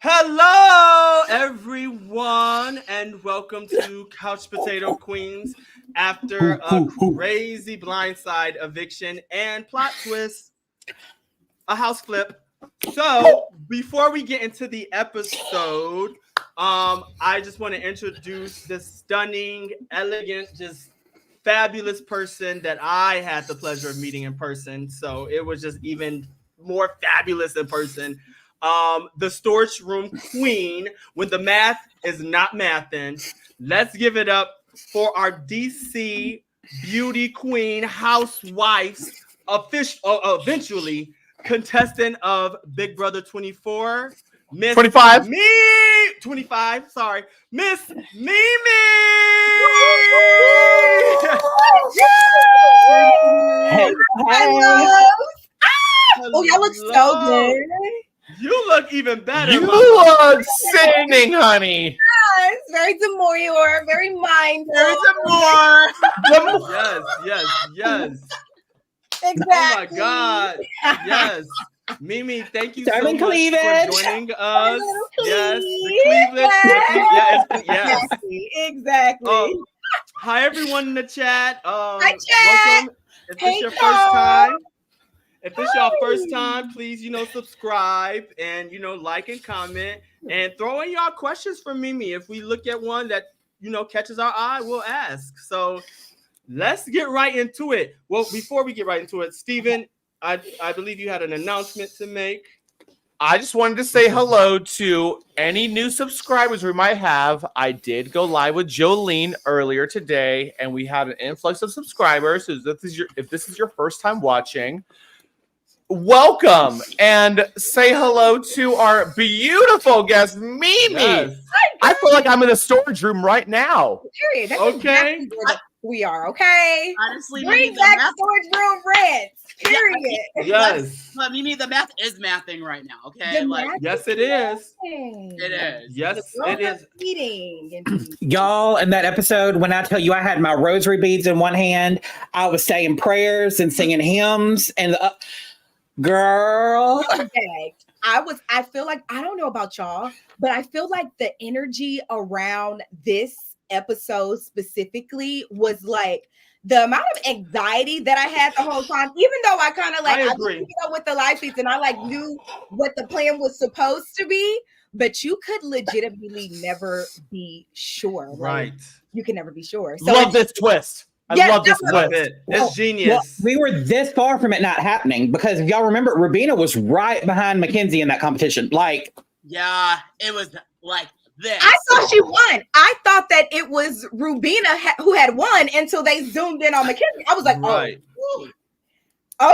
Hello, everyone, and welcome to Couch Potato Queens after a crazy blindside eviction and plot twist, a house flip. So, before we get into the episode, I just want to introduce this stunning, elegant, just fabulous person that I had the pleasure of meeting in person. So, it was just even more fabulous in person. The storage room queen when the math is not mathin'. Let's give it up for our DC beauty queen, housewives, eventually contestant of Big Brother 24, Miss 25. 25, sorry, Miss Meme. Hello. Oh, y'all look so good. You look even better. You look sickening, honey. Yes, very demure, very mindful. Very demure. Yes. Exactly. Oh my God. Yes. Mimi, thank you so much for joining us. Yes, the cleavage. Yes. Exactly. Hi, everyone in the chat. Hi, chat. Welcome. If this your first time, if this your first time, please, subscribe and, like and comment and throw in y'all questions for Mimi. If we look at one that, catches our eye, we'll ask. So let's get right into it. Well, before we get right into it, Steven, I believe you had an announcement to make. I just wanted to say hello to any new subscribers we might have. I did go live with Jolene earlier today, and we had an influx of subscribers. So if this is your first time watching, welcome and say hello to our beautiful guest, Mimi. Yes. I feel like I'm in a storage room right now. Period. That's Okay. exactly where we are. Okay. Honestly, Bring back storage room rent. Period. Yes. But Mimi, the math is mathing right now. Okay. Yes, it is. It is. Yes, it is. Eating. Y'all, in that episode, when I tell you I had my rosary beads in one hand, I was saying prayers and singing hymns and girl. I feel like, I don't know about y'all, but I feel like the energy around this episode specifically was like the amount of anxiety that I had the whole time, even though I kind of I agree. with the live feeds and I knew what the plan was supposed to be, but you could legitimately never be sure. Right. You can never be sure. So Love this twist. I love this twist. It's genius. Well, we were this far from it not happening because if y'all remember, Rubina was right behind Mackenzie in that competition. Yeah, it was like this. I thought she won. I thought that it was Rubina who had won until they zoomed in on Mackenzie. I was like, right. Oh,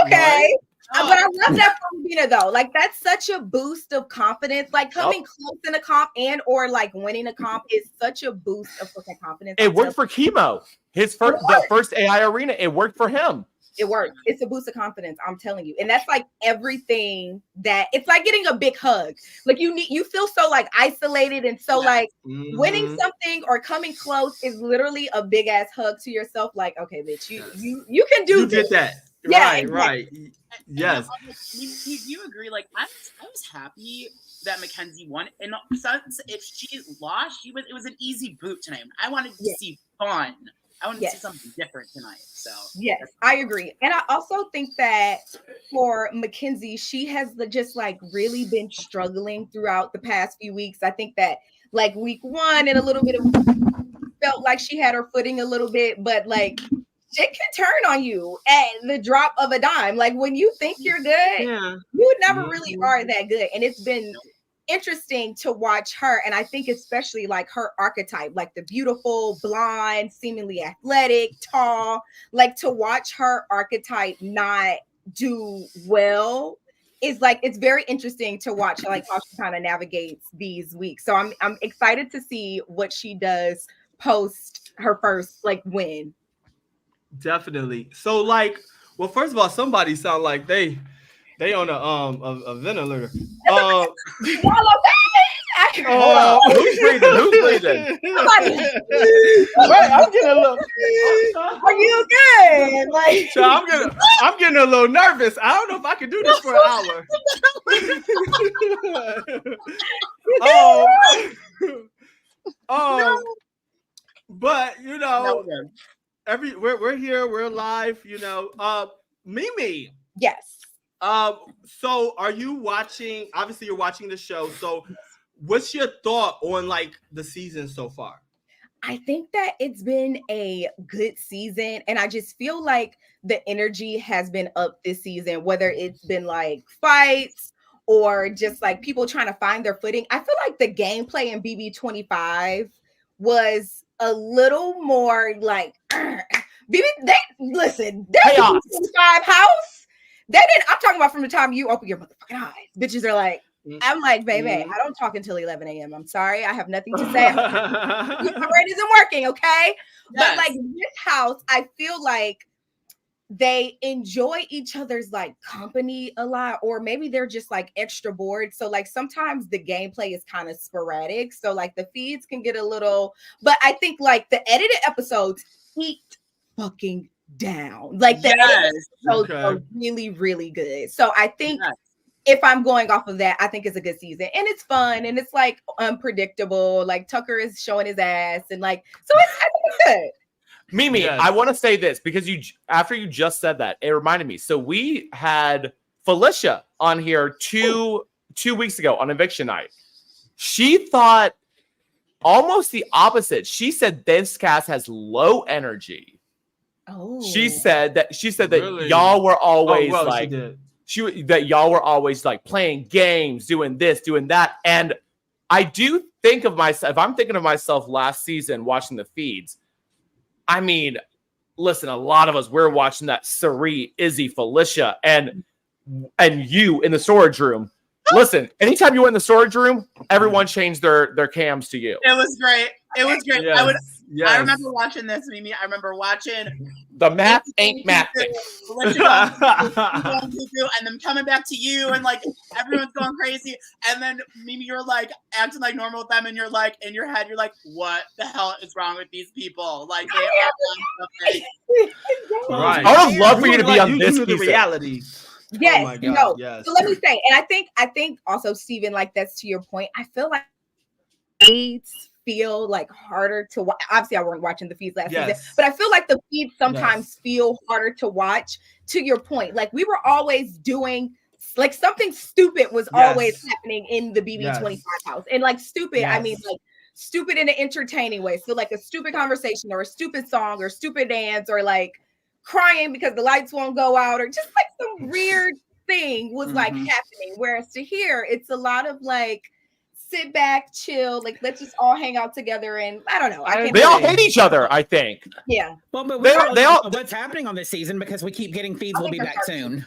okay. Right. But I love that for Rubina though. That's such a boost of confidence. Coming close in a comp and or winning a comp is such a boost of fucking confidence. It worked for Chemo. The first AI arena. It worked for him. It worked. It's a boost of confidence. I'm telling you. And that's everything that it's like getting a big hug. You feel so isolated and so winning something or coming close is literally a big ass hug to yourself. Okay, bitch, you can do this. You did that. Yeah, right, exactly. Right. Yes. Do you agree? I was happy that Mackenzie won. And if she lost, it was an easy boot tonight. I wanted to see fun. I wanted to see something different tonight. So yes, I agree. And I also think that for Mackenzie, she has just really been struggling throughout the past few weeks. I think that week one and a little bit of felt like she had her footing a little bit, but shit can turn on you at the drop of a dime. When you think you're good, you never really are that good. And it's been interesting to watch her, and I think especially her archetype, the beautiful blonde, seemingly athletic, tall, to watch her archetype not do well is it's very interesting to watch how she kind of navigates these weeks. So I'm excited to see what she does post her first win. Definitely. So well, first of all, somebody sound like they on a ventilator. Who's breathing? Right, I'm getting a little. Are you good? So I'm getting a little nervous. I don't know if I can do this for an hour. But you know, No, we're here, we're live. You know, Meme. Yes. So are you watching? Obviously, you're watching the show. So, what's your thought on like the season so far? I think that it's been a good season, and I just feel like the energy has been up this season, whether it's been like fights or just like people trying to find their footing. I feel like the gameplay in BB25 was a little more like BB. They listen, that BB25 house. They didn't. I'm talking about from the time you open your motherfucking eyes. Bitches are like, I'm like, baby, I don't talk until 11 a.m. I'm sorry. I have nothing to say. My brain isn't working, okay? Yes. But like this house, I feel like they enjoy each other's like company a lot, or maybe they're just like extra bored. So like sometimes the gameplay is kind of sporadic. So like the feeds can get a little, but I think like the edited episodes eat fucking down. Like the edited episodes are really, really good. So I think if I'm going off of that, I think it's a good season, and it's fun, and it's like unpredictable. Like Tucker is showing his ass, and like so, I think it's good. Mimi, I want to say this because after you just said that, it reminded me. So we had Felicia on here two weeks ago on Eviction night. She thought almost the opposite. She said this cast has low energy. Oh, she said that y'all were always that y'all were always like playing games, doing this, doing that. And I do think of myself, if I'm thinking of myself last season watching the feeds, I mean, listen, a lot of us, we're watching that Sari, Izzy, Felicia, and you in the storage room. Listen, anytime you went in the storage room, everyone changed their cams to you. It was great. It was great. Yes. I remember watching this, Mimi. I remember watching the math ain't mathing. And then coming back to you, and like everyone's going crazy. And then Mimi, you're like acting like normal with them, and you're like in your head, you're like, what the hell is wrong with these people? Like they are right. I would love for you to be on this the reality. Yes, oh my God, no. Yes. So let me say, and I think also, Steven, like that's to your point. I feel like feeds feel like harder to watch. Obviously, I weren't watching the feeds last season, but I feel like the feeds sometimes feel harder to watch. To your point, like we were always doing, like something stupid was always happening in the BB25 house, and like stupid, I mean like stupid in an entertaining way. So like a stupid conversation, or a stupid song, or stupid dance, or like crying because the lights won't go out, or just like some weird thing was like happening. Whereas to here, it's a lot of like sit back, chill, like let's just all hang out together. And I don't know. They all hate each other, I think. Yeah. Well, but we don't know what's happening on this season because we keep getting feeds. We'll be back soon.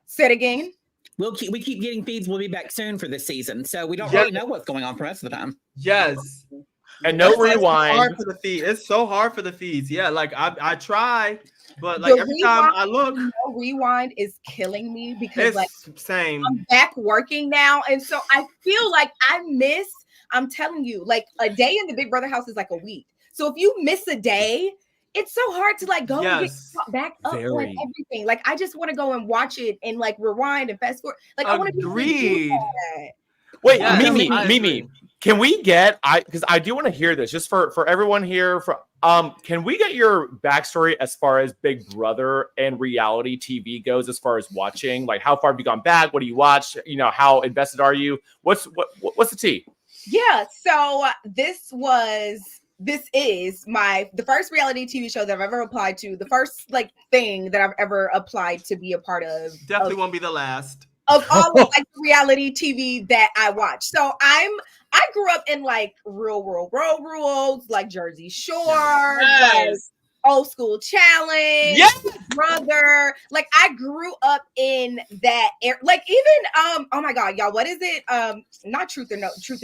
Say it again. We keep getting feeds. We'll be back soon for this season, so we don't really know what's going on for the rest of the time. Yes. And no rewind. It's hard for the feed. It's so hard for the feeds. Yeah, like I try, but like every time I look, no rewind is killing me because it's like same. I'm back working now, and so I feel like I miss. I'm telling you, like a day in the Big Brother house is like a week. So if you miss a day, it's so hard to like go and get back up on everything. Like I just want to go and watch it and like rewind and fast forward. Like I want to be Wait, Mimi, can we get because I do want to hear this just for everyone here. Can we get your backstory as far as Big Brother and reality TV goes, as far as watching? Like, how far have you gone back? What do you watch? You know, how invested are you? What's the tea? Yeah, so this is the first reality TV show that I've ever applied to. The first like thing that I've ever applied to be a part of. Definitely won't be the last. Of all of like reality TV that I watch. So I grew up in like real world, like Jersey Shore, like Old School Challenge, Brother. Like I grew up in that era. Like even oh my God, y'all, what is it? Not Truth or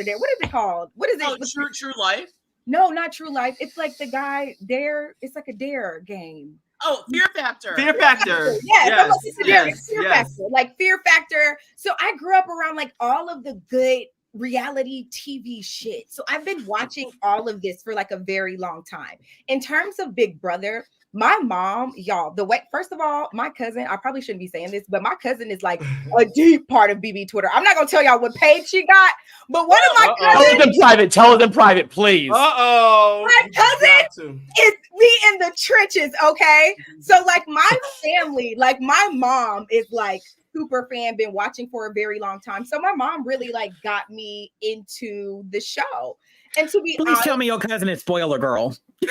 Dare. What is it called? What is it? Oh, True Life? No, not True Life. It's like the guy Dare. It's like a Dare game. Oh, Fear Factor. Fear Factor. Fear Factor. Like Fear Factor. So I grew up around like all of the good reality TV shit. So I've been watching all of this for like a very long time. In terms of Big Brother, My mom, y'all, the way, first of all, my cousin, I probably shouldn't be saying this, but my cousin is like a deep part of BB Twitter. I'm not going to tell y'all what page she got, but one of my Tell cousins. us in private. Tell us in private, please. My cousin is me in the trenches, okay? So, like, my family, like, my mom is like super fan, been watching for a very long time. So, my mom really, like, got me into the show. And to be honest, tell me your cousin is spoiler girl. Look,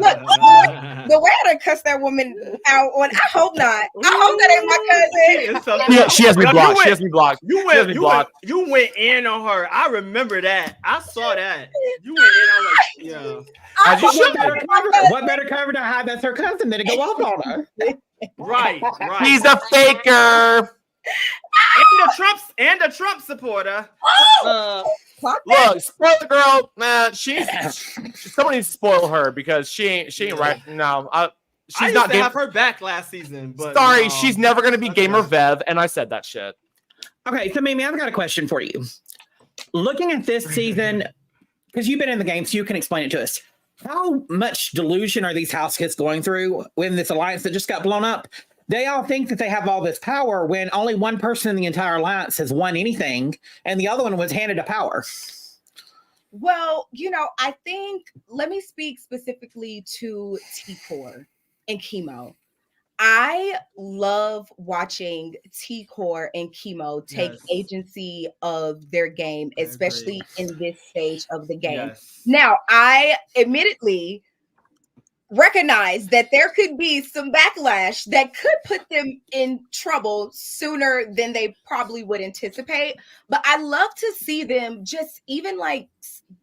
the way I cussed that woman out on, I hope not. I hope that ain't my cousin. Yeah, she has me blocked. She has me blocked. You went in on her. I remember that. I saw that. You went in on like, yeah. What better cover to hide that's her cousin than to go off on her? Right. She's a faker. And a Trump supporter. Look, spoil the girl, man. Somebody needs to spoil her because she ain't right. No, she's not. Have her back last season, but sorry, she's never gonna be Gamer Vev, and I said that shit. Okay, so Mimi, I've got a question for you. Looking at this season, because you've been in the game, so you can explain it to us. How much delusion are these Houseguests going through when this alliance that just got blown up? They all think that they have all this power when only one person in the entire alliance has won anything, and the other one was handed a power. Well, I think, let me speak specifically to T-Core and Chemo. I love watching T-Core and Chemo take agency of their game, especially in this stage of the game. Yes. Now, I admittedly recognize that there could be some backlash that could put them in trouble sooner than they probably would anticipate. But I love to see them just even like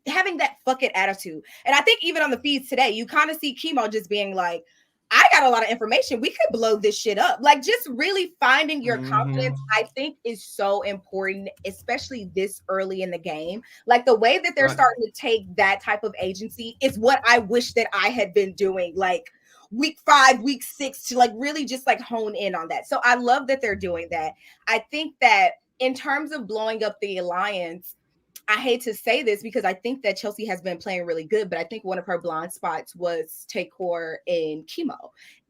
having that fuck it attitude. And I think even on the feeds today, you kind of see Chemo just being like, I got a lot of information. We could blow this shit up. Like, just really finding your confidence, I think, is so important, especially this early in the game. Like, the way that they're starting to take that type of agency is what I wish that I had been doing, like, week 5, week 6, to, like, really just, like, hone in on that. So I love that they're doing that. I think that in terms of blowing up the alliance, I hate to say this because I think that Chelsea has been playing really good, but I think one of her blind spots was T-Core and Chemo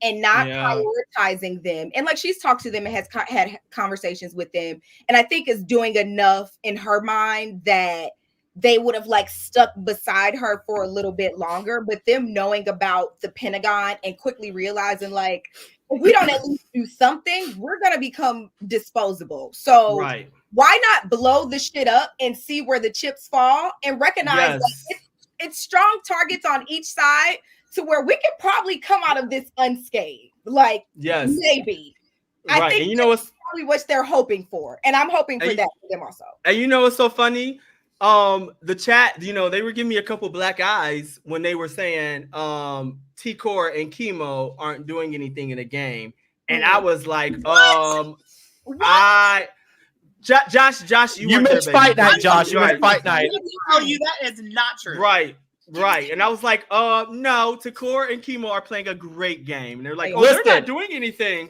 and not prioritizing them. And like, she's talked to them and has had conversations with them. And I think is doing enough in her mind that they would have like stuck beside her for a little bit longer, but them knowing about the Pentagon and quickly realizing like, if we don't at least do something, we're going to become disposable. So why not blow the shit up and see where the chips fall and recognize that it's strong targets on each side to where we could probably come out of this unscathed. Like, maybe. I think that's probably what they're hoping for. And I'm hoping for that for them also. And you know what's so funny? The chat, they were giving me a couple black eyes when they were saying T-Core and Chemo aren't doing anything in the game. And I was like, Josh, you missed fight night, Josh. You missed fight night. Tell you that is not true. Right. And I was like, no, T-Core and Chemo are playing a great game. And they're like, they're not doing anything.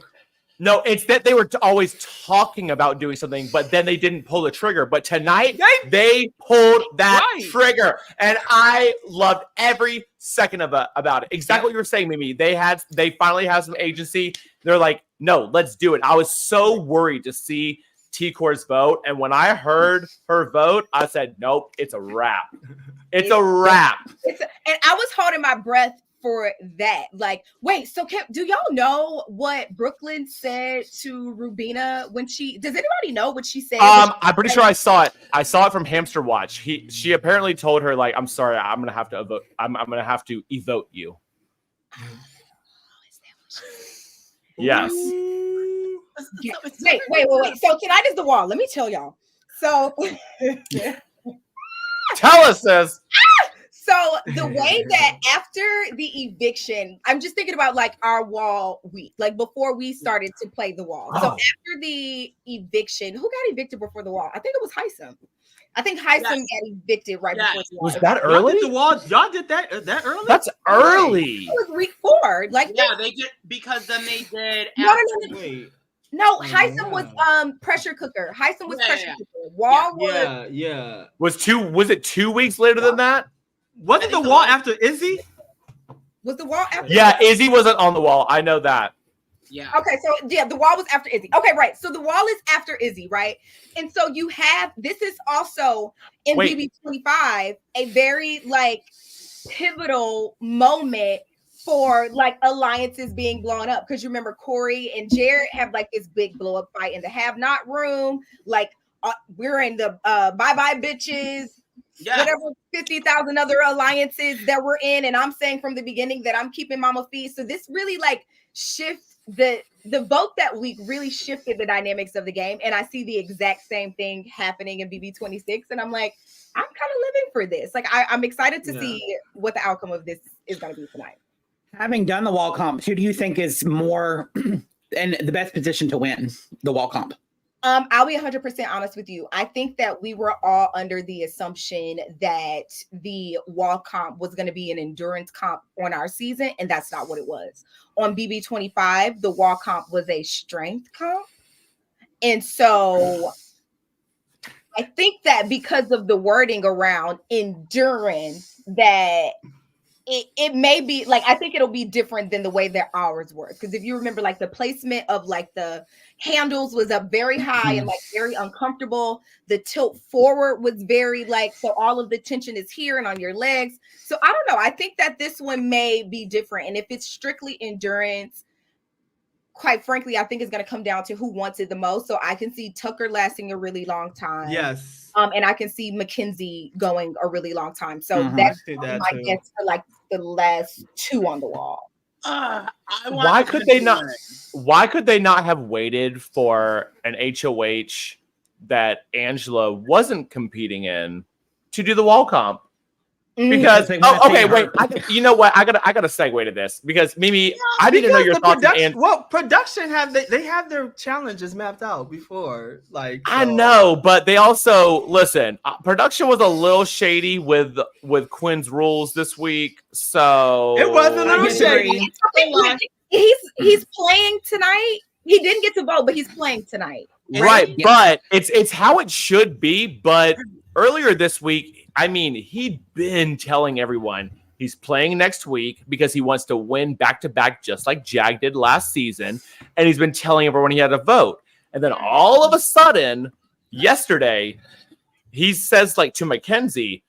No, it's that they were always talking about doing something, but then they didn't pull the trigger. But tonight, they pulled that trigger. And I loved every second of about it. Exactly what you were saying, Mimi. They finally have some agency. They're like, no, let's do it. I was so worried to see T-Core's vote. And when I heard her vote, I said, nope, it's a wrap. It's a wrap. And I was holding my breath for that. Like, wait, so do y'all know what Brooklyn said to Rubina when does anybody know what she said? I'm pretty sure I saw it. I saw it from Hamster Watch. She apparently told her, like, I'm sorry, I'm gonna have to vote. I'm gonna have to evote you. Yes. Wait. So tonight is the wall. Let me tell y'all. So tell us this. So the way that after the eviction, I'm just thinking about like our wall week, like before we started to play the wall. So after the eviction, who got evicted before the wall? I think it was Heisem. I think Heisem got evicted right before the wall. Was that early? Y'all did that early? That's early. It was week 4. Like, they did, because then they did. No, Heisem was pressure cooker. Heisem was pressure cooker. Wall was Was it 2 weeks later than that? Wasn't the wall after Izzy? Was the wall after? Yeah, Izzy wasn't on the wall. I know that. Yeah. Okay, so yeah, the wall was after Izzy. Okay, right. So the wall is after Izzy, right? And so you have this is also in BB25 a very like pivotal moment for like alliances being blown up, because you remember Corey and Jared have like this big blow up fight in the have not room. Like we're in the bye bye bitches. Yeah. Whatever 50,000 other alliances that we're in, and I'm saying from the beginning that I'm keeping Mama Fee. So this really like shifts the vote that week really shifted the dynamics of the game, and I see the exact same thing happening in BB26, and I'm like, I'm kind of living for this. Like I'm excited to see what the outcome of this is going to be tonight. Having done the wall comp, who do you think is more in the best position to win the wall comp? I'll be 100% honest with you. I think that we were all under the assumption that the wall comp was going to be an endurance comp on our season, and that's not what it was. On BB25, the wall comp was a strength comp. And so I think that because of the wording around endurance, that it may be like, I think it'll be different than the way that ours were. Because if you remember, like the placement of like the handles was up very high and like very uncomfortable. The tilt forward was very like, so all of the tension is here and on your legs. So I don't know. I think that this one may be different. And if it's strictly endurance, quite frankly, I think it's going to come down to who wants it the most. So I can see Tucker lasting a really long time. Yes. And I can see Mackenzie going a really long time. So that's my guess for like the last two on the wall. Why could they not? Why could they not have waited for an HOH that Angela wasn't competing in to do the wall comp? Because wait, you know what? I gotta segue to this because Mimi, I didn't know your thoughts. Production they have their challenges mapped out before, like so. I know, but they also listen. Production was a little shady with Quinn's rules this week, so it was a little shady. He's playing tonight. He didn't get to vote, but he's playing tonight. Right, but it's how it should be. But earlier this week, I mean, he'd been telling everyone he's playing next week because he wants to win back-to-back just like Jag did last season. And he's been telling everyone he had a vote. And then all of a sudden, yesterday, he says like to Mackenzie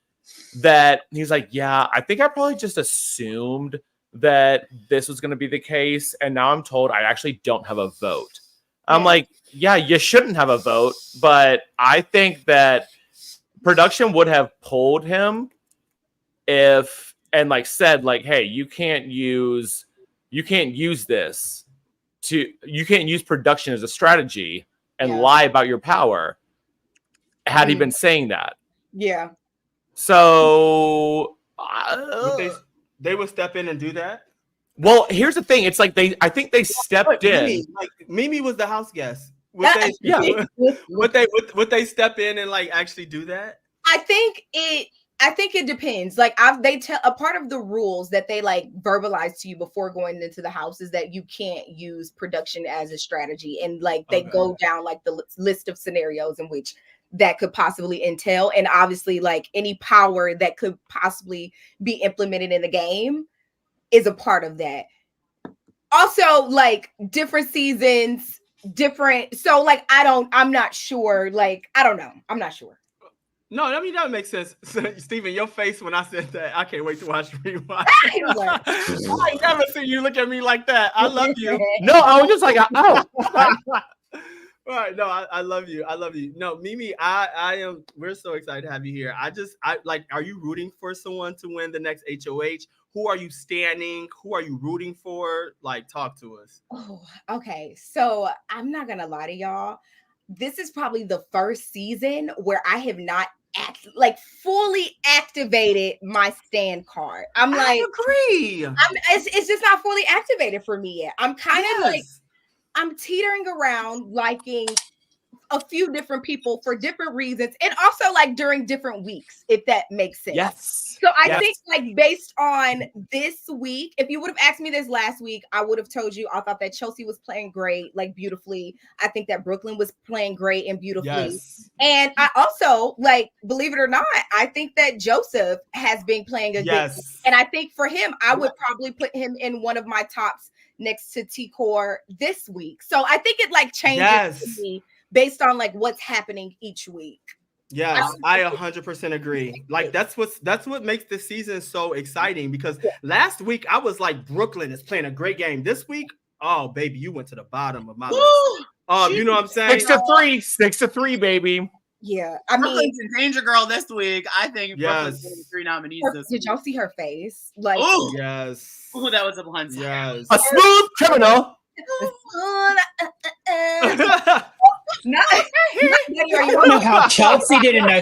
that he's like, yeah, I think I probably just assumed that this was going to be the case. And now I'm told I actually don't have a vote. I'm like, yeah, you shouldn't have a vote. But I think that production would have pulled him if and like said like, hey, you can't use this you can't use production as a strategy and lie about your power had he been saying that. Yeah. So they would step in and do that. Well, here's the thing. It's like I think they stepped in. Mimi was the house guest. Would they step in and like actually do that? I think it depends. Like they tell a part of the rules that they like verbalize to you before going into the house is that you can't use production as a strategy, and like they go down like the list of scenarios in which that could possibly entail, and obviously like any power that could possibly be implemented in the game is a part of that. Also, like different seasons, different. So like I'm not sure. Like I don't know. I'm not sure. No, I mean that makes sense. Steven, your face when I said that, I can't wait to watch rewatch. I never seen you look at me like that. I love you. No, I was just like, oh. All right, no, I love you. I love you. No, Mimi, I am. We're so excited to have you here. I like. Are you rooting for someone to win the next HOH? Who are you standing? Who are you rooting for? Like, talk to us. Oh, okay. So I'm not gonna lie to y'all. This is probably the first season where I have not fully activated my stand card. I'm like, I agree. It's just not fully activated for me yet. I'm kind of like, I'm teetering around liking a few different people for different reasons, and also like during different weeks, if that makes sense. Yes. So I think like based on this week, if you would have asked me this last week, I would have told you I thought that Chelsea was playing great, like beautifully. I think that Brooklyn was playing great and beautifully. Yes. And I also, like, believe it or not, I think that Joseph has been playing a good. And I think for him, I would probably put him in one of my tops next to T-Core this week. So I think it like changes to me based on like what's happening each week. Yes, I 100% agree. Like that's what makes this season so exciting, because last week I was like, Brooklyn is playing a great game. This week, oh baby, you went to the bottom of my list. You know what I'm saying? 6-3, baby. Yeah, I mean, Brooklyn's in danger, girl. This week, I think Brooklyn's getting 3 nominees. Did y'all see her face? Like, yes, that was a blunt. Yes, a smooth criminal. I don't know how Chelsea didn't know.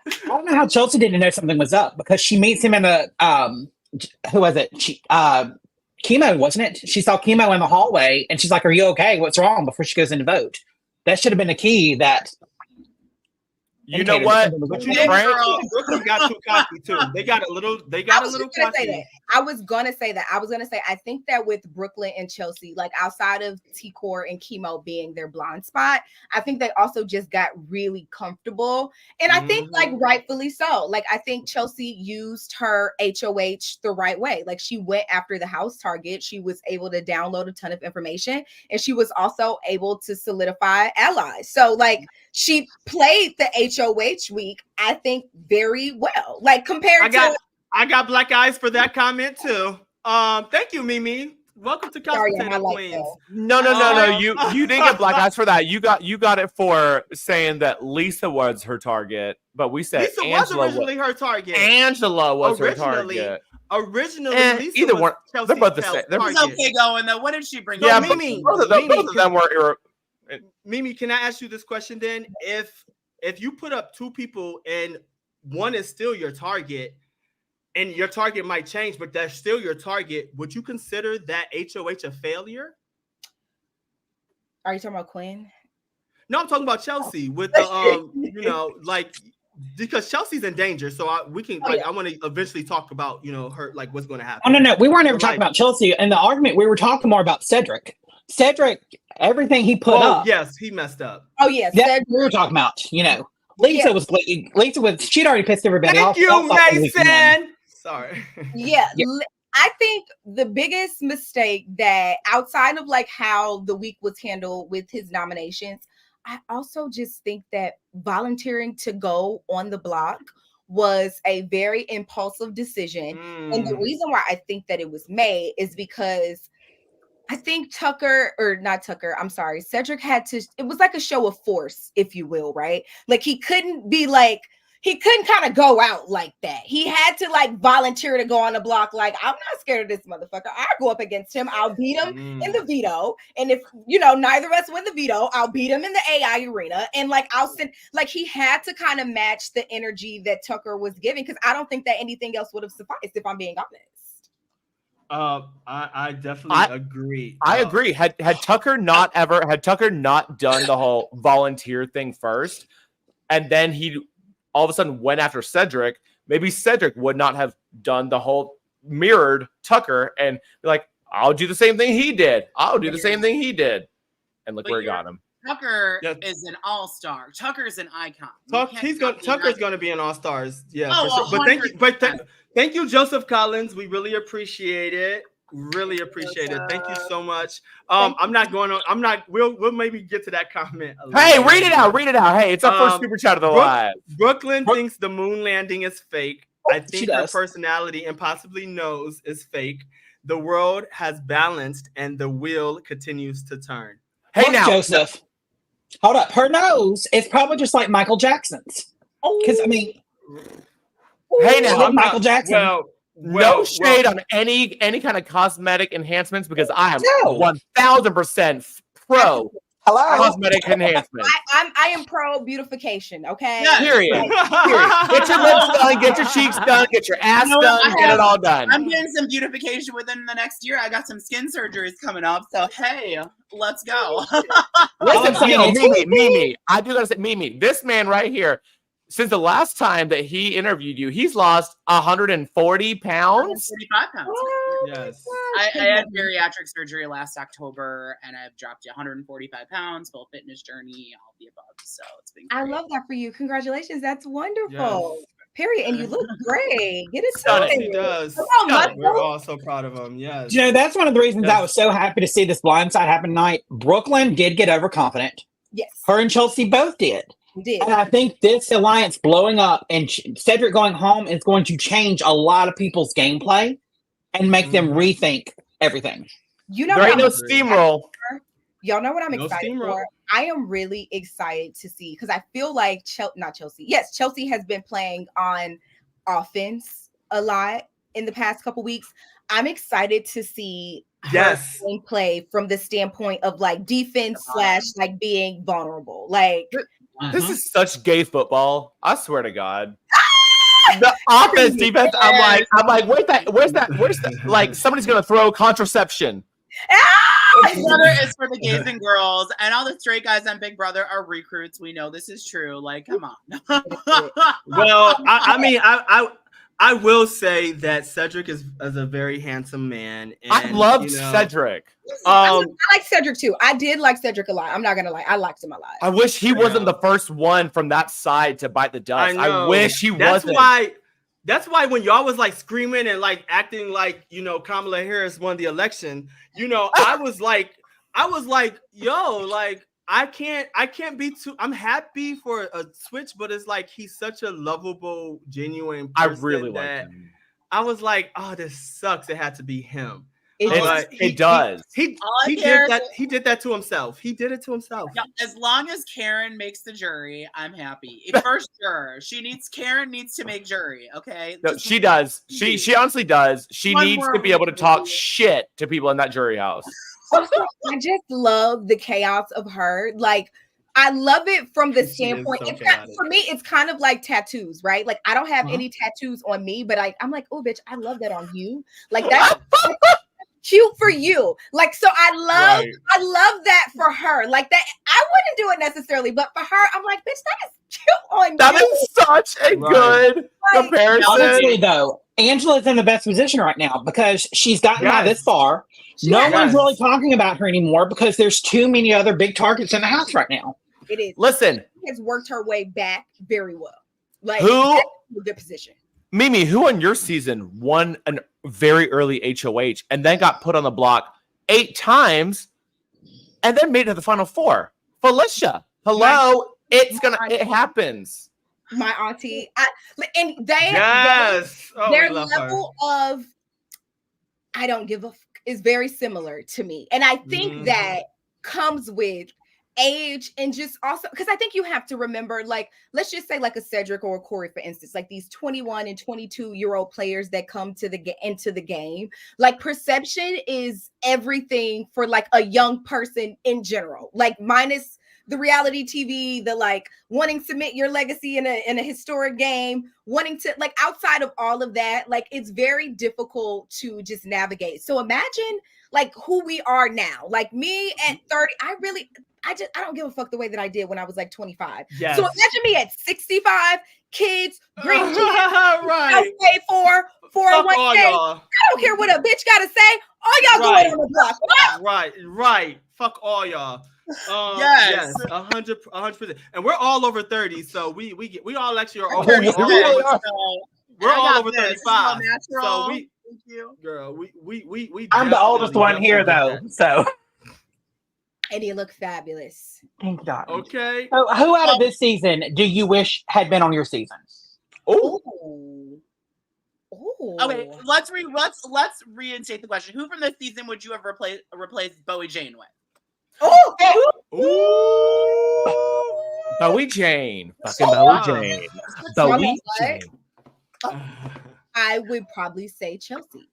I don't know how Chelsea didn't know something was up, because she meets him in the who was it? Chemo, wasn't it? She saw Chemo in the hallway, and she's like, "Are you okay? What's wrong?" Before she goes in to vote. That should have been the key. That you know what? Brooklyn got too cocky too. They got a little cocky. I was gonna say that. I think that with Brooklyn and Chelsea, like outside of T-Core and Chemo being their blind spot, I think they also just got really comfortable. And I think like rightfully so. Like I think Chelsea used her HOH the right way. Like she went after the house target. She was able to download a ton of information, and she was also able to solidify allies. So like she played the HOH week, I think, very well. Like compared I got black eyes for that comment too. Thank you, Mimi. Welcome to Couch Potato Queens. No. You didn't get black eyes for that. You got it for saying that Lisa was her target, but we said Lisa Angela was originally her target. Angela was her target. Originally, Lisa either was one. Chelsea. They're both the same. It's okay going though. What did she bring? Yeah, Mimi. Both of them were. Mimi, can I ask you this question then? If you put up two people and one is still your target, and your target might change, but that's still your target, would you consider that HOH a failure? Are you talking about Quinn? No, I'm talking about Chelsea with the like, because Chelsea's in danger. So I want to eventually talk about, her, like what's going to happen. Oh no, we weren't ever talking about Chelsea. In the argument, we were talking more about Cedric. Everything he put up. Yes, he messed up. Oh yes, we were talking about. Lisa was she'd already pissed everybody off. Thank you, Mason. Sorry. Yeah. I think the biggest mistake that outside of like how the week was handled with his nominations, I also just think that volunteering to go on the block was a very impulsive decision. And the reason why I think that it was made is because I think Cedric had to, it was like a show of force, if you will, right? Like he couldn't kind of go out like that. He had to like volunteer to go on the block. Like, I'm not scared of this motherfucker. I'll go up against him. I'll beat him in the veto. And if, neither of us win the veto, I'll beat him in the AI arena. And like, he had to kind of match the energy that Tucker was giving. Cause I don't think that anything else would have sufficed, if I'm being honest. I definitely agree. I agree. Had Tucker not done the whole volunteer thing first, and then he all of a sudden went after Cedric, maybe Cedric would not have done the whole mirrored Tucker and be like, I'll do the same thing he did. I'll do the same thing he did. And look where he got him. Tucker is an all-star. Tucker's an icon. Tucker's going to be an all-stars. Yeah, for sure. But thank you, Joseph Collins. We really appreciate it. Really appreciate it. Thank you so much. We'll maybe get to that comment. Hey, read it out. Hey, it's our first super chat of the live. Brooklyn thinks the moon landing is fake. I think her personality and possibly nose is fake. The world has balanced and the wheel continues to turn. Hey, now, Joseph. Hold up. Her nose is probably just like Michael Jackson's. Because, hey, now, Michael Jackson. No shade on any kind of cosmetic enhancements, because I am 1000% pro Hello. cosmetic enhancement. I am pro beautification. Okay. Yeah. Period. Period. Get your lips done, get your cheeks done, get your ass You know what? done, get it all done. I'm getting some beautification within the next year. I got some skin surgeries coming up, so hey, let's go. Listen, Oh, Mimi, I do gotta say, Mimi, this man right here, since the last time that he interviewed you, he's lost 140 pounds. 45 pounds. Yes. I had bariatric surgery last October, and I've dropped 145 pounds. Full fitness journey, all the above. So it's been great. I love that for you. Congratulations. That's wonderful. Yes. Period. And you look great. Get it Stunning. He does. Come on, Stunning. Michael. We're all so proud of him. Yes. You know, that's one of the reasons I Yes. was so happy to see this blindside happen tonight. Brooklyn did get overconfident. Yes. Her and Chelsea both did. You did. And I think this alliance blowing up and Cedric going home is going to change a lot of people's gameplay and make them rethink everything. You know There what ain't I'm no steamroll. Y'all know what I'm No excited steamroll. for? I am really excited to see because I feel like not Chelsea. Yes, Chelsea has been playing on offense a lot in the past couple weeks. I'm excited to see Yes. her play from the standpoint of like defense / like being vulnerable. Like This is such gay football. I swear to God. The offense, defense. I'm like, where's that? Like, somebody's gonna throw contraception. Big Brother is for the gays and girls, and all the straight guys on Big Brother are recruits. We know this is true. Like, come on. Well, I mean, I will say that Cedric is a very handsome man. And, I loved Cedric. I like Cedric too. I did like Cedric a lot. I'm not gonna lie. I liked him a lot. I wish he wasn't the first one from that side to bite the dust. I wish he wasn't. That's why when y'all was like screaming and like acting like, you know, Kamala Harris won the election, you know, I was like, yo, like I can't be too. I'm happy for a switch, but it's like he's such a lovable, genuine person. I really like him. I was like, oh, this sucks. It had to be him. It does. He did that to himself. He did it to himself. Yeah, as long as Karen makes the jury, I'm happy. For sure. Karen needs to make jury, okay? No, she does. She honestly does. She needs to be able to talk shit to people in that jury house. I just love the chaos of her. Like, I love it from the standpoint. So for me, it's kind of like tattoos, right? Like, I don't have any tattoos on me, but I'm like, oh, bitch, I love that on you. Like, that's cute for you. Like, so I love that for her. Like that, I wouldn't do it necessarily, but for her, I'm like, bitch, that is cute on That you. is such a good comparison. Honestly, though, Angela's in the best position right now because she's gotten out this far. No one's really talking about her anymore because there's too many other big targets in the house right now. It is. Listen, she has worked her way back very well. Like, who? that's a good position. Mimi, who on your season won a very early HOH and then got put on the block 8 times and then made it to the final 4? Felicia. Hello. It happens. My auntie. And their level of I don't give a is very similar to me. And I think that comes with age and just also because I think you have to remember, like, let's just say like a Cedric or a Corey, for instance, like these 21 and 22-year-old players that come to into the game. Like, perception is everything for like a young person in general, like minus the reality TV, the like wanting to submit your legacy in a historic game, wanting to like outside of all of that, like it's very difficult to just navigate. So imagine like who we are now, like me at 30, I don't give a fuck the way that I did when I was like 25. Yes. So imagine me at 65, kids, green jeans, right. pay for 401k. I don't care what a bitch gotta say. All y'all going on the block. Right. Fuck all y'all. Yes, 100%. And we're all over 30, so we all actually are over. We're all over 35. So we, thank you, girl. We. I'm the oldest one here, though. So. And you look fabulous. Thank God. Okay. So who out of this season do you wish had been on your season? Oh. Okay, let's reinstate the question. Who from this season would you have replaced Bowie Jane with? Bowie Jane. Fucking Bowie Jane. Bowie Jane. I would probably say Chelsea.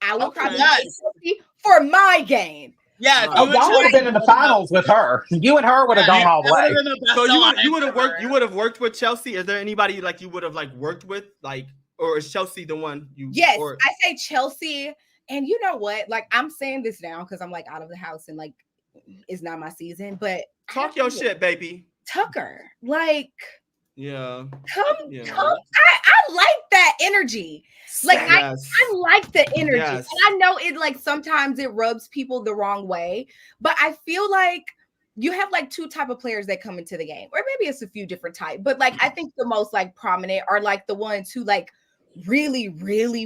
I would probably say Chelsea for my game. Yes. Oh, y'all would have been in the finals with her. You and her would have gone all the way. So you would have worked with Chelsea. Is there anybody like you would have like worked with, like, or is Chelsea the one you? Yes, or... I say Chelsea, and you know what? Like, I'm saying this now because I'm like out of the house and like it's not my season. But talk your shit, baby. Tucker, like, come. I like that energy. Like, yes. I like the energy. Yes. And I know it, like, sometimes it rubs people the wrong way, but I feel like you have like two type of players that come into the game, or maybe it's a few different types, but like I think the most like prominent are like the ones who like really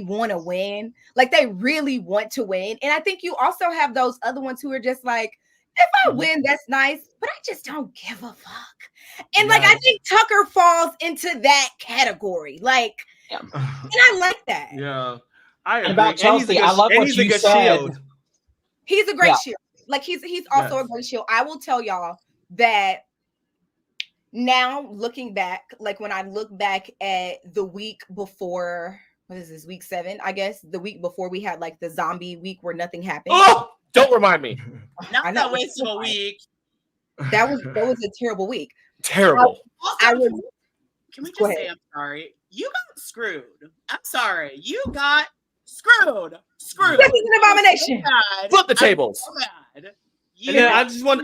want to win. Like, they really want to win. And I think you also have those other ones who are just like, if I win, that's nice, but I just don't give a fuck. And like, I think Tucker falls into that category. Like, and I like that. Yeah. I agree. About Chelsea, I love what you said. Shield. He's a great shield. Like, he's also a great shield. I will tell y'all that now, looking back, like when I look back at the week before, what is this, week 7, I guess, the week before we had like the zombie week where nothing happened. Oh, don't remind me. Not that waste of a week. That was a terrible week. Terrible. Can we just say I'm sorry? You got screwed. I'm sorry. You got screwed. This is an abomination. Flip the tables. I'm so mad. And then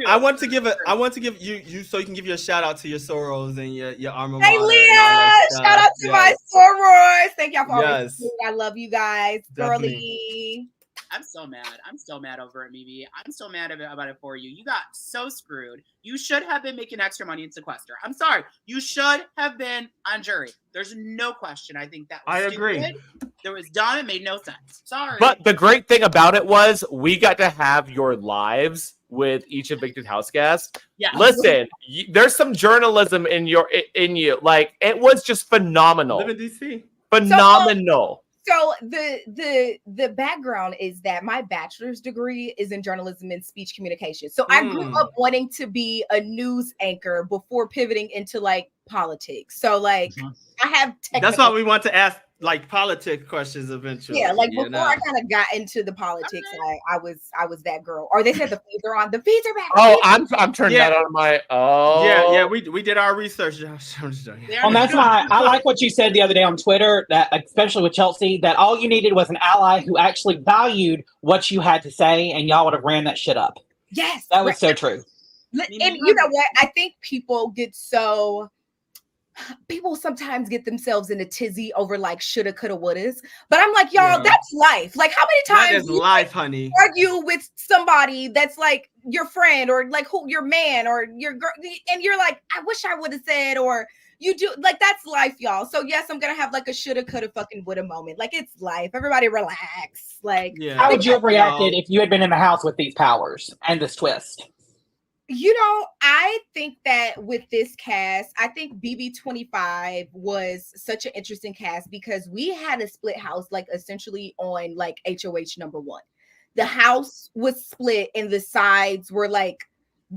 I want to give you so you can give your shout out to your Soros and your alma mater. Hey Leah, shout out to my Soros. Thank y'all for always listening. I love you guys. Girly. I'm so mad. I'm still mad over it, Mimi. I'm so mad about it for you. You got so screwed. You should have been making extra money in sequester. I'm sorry. You should have been on jury. There's no question. I think that was stupid. Agree. There was dumb. It made no sense. Sorry. But the great thing about it was we got to have your lives with each evicted house guest. Yeah. Listen, there's some journalism in you. Like, it was just phenomenal. Live in DC. Phenomenal. So the background is that my bachelor's degree is in journalism and speech communication. So I grew up wanting to be a news anchor before pivoting into like politics. So like I have that's why we want to ask like politics questions eventually. Yeah, like before I kind of got into the politics, I was that girl. Or they said the feeds are on. The feeds are back. Oh, I'm turning that on my. Oh, yeah. We did our research. And that's why I like what you said the other day on Twitter. That especially with Chelsea, that all you needed was an ally who actually valued what you had to say, and y'all would have ran that shit up. Yes, that was so true. And you know what? I think people sometimes get themselves in a tizzy over like shoulda, coulda, wouldas. But I'm like, y'all, that's life. Like, how many times that is life, honey? Argue with somebody that's like your friend or like your man or your girl, and you're like, I wish I would have said, or you do, like, that's life, y'all. So yes, I'm gonna have like a shoulda, coulda, fucking woulda moment. Like, it's life. Everybody relax. Like, how would you have reacted if you had been in the house with these powers and this twist? You know, I think that with this cast, I think BB25 was such an interesting cast because we had a split house, like essentially on like HOH number 1. The house was split and the sides were like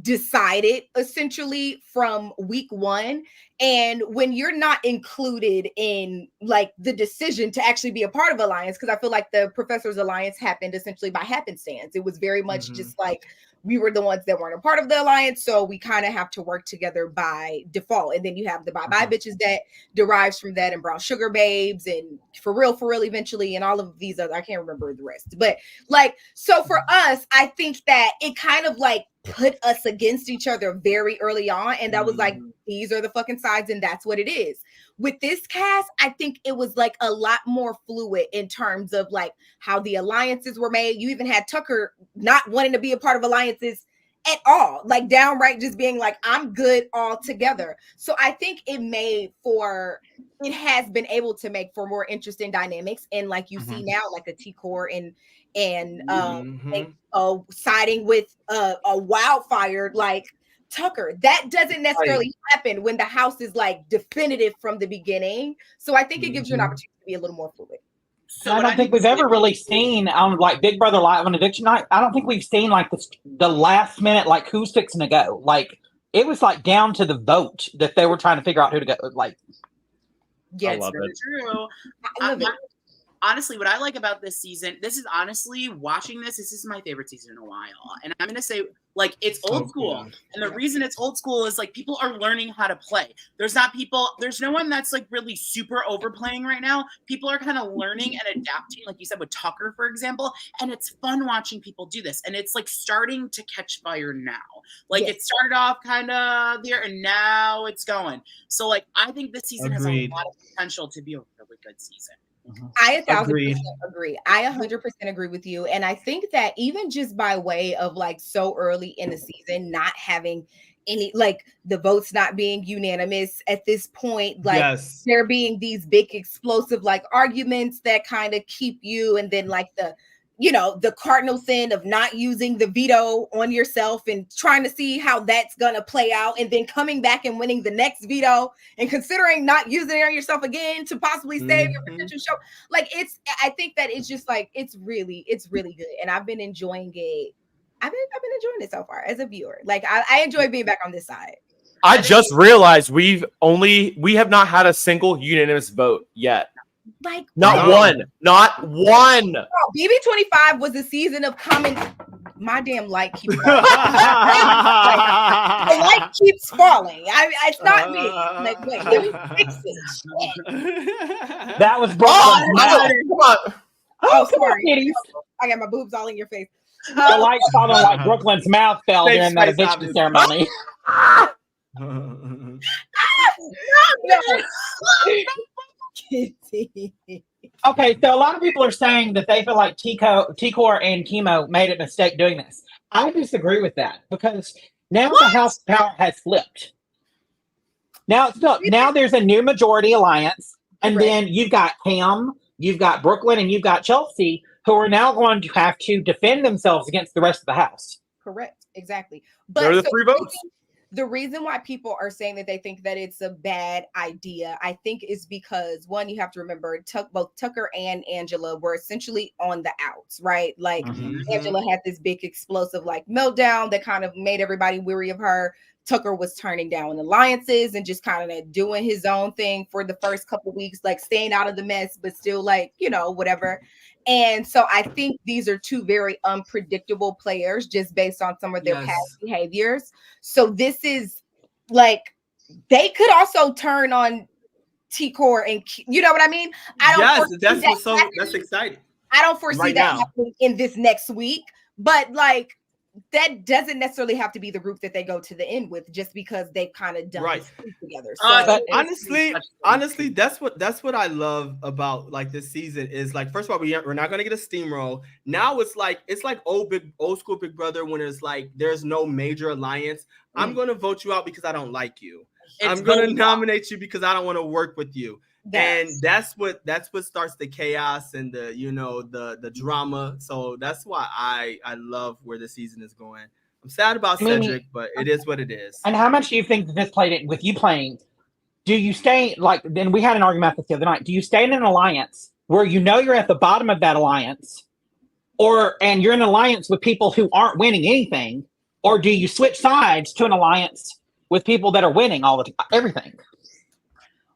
decided essentially from week 1. And when you're not included in like the decision to actually be a part of Alliance, because I feel like the Professor's Alliance happened essentially by happenstance. It was very much just like, we were the ones that weren't a part of the alliance, so we kind of have to work together by default. And then you have the bye-bye bitches that derives from that, and brown sugar babes, and for real, eventually, and all of these other, I can't remember the rest. But like, so for us, I think that it kind of like put us against each other very early on. And that was like, these are the fucking sides, and that's what it is. With this cast, I think it was like a lot more fluid in terms of like how the alliances were made. You even had Tucker not wanting to be a part of alliances at all, like downright just being like, I'm good all together. So I think it has been able to make for more interesting dynamics. And like you see now, like a T-Core and siding with a wildfire like Tucker. That doesn't necessarily happen when the house is like definitive from the beginning. So I think it gives you an opportunity to be a little more fluid. So I don't think we've ever really seen on like Big Brother Live on Eviction Night. I don't think we've seen like the last minute, like who's fixing to go. Like it was like down to the vote that they were trying to figure out who to go. Like, yeah, I love it. True. I love it. honestly, what I like about this season, this is honestly watching this is my favorite season in a while. And I'm going to say, like, it's old school. good. And the reason it's old school is, like, people are learning how to play. There's no one that's, like, really super overplaying right now. People are kind of learning and adapting, like you said, with Tucker, for example. And it's fun watching people do this. And it's, like, starting to catch fire now. Like, it started off kind of there, and now it's going. So, like, I think this season has a lot of potential to be a really good season. I 1,000% agree. I 100% agree with you. And I think that even just by way of like so early in the season, not having any, like the votes not being unanimous at this point, like there being these big explosive like arguments that kind of keep you, and then like the cardinal sin of not using the veto on yourself and trying to see how that's going to play out, and then coming back and winning the next veto and considering not using it on yourself again to possibly save your potential show. Like I think that it's just like, it's really good. And I've been enjoying it. I've been enjoying it so far as a viewer. Like I enjoy being back on this side. I just realized we have not had a single unanimous vote yet. Like not one. Oh, BB25 was a season of common. My damn light keeps falling. The light keeps falling. It's not me. Like, wait, let me fix it. That was Brooklyn. Come on. Oh, sorry. I got my boobs all in your face. The light's falling like Brooklyn's mouth fell during that eviction ceremony. Okay, so a lot of people are saying that they feel like T-Core and Chemo made a mistake doing this. I disagree with that, because now the House power has flipped. Now there's a new majority alliance, and then you've got Cam, you've got Brooklyn, and you've got Chelsea, who are now going to have to defend themselves against the rest of the House. Correct, exactly. But there are the 3 votes. The reason why people are saying that they think that it's a bad idea, I think, is because, one, you have to remember both Tucker and Angela were essentially on the outs, right? Like Angela had this big explosive like meltdown that kind of made everybody weary of her. Tucker was turning down alliances and just kind of doing his own thing for the first couple of weeks, like staying out of the mess, but still like, whatever. And so I think these are 2 very unpredictable players just based on some of their past behaviors. So this is like, they could also turn on T-Core, and you know what I mean? That's exciting. I don't foresee that happening in this next week, but like, that doesn't necessarily have to be the route that they go to the end with, just because they've kind of done this together. So but honestly, that's what I love about like this season is like, first of all, we're not gonna get a steamroll. Now it's like old school Big Brother, when it's like there's no major alliance. I'm gonna vote you out because I don't like you. I'm gonna nominate you because I don't want to work with you. And that's what starts the chaos and the drama. So that's why I love where the season is going. I'm sad about Cedric, but it is what it is. And how much do you think that this played it with you playing? Do you stay then we had an argument this the other night. Do you stay in an alliance where you're at the bottom of that alliance, and you're in an alliance with people who aren't winning anything, or do you switch sides to an alliance with people that are winning everything?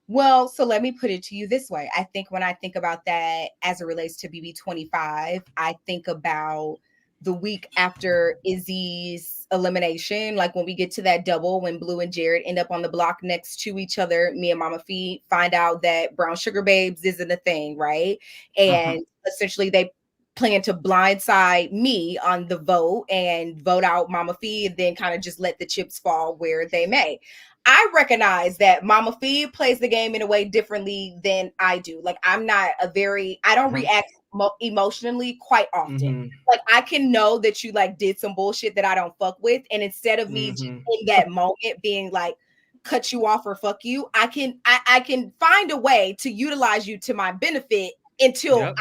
Well, so let me put it to you this way. I think when I think about that as it relates to BB25, I think about the week after Izzy's elimination, like when we get to that double, when Blue and Jared end up on the block next to each other, me and Mama Fee find out that Brown Sugar Babes isn't a thing, right? And essentially they plan to blindside me on the vote and vote out Mama Fee, and then kind of just let the chips fall where they may. I recognize that Mama Fee plays the game in a way differently than I do. Like I don't react emotionally quite often. Like I can know that you like did some bullshit that I don't fuck with, and instead of me just in that moment being like cut you off or fuck you, I can find a way to utilize you to my benefit until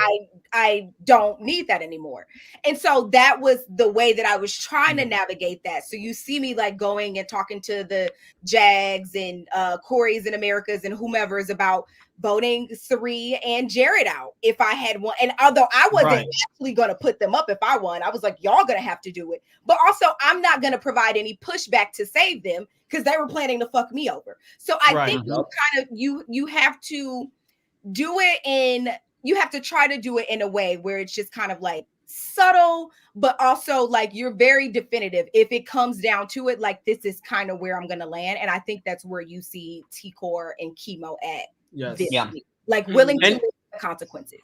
I don't need that anymore. And so that was the way that I was trying to navigate that. So you see me like going and talking to the Jags and Corey's and Americas and whomever's about voting 3 and Jared out if I had one. And although I wasn't actually going to put them up if I won, I was like, y'all going to have to do it. But also I'm not going to provide any pushback to save them because they were planning to fuck me over. So I think you have to do it in you have to try to do it in a way where it's just kind of like subtle, but also like you're very definitive. If it comes down to it, like this is kind of where I'm gonna land. And I think that's where you see T-Core and Chemo at. Yes. This Yeah. week. Like willing to And- live with the consequences.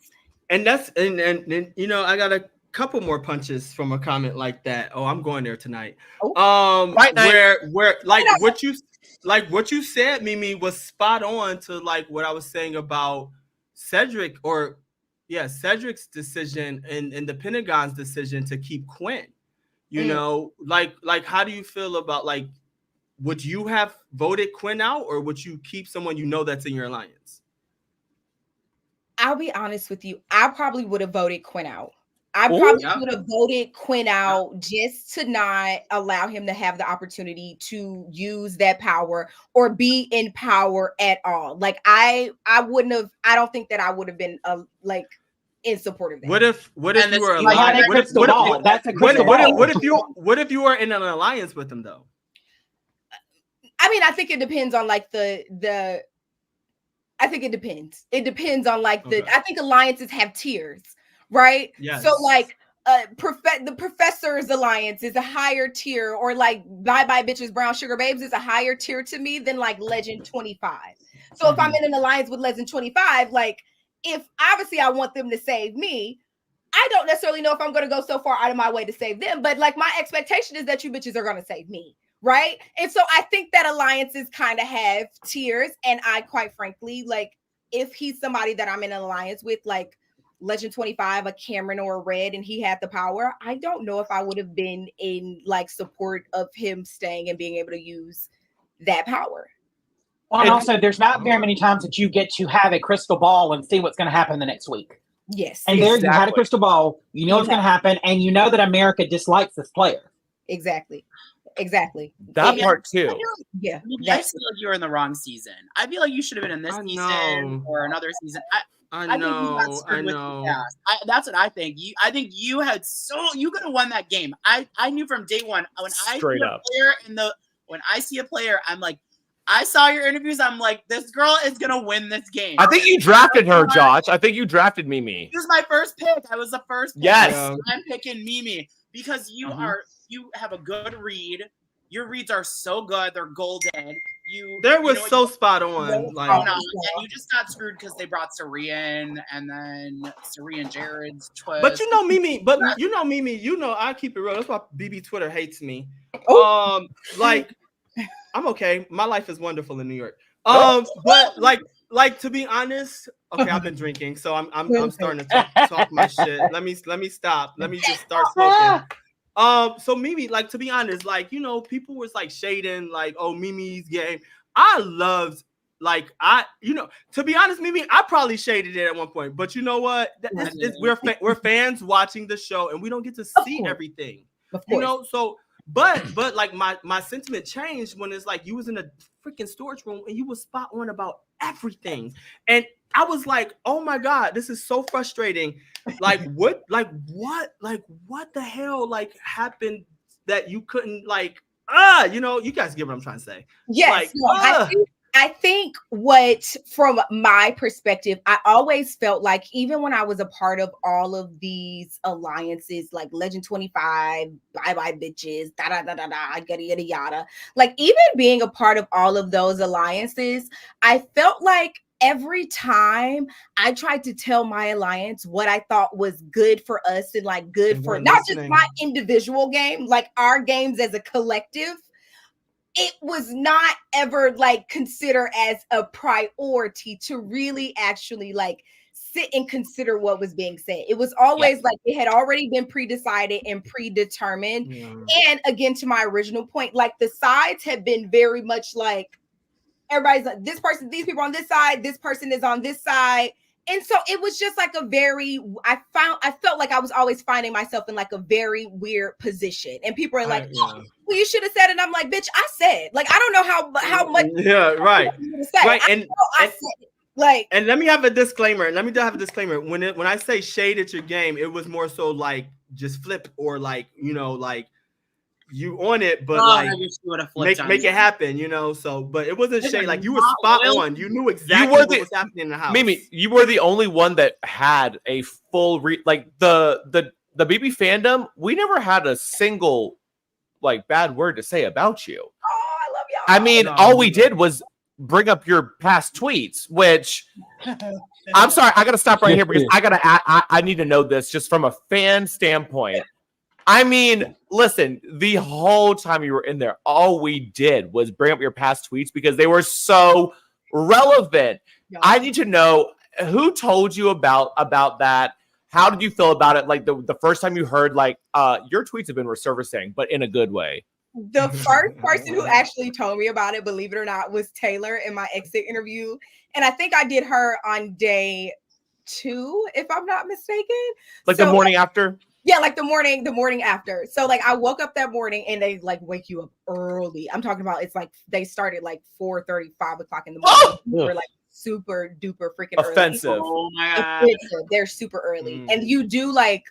And that's and you know, I got a couple more punches from a comment like that. Oh, I'm going there tonight. Right night. Where like what you said, Mimi, was spot on to like what I was saying about Cedric's decision and the Pentagon's decision to keep Quinn. You know, like how do you feel about like, would you have voted Quinn out, or would you keep someone you know that's in your alliance? I'll be honest with you. I probably would have voted Quinn out. I probably would have voted Quinn out just to not allow him to have the opportunity to use that power or be in power at all. Like I wouldn't have. I don't think that I would have been like in support of that. What if you were You had a crystal ball. That's a crystal ball. What if you were in an alliance with him though? I mean, I think it depends on like the. I think it depends. It depends on like the. I think alliances have tiers, right? Yes. So like, the Professor's Alliance is a higher tier, or like Bye Bye Bitches Brown Sugar Babes is a higher tier to me than like Legend 25. So if I'm in an alliance with Legend 25, like if obviously I want them to save me, I don't necessarily know if I'm going to go so far out of my way to save them, but like my expectation is that you bitches are going to save me. Right. And so I think that alliances kind of have tiers. And I quite frankly, like, if he's somebody that I'm in an alliance with, like Legend 25, a Cameron or a Red, and he had the power, I don't know if I would have been in like support of him staying and being able to use that power. Well, and also, there's not very many times that you get to have a crystal ball and see what's going to happen the next week. Yes. And there you had a crystal ball. You know what's going to happen. And you know that America dislikes this player. Exactly. That part too. I feel like you were in the wrong season. I feel like you should have been in this season or another season. I know. That's what I think. I think you could have won that game. I knew from day one when I see a player, I'm like, I saw your interviews. I'm like, this girl is gonna win this game. I think you drafted her, Josh. I think you drafted Mimi. This is my first pick. I was the first pick. Yes. I'm picking Mimi because you have a good read. Your reads are so good. They're golden. So spot on. Like, and you just got screwed because they brought Syrian and then Syrian Jared's twist. But you know Mimi, I keep it real. That's why BB Twitter hates me. Like I'm okay. My life is wonderful in New York. But like to be honest, okay, I've been drinking, so I'm starting to talk my shit. Let me stop. Let me just start smoking. So Mimi, like to be honest, like, you know, people was like shading like, oh, Mimi's game. I loved, like, to be honest, Mimi, I probably shaded it at one point, but you know what? We're fans watching the show, and we don't get to see everything. You know, so but like my sentiment changed when it's like you was in a freaking storage room and you was spot on about everything, and I was like, oh my God, this is so frustrating. Like what the hell like happened that you couldn't like, you know, you guys get what I'm trying to say. Yes. Like, I think what, from my perspective, I always felt like even when I was a part of all of these alliances, like Legend 25, Bye Bye Bitches, yada yada, like even being a part of all of those alliances, I felt like every time I tried to tell my alliance what I thought was good for us and like good for not just my individual game, like our games as a collective, it was not ever like considered as a priority to really actually like sit and consider what was being said. It was always like it had already been pre-decided and predetermined. Yeah. And again, to my original point, like the sides have been very much like everybody's like this person, these people on this side, this person is on this side. And so it was just like a very, I felt like I was always finding myself in like a very weird position. And people are like, well, you should have said it. And I'm like, bitch, I said, like, I don't know how much. Yeah, right. Right. And I said it. Like, and let me have a disclaimer. When I say shade at your game, it was more so like just flip or like, you know, like you on it, but I like wish you would have flipped on make me. it happen, you know. So, but it wasn't They shade. were Like you were not spot loyal. on. You knew exactly were what the- was happening in the house. Mimi, you were the only one that had a full like the BB fandom. We never had a single like bad word to say about you. Oh, I love y'all. I mean, No, all we no. did was bring up your past tweets, which I'm sorry, I gotta stop right here because I need to know this just from a fan standpoint. I mean, listen, the whole time you were in there, all we did was bring up your past tweets because they were so relevant. Yeah. I need to know who told you about that. How did you feel about it? Like the first time you heard, like, your tweets have been resurfacing, but in a good way. The first person who actually told me about it, believe it or not, was Taylor in my exit interview. And I think I did her on day 2, if I'm not mistaken. Like So, the morning after? Yeah, like the morning after. So like I woke up that morning and they like wake you up early. I'm talking about it's like they started like 4:30, 5 o'clock in the morning. We're like super duper freaking offensive. early. Oh my god. Offensive. They're super early. And you do like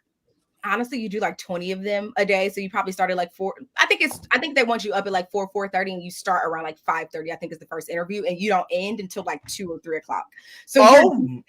honestly, you do like 20 of them a day. So you probably started like 4. I think they want you up at like 4:30 and you start around like 5:30, I think is the first interview, and you don't end until like 2 or 3 o'clock. So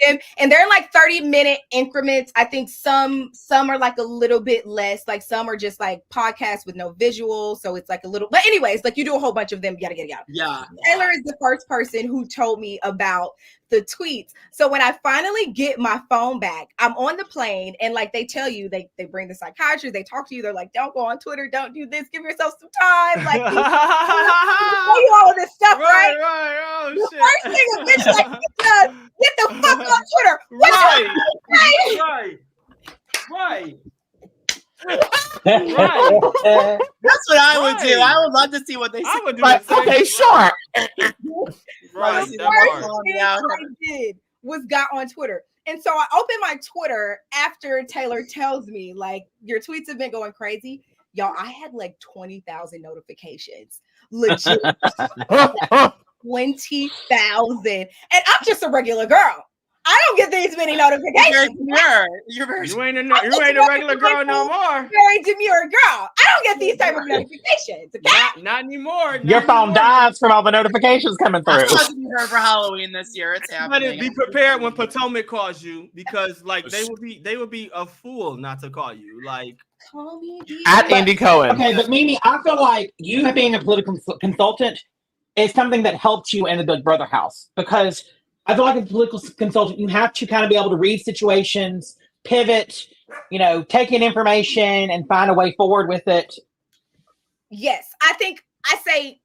and they're like 30-minute increments. I think some are like a little bit less, like some are just like podcasts with no visuals. So it's like a little, but anyways, like you do a whole bunch of them, yada. Yeah. Taylor is the first person who told me about the tweets. So when I finally get my phone back, I'm on the plane and like they tell you, they bring the psychiatrist, they talk to you, they're like, don't go on Twitter, don't do this, give yourself some time. Like tell you all of this stuff, right? Oh, the shit. first thing a bitch like get the fuck on Twitter. Right. That's what I would do. I would love to see what they say. I would do Like, the same. okay, sure. Right. The That first part. thing I did was got on Twitter. And so I opened my Twitter after Taylor tells me, like, your tweets have been going crazy. Y'all, I had like 20,000 notifications. Legit. 20,000. And I'm just a regular girl. I don't get these many notifications. You're very You ain't a regular girl no more. Very demure girl. I don't get these type of notifications. Okay? Not anymore. Your phone dies from all the notifications coming through. I'm going to be here for Halloween this year. It's But happening. be prepared when Potomac calls you, because like they would be a fool not to call you. Like Call me At Andy Cohen. Okay, but Mimi, I feel like you being a political consultant is something that helped you in the Big Brother house, because I feel like as a political consultant, you have to kind of be able to read situations, pivot, take in information and find a way forward with it. Yes, I think I say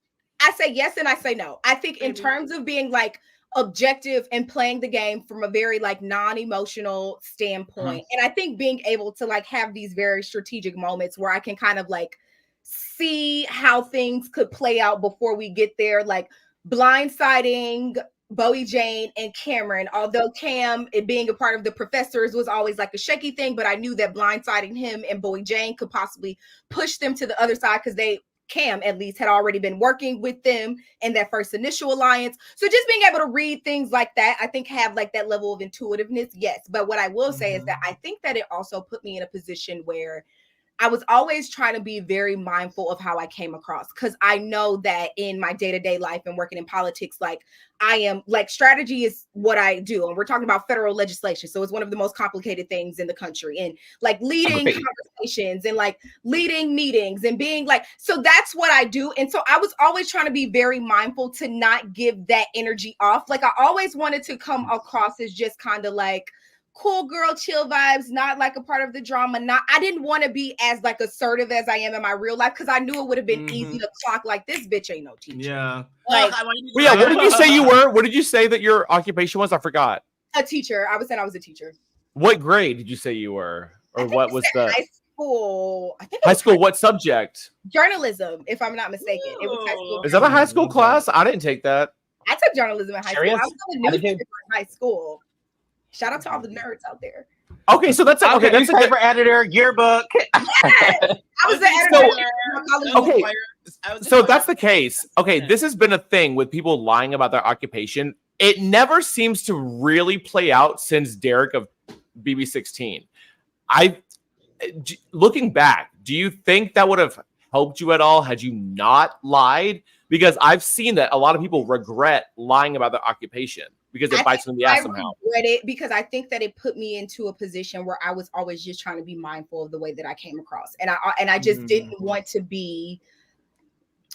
yes and I say no. I think in terms of being like objective and playing the game from a very like non-emotional standpoint, and I think being able to like have these very strategic moments where I can kind of like see how things could play out before we get there, like blindsiding Bowie Jane and Cameron. Although Cam, it being a part of the professors, was always like a shaky thing, but I knew that blindsiding him and Bowie Jane could possibly push them to the other side, because Cam at least had already been working with them in that first initial alliance. So just being able to read things like that, I think have like that level of intuitiveness. Yes. But what I will say is that I think that it also put me in a position where I was always trying to be very mindful of how I came across, because I know that in my day-to-day life and working in politics, like I am like strategy is what I do. And we're talking about federal legislation. So it's one of the most complicated things in the country, and like leading conversations and like leading meetings and being like, so that's what I do. And so I was always trying to be very mindful to not give that energy off. Like I always wanted to come across as just kind of like, cool girl, chill vibes, not like a part of the drama. I didn't want to be as like assertive as I am in my real life, because I knew it would have been easy to clock like this bitch ain't no teacher. Yeah. Like, What did you say you were? What did you say that your occupation was? I forgot. A teacher. I was saying I was a teacher. What grade did you say you were? Or what was the high school? I think high school. What subject? Journalism, if I'm not mistaken. It was high school. Is that a high school class? I didn't take that. I took journalism in high school. I was on the newspaper in high school. Shout out to all the nerds out there. Okay, so that's okay. That's a good editor, yearbook. I was the editor. Okay, so that's the case. Okay, this has been a thing with people lying about their occupation. It never seems to really play out since Derek of BB16. Looking back, do you think that would have helped you at all had you not lied? Because I've seen that a lot of people regret lying about their occupation because it bites them in the ass somehow. I regret it because I think that it put me into a position where I was always just trying to be mindful of the way that I came across, and I just didn't want to be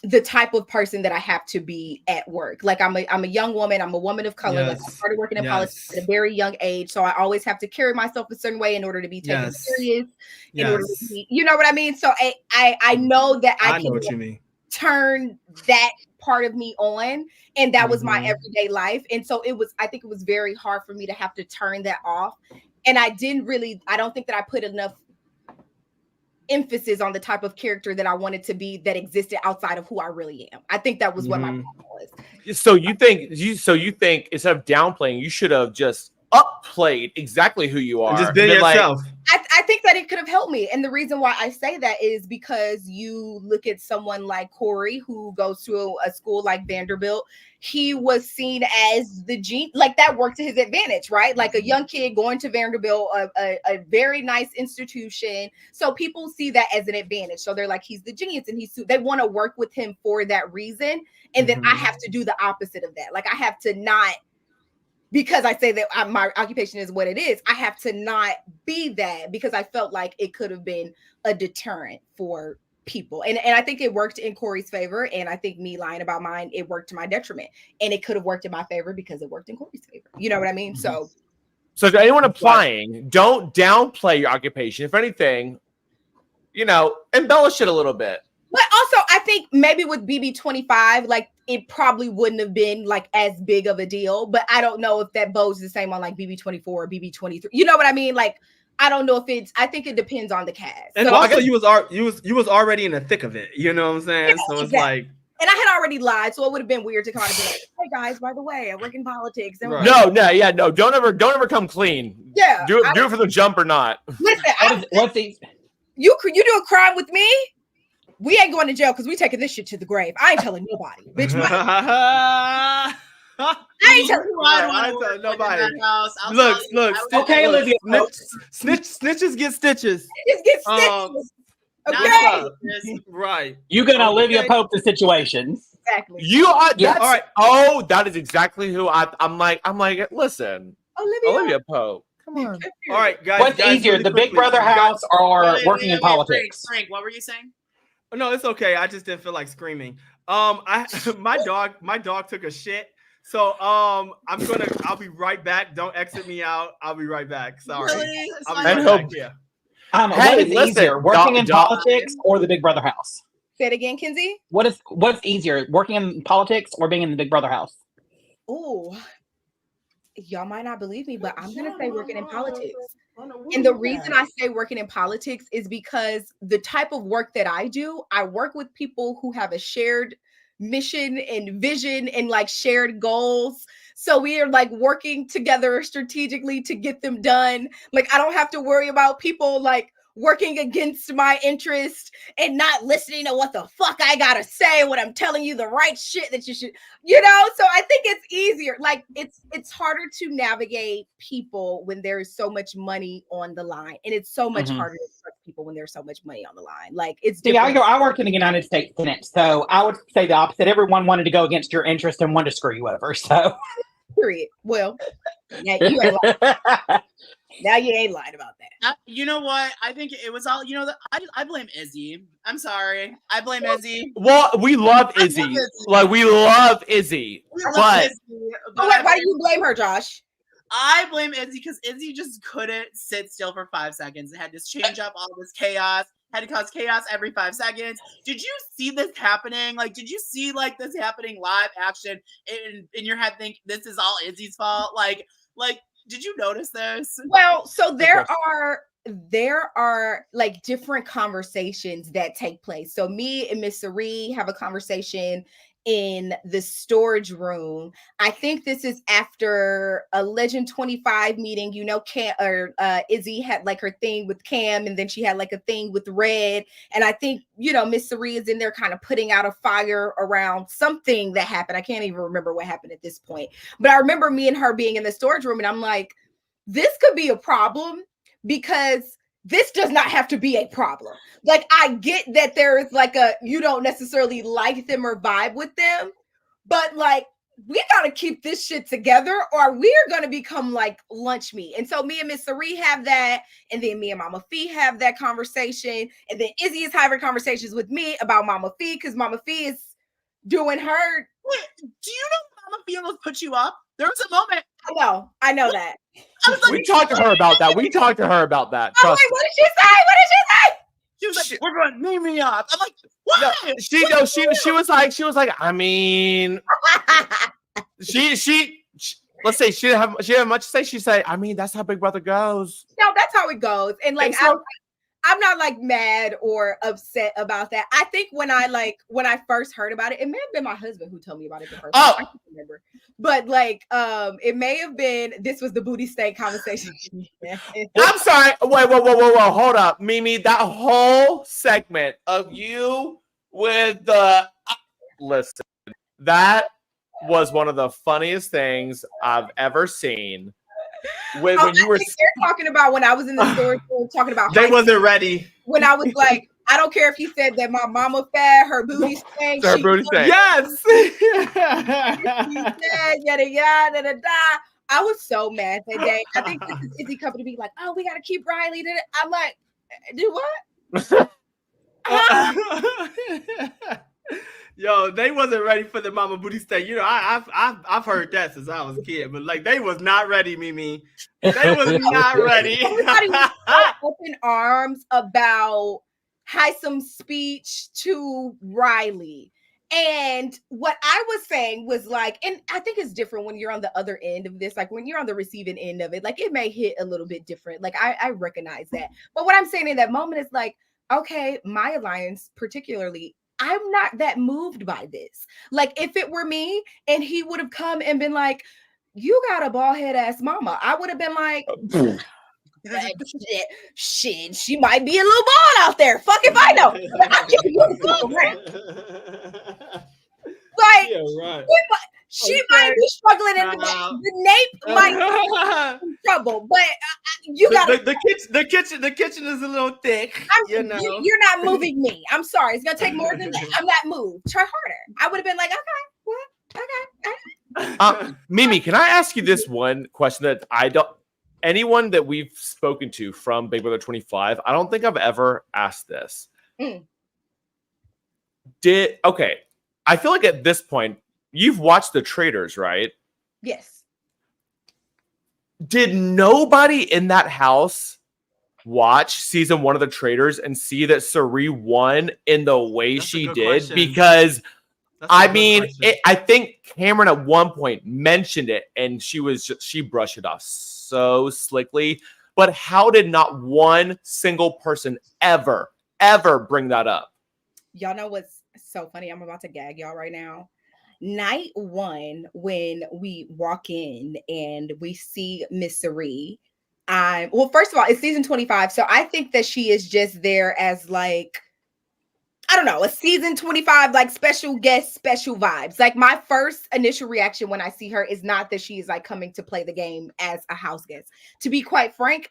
the type of person that I have to be at work. Like I'm a young woman. I'm a woman of color. Like I started working in politics at a very young age. So I always have to carry myself a certain way in order to be taken serious. In order to be, you know what I mean? So I know that I can know what you mean. Turn that part of me on. And that was my everyday life. And so I think it was very hard for me to have to turn that off. And I don't think that I put enough emphasis on the type of character that I wanted to be that existed outside of who I really am. I think that was what my problem was. So you think instead of downplaying, you should have just upplayed exactly who you are. And just be yourself. I think that it could have helped me. And the reason why I say that is because you look at someone like Corey, who goes to a school like Vanderbilt. He was seen as the genius, like that worked to his advantage, right? Like a young kid going to Vanderbilt, a very nice institution. So people see that as an advantage. So they're like, he's the genius, and they want to work with him for that reason. And then I have to do the opposite of that. Like I have to not, because I say that my occupation is what it is, I have to not be that, because I felt like it could have been a deterrent for people. And I think it worked in Corey's favor. And I think me lying about mine, it worked to my detriment. And it could have worked in my favor because it worked in Corey's favor. You know what I mean? So if anyone applying, don't downplay your occupation. If anything, embellish it a little bit. But also, I think maybe with BB25, like it probably wouldn't have been like as big of a deal. But I don't know if that bodes the same on like BB24 or BB23. You know what I mean? Like, I don't know if I think it depends on the cast. And so, also, you was already in the thick of it. You know what I'm saying? Yeah, so it's like. And I had already lied, so it would have been weird to kind of be like, "Hey guys, by the way, I work in politics." And Right. No. Don't ever come clean. Yeah, do it for the jump or not. Listen, you do a crime with me, we ain't going to jail because we taking this shit to the grave. I ain't telling nobody, bitch. I ain't telling nobody. Look. Okay, Olivia. Snitches get stitches. Just get stitches. Okay. Right. You gonna Olivia Pope the situations. Exactly. You are. Yes. All right. Oh, that is exactly who I'm like. Listen, Olivia Pope. Come on. All right, guys. What's easier, really the Big Brother house or working in politics? Frank, what were you saying? No, it's okay. I just didn't feel like screaming. My dog took a shit. So I'll be right back. Don't exit me out. I'll be right back. Sorry. Really? I'll be right back. Yeah. What is easier, working in politics or the Big Brother house? Say it again, Kenzie. What's easier, working in politics or being in the Big Brother house? Oh, y'all might not believe me, but I'm gonna say working in politics. And the reason I say working in politics is because the type of work that I do, I work with people who have a shared mission and vision and like shared goals. So we are like working together strategically to get them done. Like I don't have to worry about people like working against my interest and not listening to what the fuck I gotta say when I'm telling you the right shit that you should, so I think it's easier. Like it's harder to navigate people when there's so much money on the line, and it's so much harder to trust people when there's so much money on the line. Like it's different. I worked in the United States Senate, so I would say the opposite. Everyone wanted to go against your interest and wanted to screw you over. So period. Well, yeah, you ain't lying. Now you ain't lying about that. You know what? I think it was all, I blame Izzy. I'm sorry. I blame Izzy. Well, we love Izzy. Like, we love Izzy. Why do you blame her, Josh? I blame Izzy because Izzy just couldn't sit still for 5 seconds. It had to change up all this chaos. Had to cause chaos every 5 seconds. Did you see this happening? Like, did you see like this happening live action in your head? Think this is all Izzy's fault? Like, did you notice this? Well, so there are like different conversations that take place. So me and Miss Cerie have a conversation in the storage room. I think this is after a Legend 25 meeting. Izzy had like her thing with Cam, and then she had like a thing with Red. And I think, Miss Cerie is in there kind of putting out a fire around something that happened. I can't even remember what happened at this point. But I remember me and her being in the storage room, and I'm like, this could be a problem because this does not have to be a problem. Like, I get that there is like you don't necessarily like them or vibe with them, but like, we gotta keep this shit together or we're gonna become like lunch meat. And so me and Miss Cerie have that, and then me and Mama Fee have that conversation, and then Izzy is having conversations with me about Mama Fee because Mama Fee is doing her. Wait, do you know Mama Fee almost put you up? There was a moment. I know that. I was like, We talked to her about that. I'm like, what did she say? She was like, we're going to name me up. I'm like, what? No, she was like, I mean, she let's say she didn't have much to say. She said, I mean, that's how Big Brother goes. No, that's how it goes. And like, I'm not like mad or upset about that. I think when I first heard about it, it may have been my husband who told me about it the first time. I can't remember. But like, it may have been, this was the booty steak conversation. I'm sorry. Wait, whoa. Hold up. Mimi, that whole segment of you with the listen, that was one of the funniest things I've ever seen. When you were talking about when I was in the store talking about they wasn't ready. When I was like, I don't care if he said that my mama fat, her booty stank. Her booty stank. Yes. He said, yada yada da da. I was so mad that day. I think this is Izzy coming to be like, oh, we gotta keep Riley. I'm like, do what? Yo, they wasn't ready for the mama booty steak. You know, I've heard that since I was a kid, but like they was not ready, Mimi. They was not ready. Everybody was so open arms about Hisam's speech to Riley. And what I was saying was like, and I think it's different when you're on the other end of this, like when you're on the receiving end of it, like it may hit a little bit different. Like I recognize that. But what I'm saying in that moment is like, okay, my alliance particularly, I'm not that moved by this. Like if it were me and he would have come and been like, you got a bald head ass mama, I would have been like, shit, she might be a little bald out there. Fuck if I know. Like, yeah, right. She might be struggling in the nape might be in trouble, but you got the kitchen is a little thick. You're not moving me. I'm sorry, it's gonna take more than that. I'm not moved. Try harder. I would have been like, okay. Mimi, can I ask you this one question that anyone that we've spoken to from Big Brother 25, I don't think I've ever asked this. I feel like at this point, you've watched the Traitors, right? Yes. Did nobody in that house watch season 1 of the Traitors and see that Cerie won in the way she did? Question. Because I think Cameron at one point mentioned it and she brushed it off so slickly. But how did not one single person ever bring that up? Y'all know what's so funny? I'm about to gag y'all right now. Night 1, when we walk in and we see Miss Cerie, well, first of all, it's season 25, so I think that she is just there as like, I don't know, a season 25 like special guest, special vibes. Like my first initial reaction when I see her is not that she is like coming to play the game as a house guest. To be quite frank,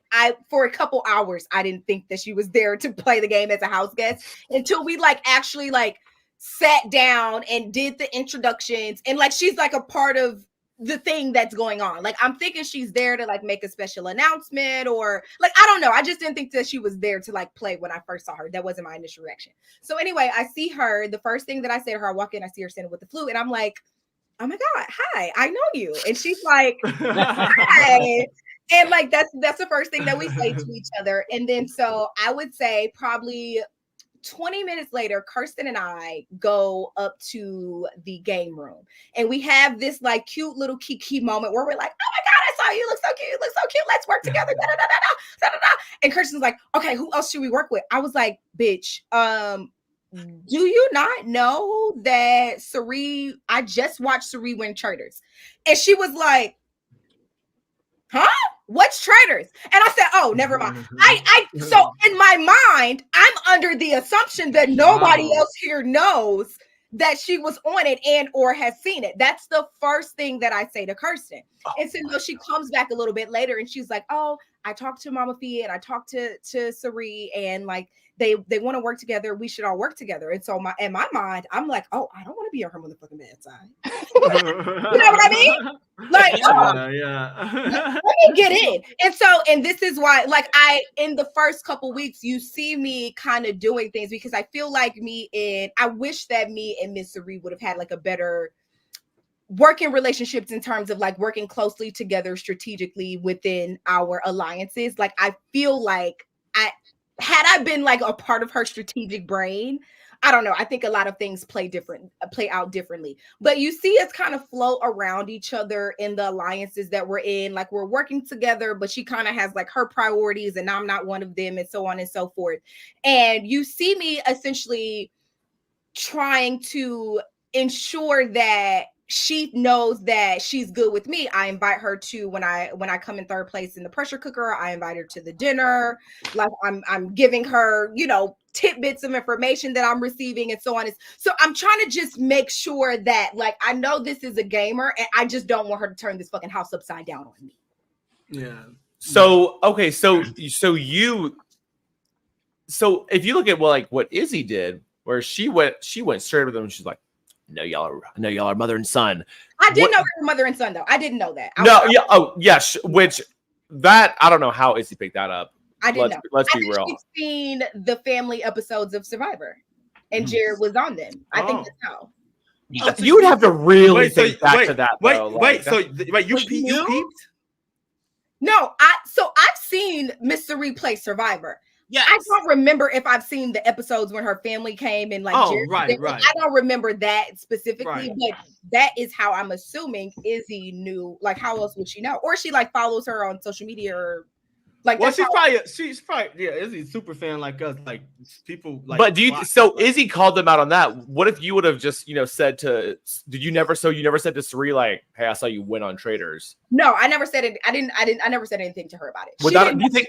for a couple hours I didn't think that she was there to play the game as a house guest until we like actually like sat down and did the introductions and like she's like a part of the thing that's going on. Like I'm thinking she's there to like make a special announcement or like I don't know. I just didn't think that she was there to like play when I first saw her. That wasn't my initial reaction. So anyway, I see her. The first thing that I say to her, I walk in, I see her standing with the flute, and I'm like, oh my God, hi, I know you. And she's like, hi. And like that's the first thing that we say to each other. And then so I would say probably 20 minutes later, Kirsten and I go up to the game room and we have this like cute little kiki moment where we're like, oh my God, I saw you. You look so cute. You look so cute. Let's work together. Da, da, da, da, da, da, da. And Kirsten's like, okay, who else should we work with? I was like, bitch, do you not know that Cerie, I just watched Cerie win Traitors. And she was like, huh? What's Traitors? And I said, oh, never mind. So in my mind, I'm under the assumption that nobody else here knows that she was on it and or has seen it. That's the first thing that I say to Kirsten. And so she comes back a little bit later and she's like, oh, I talked to Mama Fia and I talked to Sari, and like they want to work together. We should all work together. And so in my mind, I'm like, oh, I don't want to be on her motherfucking bad side. You know what I mean? Like, yeah. Let me get in. And this is why, like, in the first couple weeks, you see me kind of doing things because I feel like I wish that me and Miss Sari would have had like a better working relationships in terms of like working closely together strategically within our alliances. Like, I feel like had I been like a part of her strategic brain, I don't know. I think a lot of things play out differently. But you see us kind of float around each other in the alliances that we're in. Like, we're working together, but she kind of has like her priorities and I'm not one of them, and so on and so forth. And you see me essentially trying to ensure that she knows that she's good with me. I invite her to when I come in third place in the pressure cooker, I invite her to the dinner. Like, I'm giving her, tidbits of information that I'm receiving and so on. So I'm trying to just make sure that, like, I know this is a gamer and I just don't want her to turn this fucking house upside down on me. Yeah. So okay, so if you look at what Izzy did, where she went straight with them, and she's like, I know y'all are mother and son. I didn't know they were mother and son though. I didn't know that. Which that I don't know how Izzy picked that up. I didn't know. Let's be real. She's seen the family episodes of Survivor, and Jared was on them. I think that's how. You would have to really think back to that. You peeped? No, I've seen Miss Sari play Survivor. Yes. I don't remember if I've seen the episodes when her family came and like. Right. I don't remember that specifically, Right. but that is how I'm assuming Izzy knew. Like, how else would she know? Or she like follows her on social media or like. Well, she's probably Izzy's a super fan like us, like people like. But Izzy called them out on that. What if you would have just said to? You never said to Sari like, hey, I saw you win on Traitors. No, I never said it. I never said anything to her about it.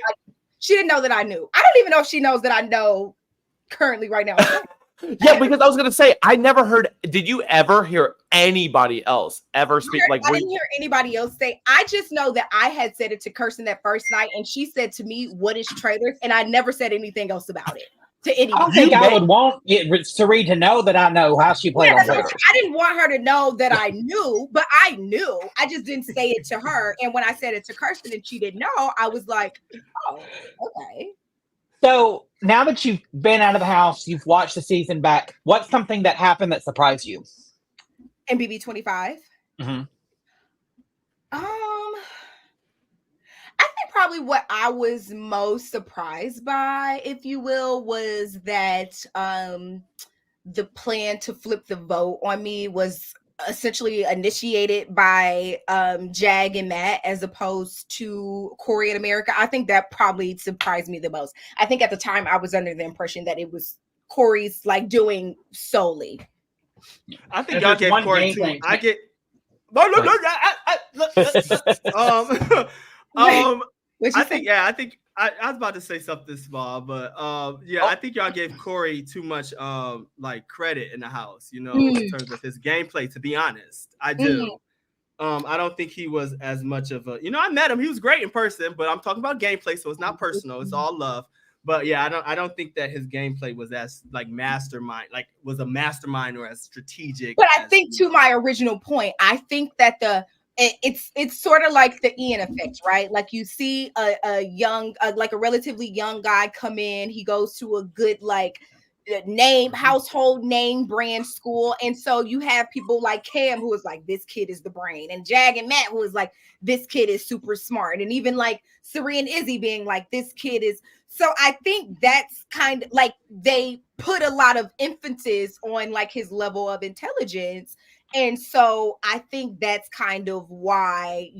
She didn't know that I knew. I don't even know if she knows that I know currently right now. Yeah, because I was gonna say I never heard. Did you ever hear anybody else ever speak like? I didn't hear anybody else say. I just know that I had said it to Kirsten that first night, and she said to me, "What is Traitors?" And I never said anything else about it to anybody. I don't think I would want Sari to know that I know how she played on Traitors. I didn't want her to know that I knew, but I knew. I just didn't say it to her. And when I said it to Kirsten and she didn't know, I was like, "Oh, okay." So now that you've been out of the house, you've watched the season back, what's something that happened that surprised you? In BB25? Mm-hmm. I think probably what I was most surprised by, if you will, was that the plan to flip the vote on me was essentially initiated by Jag and Matt as opposed to Corey and America. I think that probably surprised me the most. I think at the time I was under the impression that it was Corey's like doing solely. I think y'all gave Corey too. I get no. I think I was about to say something small, but I think y'all gave Corey too much like credit in the house, in terms of his gameplay, to be honest. I do. I don't think he was as much of a, I met him, he was great in person, but I'm talking about gameplay, so it's not personal, it's all love. But yeah, I don't think that his gameplay was as like was a mastermind or as strategic. But I think to my original point, I think that it's sort of like the Ian effect, right? Like you see a young, like a relatively young guy come in, he goes to a good household name brand school, and so you have people like Cam who is like, this kid is the brain, and Jag and Matt who is like, this kid is super smart, and even like Sari and Izzy being like, this kid is. So I think that's kind of like they put a lot of emphasis on like his level of intelligence. And so I think that's kind of why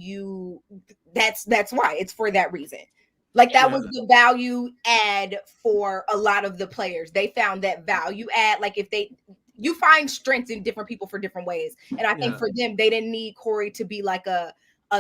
that's why it's for that reason. Like that was the value add for a lot of the players. They found that value add, like you find strengths in different people for different ways. And I think for them, they didn't need Corey to be like a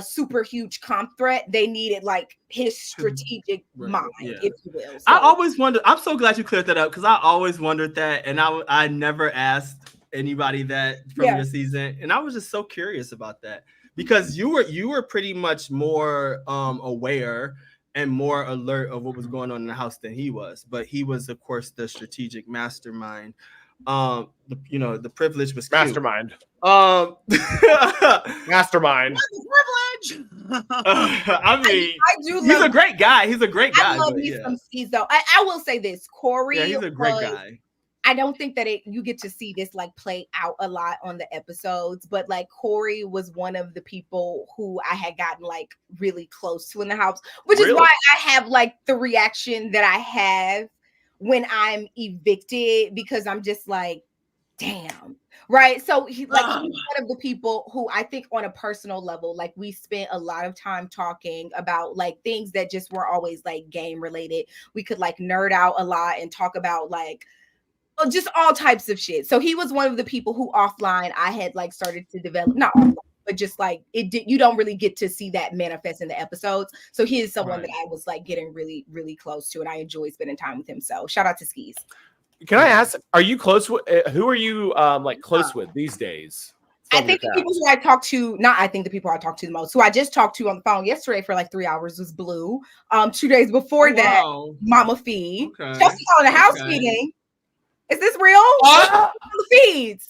super huge comp threat. They needed like his strategic mind, if you will. So, I always wondered, I'm so glad you cleared that up, because I always wondered that, and I never asked anybody that from Yeah. your season, and I was just so curious about that because you were pretty much more aware and more alert of what was going on in the house than he was, but he was of course the strategic mastermind. The privilege was cute. Mastermind. Mastermind. Privilege. I mean, I do. He's a great guy. He's a great guy. I love me some C's though. I will say this, Corey. Yeah, he's a great guy. I don't think that you get to see this like play out a lot on the episodes, but like Corey was one of the people who I had gotten like really close to in the house, which is why I have like the reaction that I have when I'm evicted, because I'm just like, damn. Right. So he's one of the people who I think on a personal level, like we spent a lot of time talking about like things that just were always like game related. We could like nerd out a lot and talk about like just all types of shit. So he was one of the people who offline I had like started to develop, not offline, but just like you don't really get to see that manifest in the episodes. So he is someone that I was like getting really, really close to, and I enjoy spending time with him. So shout out to Skis. Can I ask, are you close with, who are you like close with these days? I think the people who I talk to, I think the people I talk to the most, who I just talked to on the phone yesterday for like 3 hours was Blue. 2 days before that, Mama Fee. Okay. Chelsea calling a house meeting. Is this real? The feeds.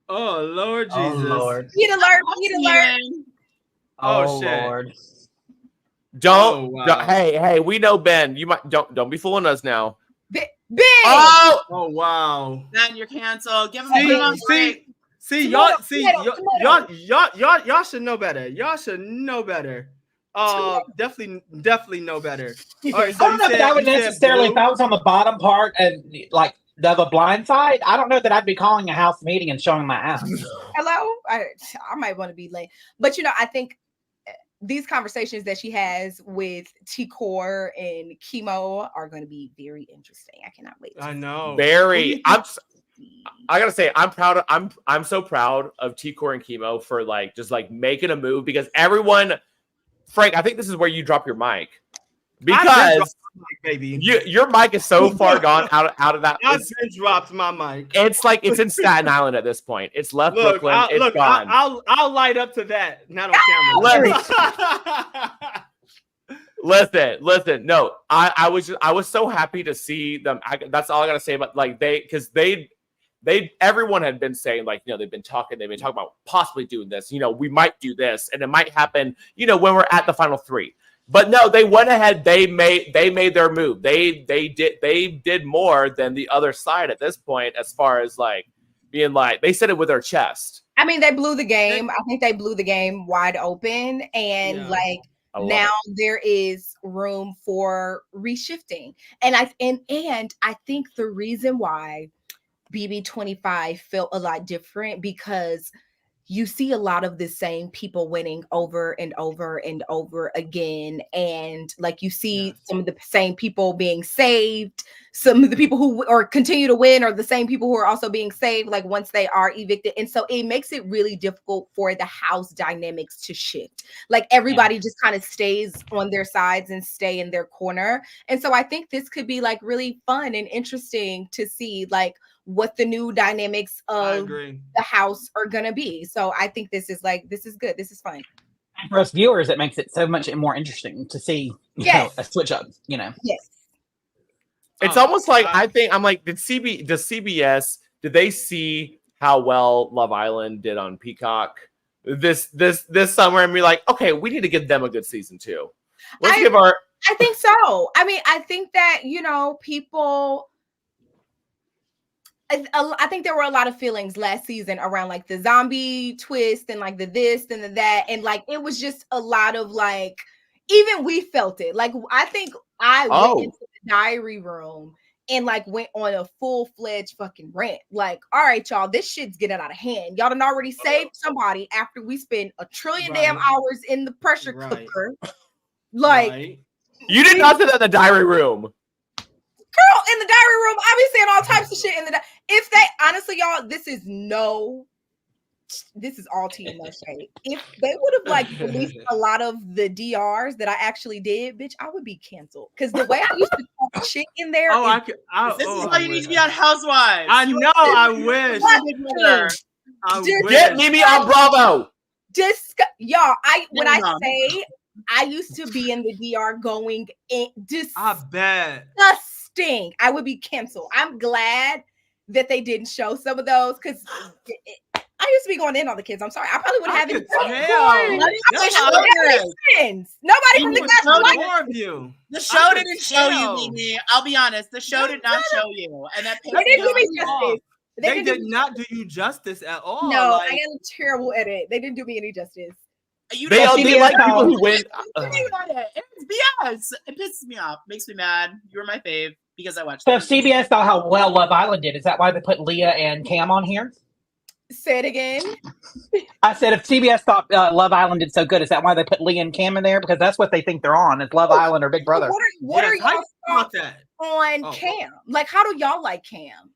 Oh Lord Jesus! Oh, Lord. Feed alert! Feed alert! Oh shit! Lord. Don't. Hey, we know Ben. You might don't be fooling us now. Ben! Oh wow! Ben, you're canceled. Give him a break. Y'all should know better. Y'all should know better. Definitely know better. All right, so I don't know that I would necessarily, if I was on the bottom part and like the blind side, I don't know that I'd be calling a house meeting and showing my ass. Hello? I might want to be late. But I think these conversations that she has with T-Core and Chemo are going to be very interesting. I cannot wait. I know. Very. I gotta say, I'm so proud of T-Core and Chemo for like just like making a move, because everyone, Frank, I think this is where you drop your mic, because baby, your mic is so far gone out of that. I dropped my mic. It's like it's in Staten Island at this point. It's left Brooklyn. It's gone. I'll light up to that. Not on camera. Listen. No, I was so happy to see them. That's all I gotta say about like everyone had been saying like, they've been talking about possibly doing this. We might do this, and it might happen. When we're at the final 3. But no, they went ahead. They made their move. They did more than the other side at this point, as far as like being like, they said it with their chest. I mean, they blew the game. I think they blew the game wide open, and now there is room for reshifting. And I think the reason why BB25 felt a lot different, because you see a lot of the same people winning over and over and over again. And like you see some of the same people being saved. Some of the people who continue to win are the same people who are also being saved, like once they are evicted. And so it makes it really difficult for the house dynamics to shift. Like everybody just kind of stays on their sides and stay in their corner. And so I think this could be like really fun and interesting to see like what the new dynamics of the house are going to be. So I think this is good. This is fun. And for us viewers, it makes it so much more interesting to see a switch up, Yes. It's almost like I'm like, did CBS, did they see how well Love Island did on Peacock this summer and be like, okay, we need to give them a good season too. I think so. I mean, I think that, people, I think there were a lot of feelings last season around like the zombie twist and like the this and the that. And like, it was just a lot of like, even we felt it. Like, I think I went into the diary room and like went on a full-fledged fucking rant. Like, all right, y'all, this shit's getting out of hand. Y'all done already saved somebody after we spent a trillion damn hours in the pressure cooker. Like, you did not say that in the diary room. Girl, in the diary room, I be saying all types of shit in the if they honestly, y'all, this is all tea and no shade. If they would have like released a lot of the DRs that I actually did, bitch, I would be canceled. Because the way I used to talk chick in there. Oh, is- I could. This is why you need to be on Housewives. I You know. I wish. I Just- wish. Get Mimi on Bravo. Y'all, when I Mom. say I used to be in the DR going in I bet. disgusting, I would be canceled. I'm glad that they didn't show some of those because I used to be going in on the kids. I'm sorry. I probably would I have could any tell. friends. Nobody from the You class know liked More of you. The show I could didn't show you, tell. Mimi. I'll be honest. The show did not show you. And that They didn't do me Yeah. justice. They didn't do did me not do you justice at all. No, like, I am terrible at it. They didn't do me any justice. You They know, they like people who win. It's BS. It pisses me off. Makes me mad. You were my fave because I watched. So if CBS saw how well Love Island did, is that why they put Leah and Cam on here? Say it again. I said if CBS thought Love Island did so good, is that why they put Leah and Cam in there? Because that's what they think they're on. It's Love Island or Big Brother. What are yes, how y'all you feel about that? on Oh. Cam? Like, how do y'all like Cam?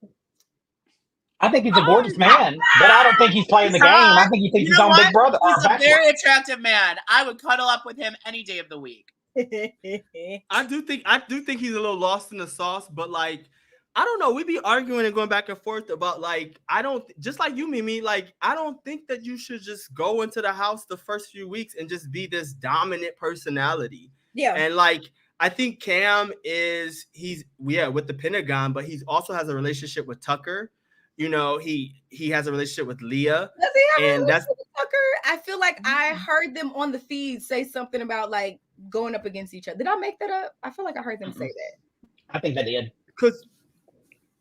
I think he's a gorgeous man, but I don't think he's playing the game. I think he thinks You he's know on what? Big Brother. or He's a Bachelor. very attractive man. I would cuddle up with him any day of the week. I do think he's a little lost in the sauce, but like, I don't know. We be arguing and going back and forth about like, I don't just like you, Mimi. Like, I don't think that you should just go into the house the first few weeks and just be this dominant personality. Yeah. And like, I think Cam he's with the Pentagon, but he also has a relationship with Tucker. You know, he has a relationship with Leah. Does he have And a that's- relationship with Tucker? I feel like I heard them on the feed say something about like going up against each other. Did I make that up? I feel like I heard them say that. I think they did. Because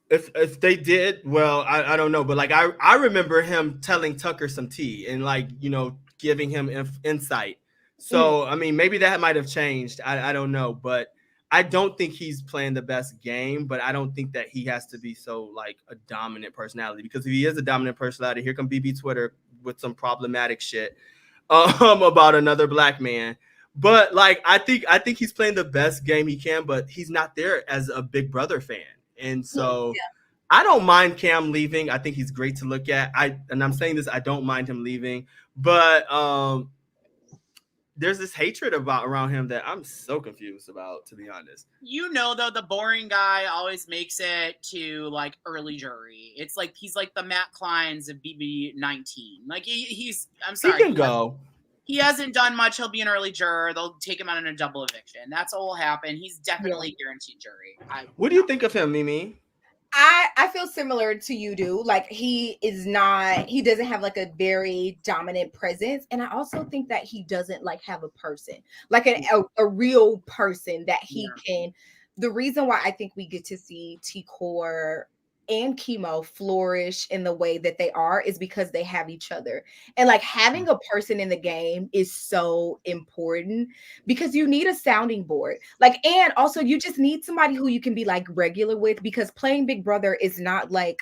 if they did, well, I don't know, but like I remember him telling Tucker some tea and like, you know, giving him insight. So I mean, maybe that might have changed. I don't know, but I don't think he's playing the best game. But I don't think that he has to be so like a dominant personality, because if he is a dominant personality, here come BB Twitter with some problematic shit about another black man. But like I think he's playing the best game he can, but he's not there as a Big Brother fan. And so I don't mind Cam leaving. I think he's great to look at. I'm saying this, I don't mind him leaving, but there's this hatred around him that I'm so confused about, to be honest. You know, though, the boring guy always makes it to like early jury. It's like he's like the Matt Kleins of BB19. Like he's I'm sorry. He can go. He hasn't done much. He'll be an early juror. They'll take him out in a double eviction. That's what will happen. He's definitely guaranteed jury. What do you think of him, Mimi? I feel similar to you do. Like he doesn't have like a very dominant presence. And I also think that he doesn't like have a person, like a real person that he can. The reason why I think we get to see T-Core and Chemo flourish in the way that they are is because they have each other. And like having a person in the game is so important because you need a sounding board. Like, and also you just need somebody who you can be like regular with, because playing Big Brother is not like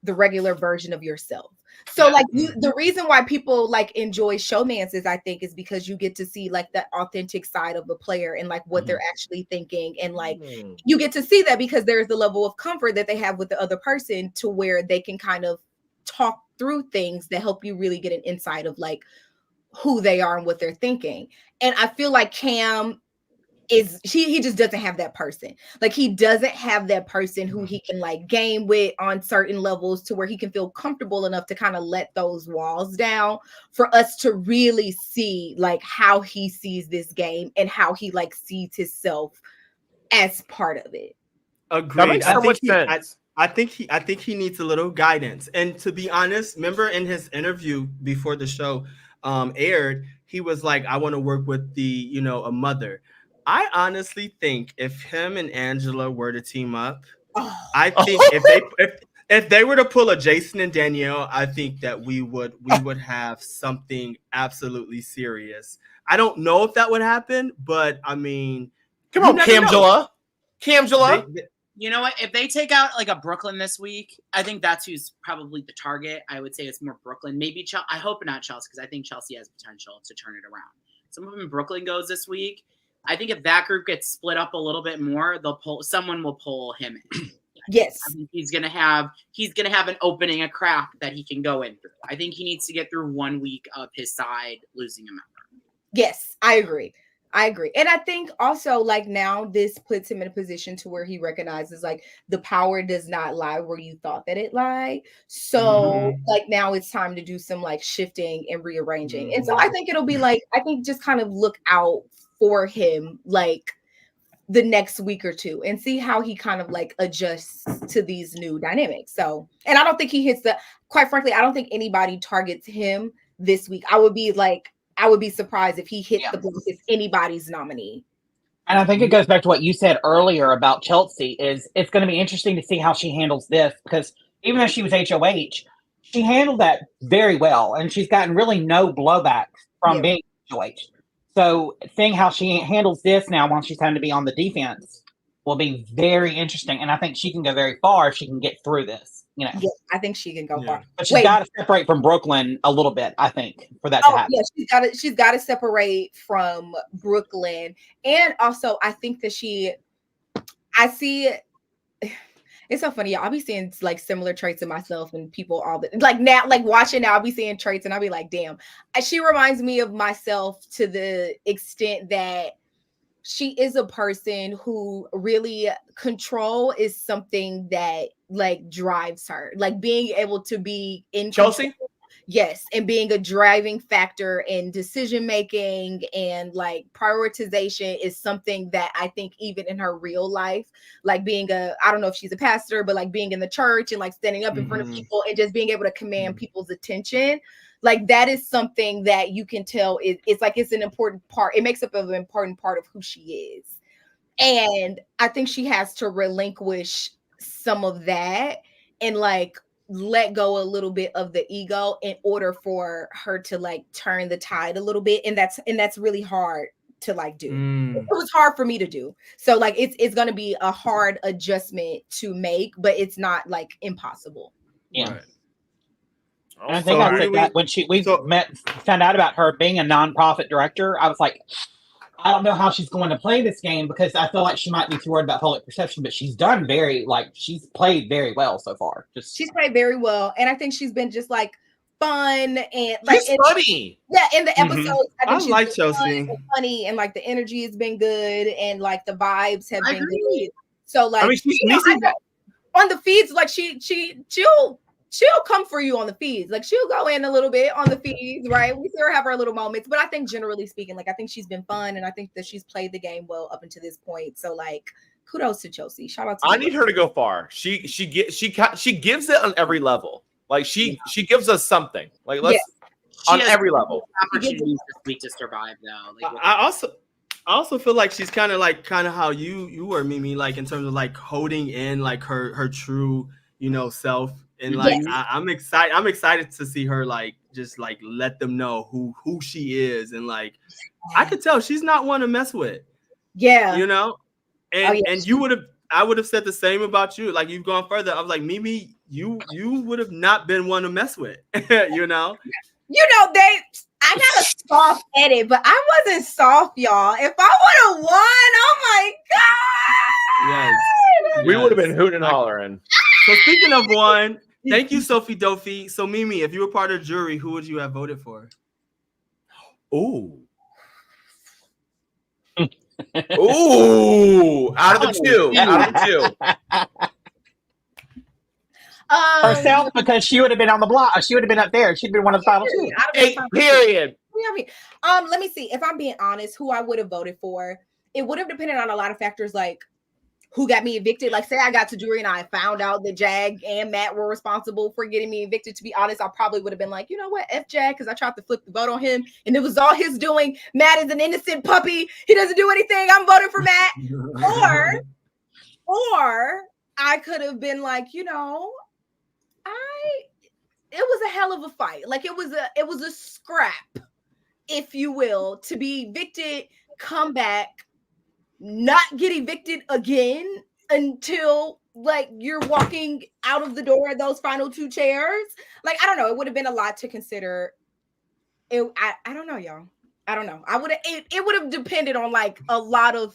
the regular version of yourself. So like the reason why people like enjoy showmances, I think, is because you get to see like the authentic side of the player and like what they're actually thinking. And like you get to see that because there's the level of comfort that they have with the other person to where they can kind of talk through things that help you really get an insight of like who they are and what they're thinking. And I feel like Cam he just doesn't have that person. Like he doesn't have that person who he can like game with on certain levels to where he can feel comfortable enough to kind of let those walls down for us to really see like how he sees this game and how he like sees himself as part of it. Agreed. That makes so much sense. I think he needs a little guidance. And to be honest, remember in his interview before the show aired, he was like, I want to work with a mother. I honestly think if him and Angela were to team up, I think if they were to pull a Jason and Danielle, I think that we would have something absolutely serious. I don't know if that would happen, but I mean, come on, Camjula. You know what? If they take out like a Brooklyn this week, I think that's who's probably the target. I would say it's more Brooklyn. Maybe Chelsea. I hope not Chelsea, because I think Chelsea has potential to turn it around. Some of them Brooklyn goes this week. I think if that group gets split up a little bit more, someone will pull him in. Yes. I think he's gonna have an opening, a crack that he can go in through. I think he needs to get through 1 week of his side losing a member. Yes, I agree. I agree. And I think also like now this puts him in a position to where he recognizes like the power does not lie where you thought that it lied. So like now it's time to do some like shifting and rearranging. And so I think it'll be like, I think just kind of look out for him like the next week or two and see how he kind of like adjusts to these new dynamics. So, and I don't think he hits quite frankly, I don't think anybody targets him this week. I would be surprised if he hit the block as anybody's nominee. And I think it goes back to what you said earlier about Chelsea is it's going to be interesting to see how she handles this because even though she was HOH, she handled that very well. And she's gotten really no blowback from being HOH. So seeing how she handles this now while she's having to be on the defense will be very interesting. And I think she can go very far if she can get through this. You know, I think she can go far. But she's got to separate from Brooklyn a little bit, I think, for that to happen. Yeah, she's got to separate from Brooklyn. And also I think that I see it's so funny. I'll be seeing like similar traits in myself and people all the like now, like watching now, I'll be seeing traits and I'll be like, damn, she reminds me of myself to the extent that she is a person who really control is something that like drives her, like being able to be in Chelsea. Control. Yes, and being a driving factor in decision making and like prioritization is something that I think even in her real life, like being I don't know if she's a pastor, but like being in the church and like standing up in front of people and just being able to command people's attention, like that is something that you can tell it's like it's an important part. It makes up an important part of who she is. And I think she has to relinquish some of that and like let go a little bit of the ego in order for her to like turn the tide a little bit. And that's really hard to like do. It was hard for me to do. So like it's going to be a hard adjustment to make, but it's not like impossible. Yeah. Right. And I think I said that when found out about her being a nonprofit director, I was like, I don't know how she's going to play this game because I feel like she might be too worried about public perception, but she's done she's played very well so far. She's played very well. And I think she's been just like fun and like she's funny. Yeah, in the episodes, I like Chelsea. Funny and like the energy has been good and like the vibes have been good. So like I mean, on the feeds, like she'll come for you on the feeds. Like she'll go in a little bit on the feeds, right? We see her have her little moments, but I think generally speaking, like I think she's been fun and I think that she's played the game well up until this point. So like kudos to Chelsea. Shout out to I need her to go far. She gives it on every level. Like she gives us something. Like let's on every level. Opportunities this week to survive though. Like, I also feel like she's kind of how you were, Mimi, like in terms of like holding in like her true, self. And like I'm excited to see her like just like let them know who she is. And like I could tell she's not one to mess with. Yeah. And I would have said the same about you. Like you've gone further. I was like, Mimi, you would have not been one to mess with, I got a soft edit, but I wasn't soft, y'all. If I would have won, oh my God. Yes. We would have been hooting and hollering. So speaking of one, thank you, Sophie Dophie. So Mimi, if you were part of the jury, who would you have voted for? Ooh. Ooh. Out of the two. Herself, because she would have been on the block. She would have been up there. She'd been one of the final two. Period. Let me see. If I'm being honest, who I would have voted for, it would have depended on a lot of factors like who got me evicted. Like say I got to jury and I found out that Jag and Matt were responsible for getting me evicted. To be honest, I probably would have been like, you know what, F Jag, because I tried to flip the vote on him and it was all his doing. Matt is an innocent puppy. He doesn't do anything. I'm voting for Matt. or I could have been like, it was a hell of a fight. Like it was a scrap, if you will, to be evicted, come back, not get evicted again until like you're walking out of the door of those final two chairs. Like, I don't know. It would have been a lot to consider. I don't know, y'all. I don't know. It would have depended on like a lot of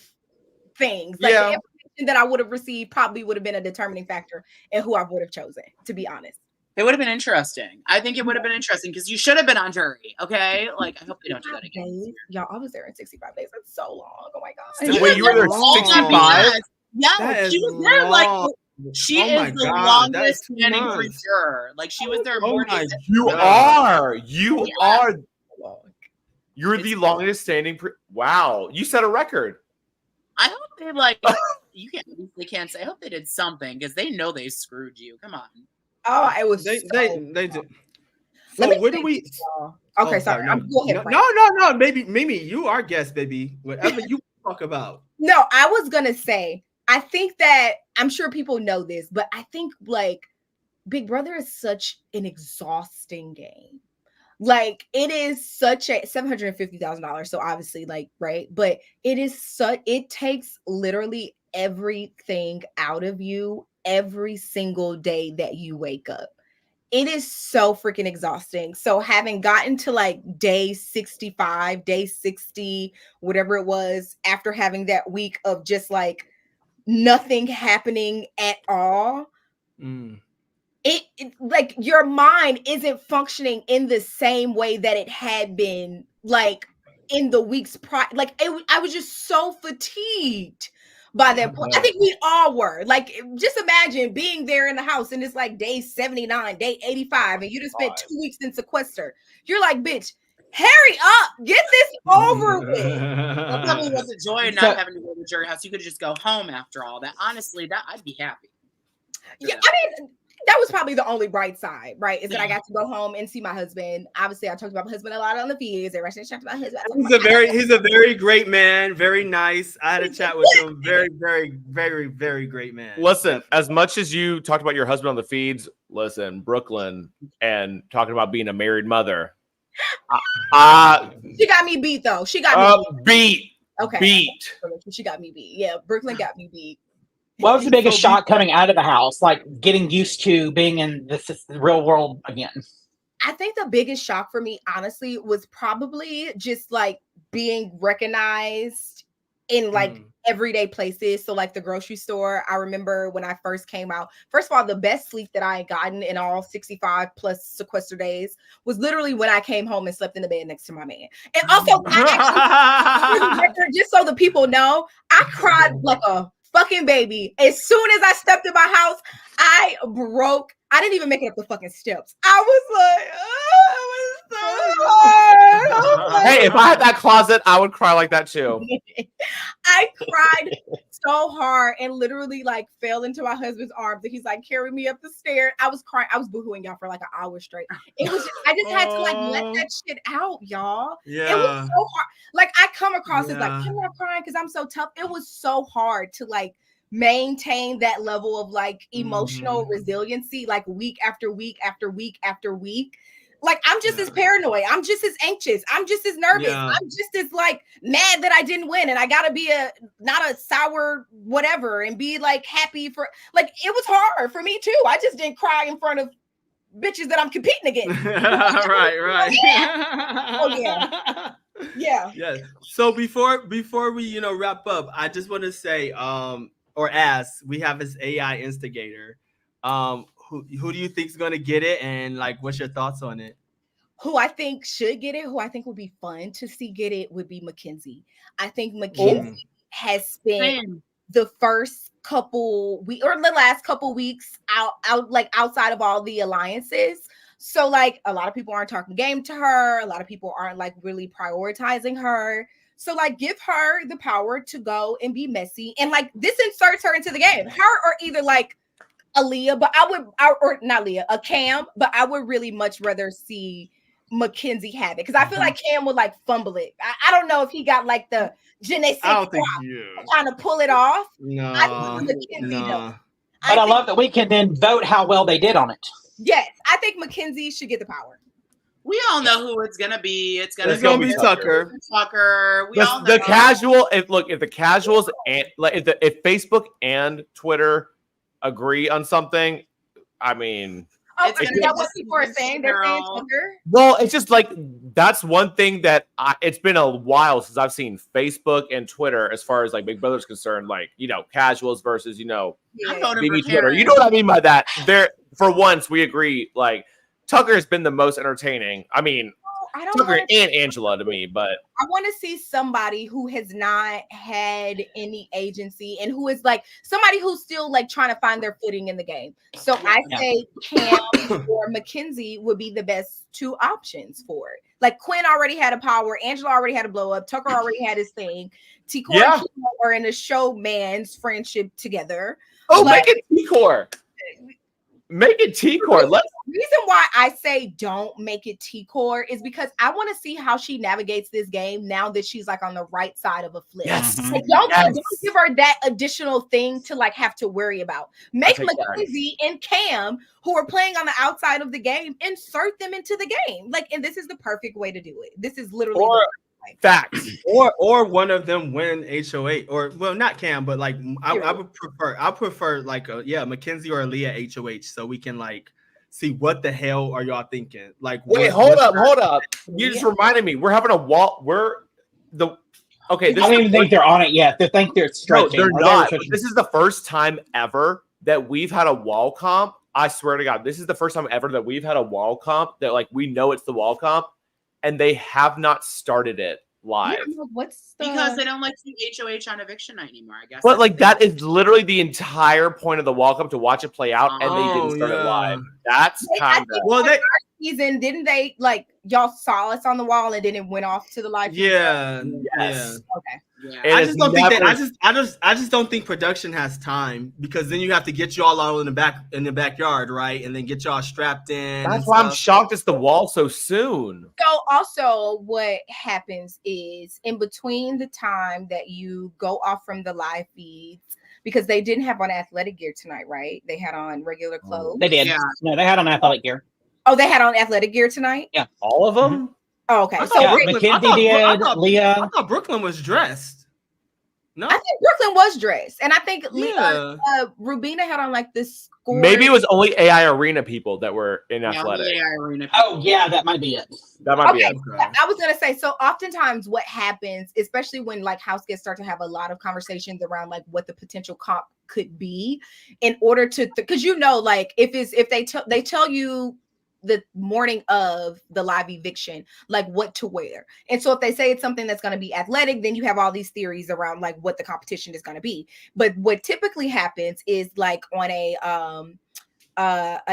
things. Like the information that I would have received probably would have been a determining factor in who I would have chosen, to be honest. It would have been interesting. I think it would have been interesting because you should have been on jury. Okay, like I hope they don't do that again. Y'all, I was there in 65 days. That's so long. Oh my god. Wait, you were there long. 65? Yes, she was there like she Oh my is the God, that longest is 2 standing months. free juror. Like she was there Oh more my days. You God. are. You're the longest standing. Wow, you set a record. I hope they like. They can't say. I hope they did something because they know they screwed you. Come on. Oh, it was They did. Let So me where do think, we? y'all. Okay, sorry. No, Go ahead, Frank. no, baby, Mimi, you our guest, baby. Whatever you talk about. No, I was gonna say, I think that I'm sure people know this, but I think like Big Brother is such an exhausting game. Like it is such a $750,000. So obviously, like, right, but it takes literally everything out of you every single day that you wake up. It is so freaking exhausting. So having gotten to like day 65, day 60, whatever it was, after having that week of just like nothing happening at all, it like your mind isn't functioning in the same way that it had been like in the weeks prior. Like I was just so fatigued by that point. I think we all were. Like, just imagine being there in the house and it's like day 79, day 85, and you just spent 2 weeks in sequester. You're like, bitch, hurry up, get this over with. That probably wasn't joy not having to go to the jury house. You could just go home after all that. Honestly, that I'd be happy. Yeah, I mean, that was probably the only bright side, right? Is that I got to go home and see my husband. Obviously, I talked about my husband a lot on the feeds. Everybody talked about my husband. He's a very great man, very nice. I had a chat with him. Very, very, very, very great man. Listen, as much as you talked about your husband on the feeds, listen, Brooklyn and talking about being a married mother. She got me beat though. She got me beat. Okay. Beat. She got me beat. Yeah, Brooklyn got me beat. What was the biggest shock coming out of the house? Like getting used to being in the real world again? I think the biggest shock for me, honestly, was probably just like being recognized in like everyday places. So like the grocery store. I remember when I first came out, first of all, the best sleep that I had gotten in all 65 plus sequester days was literally when I came home and slept in the bed next to my man. And also, just so the people know, I cried like a fucking baby. As soon as I stepped in my house, I broke. I didn't even make it up the fucking steps. I was like, oh, it was so hard. Hey, if I had that closet, I would cry like that too. I cried so hard and literally like fell into my husband's arms. And he's like, carry me up the stairs. I was crying. I was boohooing y'all for like an hour straight. It was just, I just had to like let that shit out, y'all. Yeah. It was so hard. Like I come across as like, I'm not crying because I'm so tough. It was so hard to like maintain that level of like emotional resiliency, like week after week after week after week. Like I'm just as paranoid. I'm just as anxious. I'm just as nervous. I'm just as like mad that I didn't win, and I gotta be not a sour whatever and be like happy for like it was hard for me too. I just didn't cry in front of bitches that I'm competing against. Right. Oh yeah. So before we wrap up, I just want to say or ask, we have this AI Instigator. Who do you think is going to get it, and like what's your thoughts on it? Who I think should get it, who I think would be fun to see get it, would be Mackenzie. I think Mackenzie has spent the first couple or the last couple weeks out like outside of all the alliances. So like a lot of people aren't talking game to her. A lot of people aren't like really prioritizing her. So like give her the power to go and be messy. And like this inserts her into the game. Her or either like a Leah, but or not Leah, a Cam, but I would really much rather see Mackenzie have it because I feel like Cam would like fumble it. I don't know if he got like the je ne sais quoi trying to pull it off. No. But I love that we can then vote how well they did on it. Yes, I think Mackenzie should get the power. We all know who it's gonna be. It's gonna be Tucker. We all know. The casual. If the casuals and like if Facebook and Twitter agree on something, I mean, Oh, It's is gonna that be what people are saying? They're saying Cheryl. Tucker. Well, it's just like that's one thing that it's been a while since I've seen Facebook and Twitter as far as like Big Brother's concerned, like, casuals versus, I'm Yeah. voting for BB Twitter. Karen. You know what I mean by that? There, for once, we agree. Like, Tucker has been the most entertaining. I mean, I don't Tucker wanna- and Angela to me, but I want to see somebody who has not had any agency and who is like somebody who's still like trying to find their footing in the game. So I Yeah. say Cam or Mackenzie would be the best two options for it. Like Quinn already had a power, Angela already had a blow up, Tucker already had his thing. T-Core Yeah. and Kimo are in a showman's friendship together. oh, Like- make it T-Core. Make it T-Core. Let's The reason why I say don't make it T-Core is because I want to see how she navigates this game now that she's like on the right side of a flip. yes. Like, don't Yes. give her that additional thing to like have to worry about. Make take that. Mackenzie and Cam, who are playing on the outside of the game, insert them into the game. Like, and this is the perfect way to do it. This is literally Or- the Facts. or one of them win HOH, or well, not Cam, but like I would prefer like Mackenzie or Leah HOH, so we can like see what the hell are y'all thinking. Like, Wait, hold up. You just reminded me. We're having a wall. Okay. I don't even think they're on it yet. They think they're No, stretching. they're or not. stretching. This is the first time ever that we've had a wall comp. I swear to God, this is the first time ever that we've had a wall comp that like we know it's the wall comp, and they have not started it live. what's the Because they don't like to do HOH on eviction night anymore, I guess. But like that is literally the entire point of the wall comp, to watch it play out, and they didn't start it live. That's I kind of think on our season, didn't they like y'all saw us on the wall and then it went off to the live feed? Yeah, Yes. Okay. Yeah. It I is just don't think that. never- I just don't think production has time, because then you have to get y'all all in the backyard, right, and then get y'all strapped in. That's and why I'm stuff. shocked it's the wall so soon. So also what happens is in between the time that you go off from the live feeds, because they didn't have on athletic gear tonight, right? They had on regular clothes. They did. Yeah. No, they had on athletic gear. Oh, they had on athletic gear tonight? All of them? Oh, okay. I So thought Yeah, Brooklyn- Mackenzie I did. thought- Leah. I thought Brooklyn was dressed. No, I think Brooklyn was dressed. And I think yeah. Rubina had on like this score. Maybe it was only AI Arena people that were in Yeah, athletic. the AI Arena Oh yeah, that might be it. That might be Okay. it. I was gonna say, so oftentimes what happens, especially when like house guests start to have a lot of conversations around like what the potential comp could be, in order to, because like if they tell you the morning of the live eviction, like what to wear. And so if they say it's something that's going to be athletic, then you have all these theories around like what the competition is going to be. But what typically happens is like on a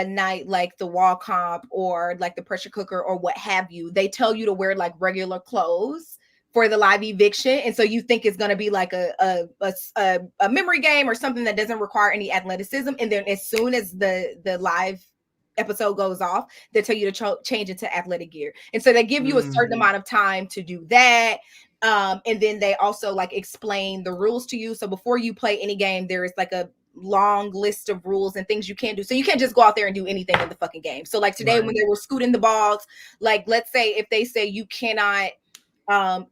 night like the wall comp or like the pressure cooker or what have you, they tell you to wear like regular clothes for the live eviction, and so you think it's going to be like a memory game or something that doesn't require any athleticism, and then as soon as the live episode goes off, they tell you to change it to athletic gear, and so they give you a certain amount of time to do that. And then they also like explain the rules to you. So before you play any game, there is like a long list of rules and things you can't do. So you can't just go out there and do anything in the fucking game. So like today when they were scooting the balls, like let's say if they say you cannot,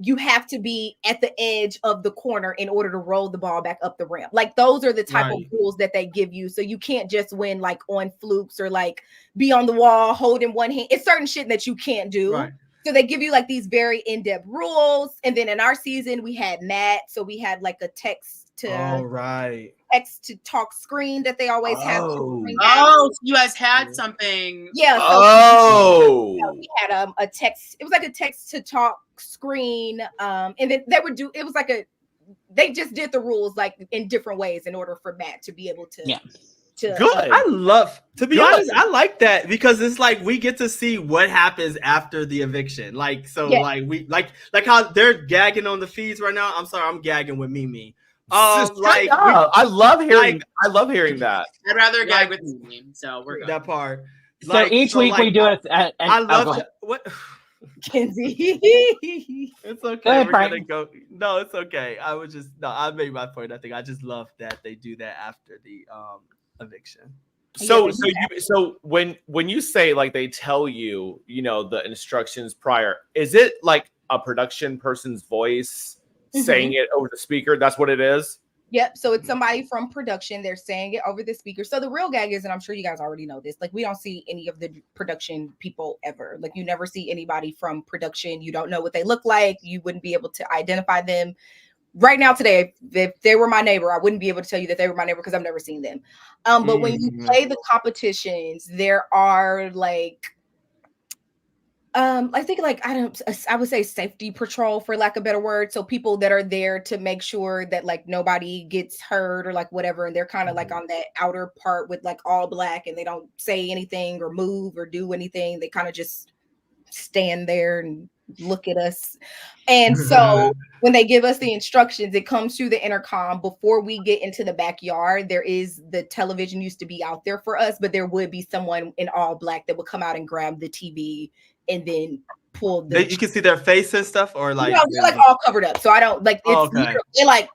you have to be at the edge of the corner in order to roll the ball back up the ramp. Like those are the type of rules that they give you. So you can't just win like on flukes or like be on the wall holding one hand. It's certain shit that you can't do. Right. So they give you like these very in-depth rules. And then in our season, we had Matt. So we had like a text to talk screen that they always have. Oh, so you guys had something. Yeah. So we had a text. It was like a text to talk screen. And then they would do, it was like they just did the rules like in different ways in order for Matt to be able to. Good. I love, to be honest, I like that because it's like we get to see what happens after the eviction. Like, so like we like how they're gagging on the feeds right now. I'm sorry, I'm gagging with Meme. I love hearing that. I'd rather gag with me, so we're good. That part. So each week we do it. I love what. Kenzie. It's okay. Go ahead, We're Frank. gonna go. No, it's okay. I made my point. I think I just love that they do that after the eviction. So when you say like they tell you, the instructions prior, is it like a production person's voice saying it over the speaker? That's what it is. Yep. So it's somebody from production. They're saying it over the speaker. So the real gag is, and I'm sure you guys already know this, like we don't see any of the production people ever. Like you never see anybody from production. You don't know what they look like. You wouldn't be able to identify them. Right now, today, if they were my neighbor, I wouldn't be able to tell you that they were my neighbor because I've never seen them. But when you play the competitions, there are like I think like I would say safety patrol for lack of a better word. So people that are there to make sure that like nobody gets hurt or like whatever. And they're kind of like on that outer part with like all black and they don't say anything or move or do anything. They kind of just stand there and look at us. And so when they give us the instructions, it comes through the intercom. Before we get into the backyard, there is the television used to be out there for us, but there would be someone in all black that would come out and grab the TV and then pull the You can see their face and stuff, or like they're like all covered up. So I don't like it's they're like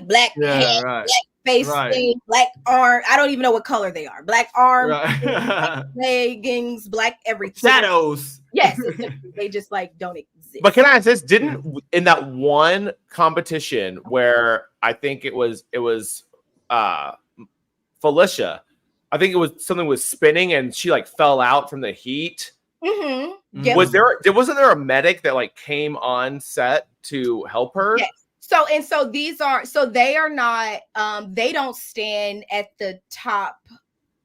black head, black face thing, black arm. I don't even know what color they are. Black arm, black leggings, black everything. Shadows. Yes, they just like don't exist. But can I ask this? Didn't in that one competition where I think it was Felicia, I think it was something was spinning and she like fell out from the heat. Mm-hmm. Yep. Wasn't there a medic that like came on set to help her? Yes. So they are not they don't stand at the top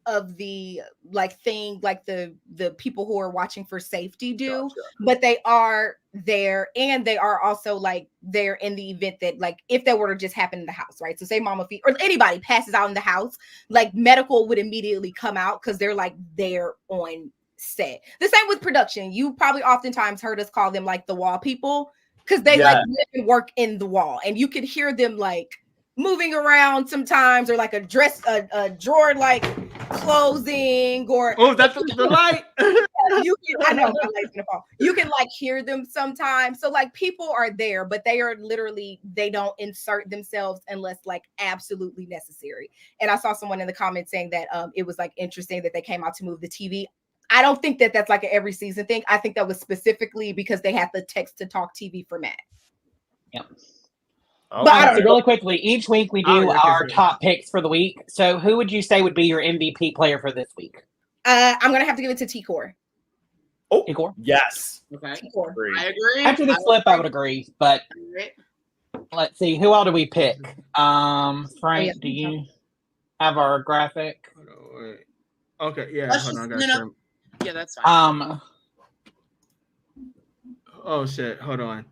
of the like thing like the people who are watching for safety do. Gotcha. But they are there, and they are also like there in the event that like if that were to just happen in the house, right? So say Mama Fee or anybody passes out in the house, like medical would immediately come out because they're like there on set. The same with production. You probably oftentimes heard us call them like the wall people because they like live and work in the wall, and you could hear them like moving around sometimes, or like a drawer like closing, or that's the light. You can like hear them sometimes. So like people are there, but they are literally they don't insert themselves unless like absolutely necessary. And I saw someone in the comments saying that it was like interesting that they came out to move the TV. I don't think that that's like an every season thing. I think that was specifically because they had the text to talk TV format. Yep. Okay. But so really quickly, each week we do our top picks for the week. So who would you say would be your MVP player for this week? I'm going to have to give it to T-Core. Oh, T-Core? Yes. Okay. T-Core. I agree. After the flip, I would agree. But let's see. Who all do we pick? Frank, do you have our graphic? Okay, yeah. Hold on, yeah, that's fine. Oh shit! Hold on.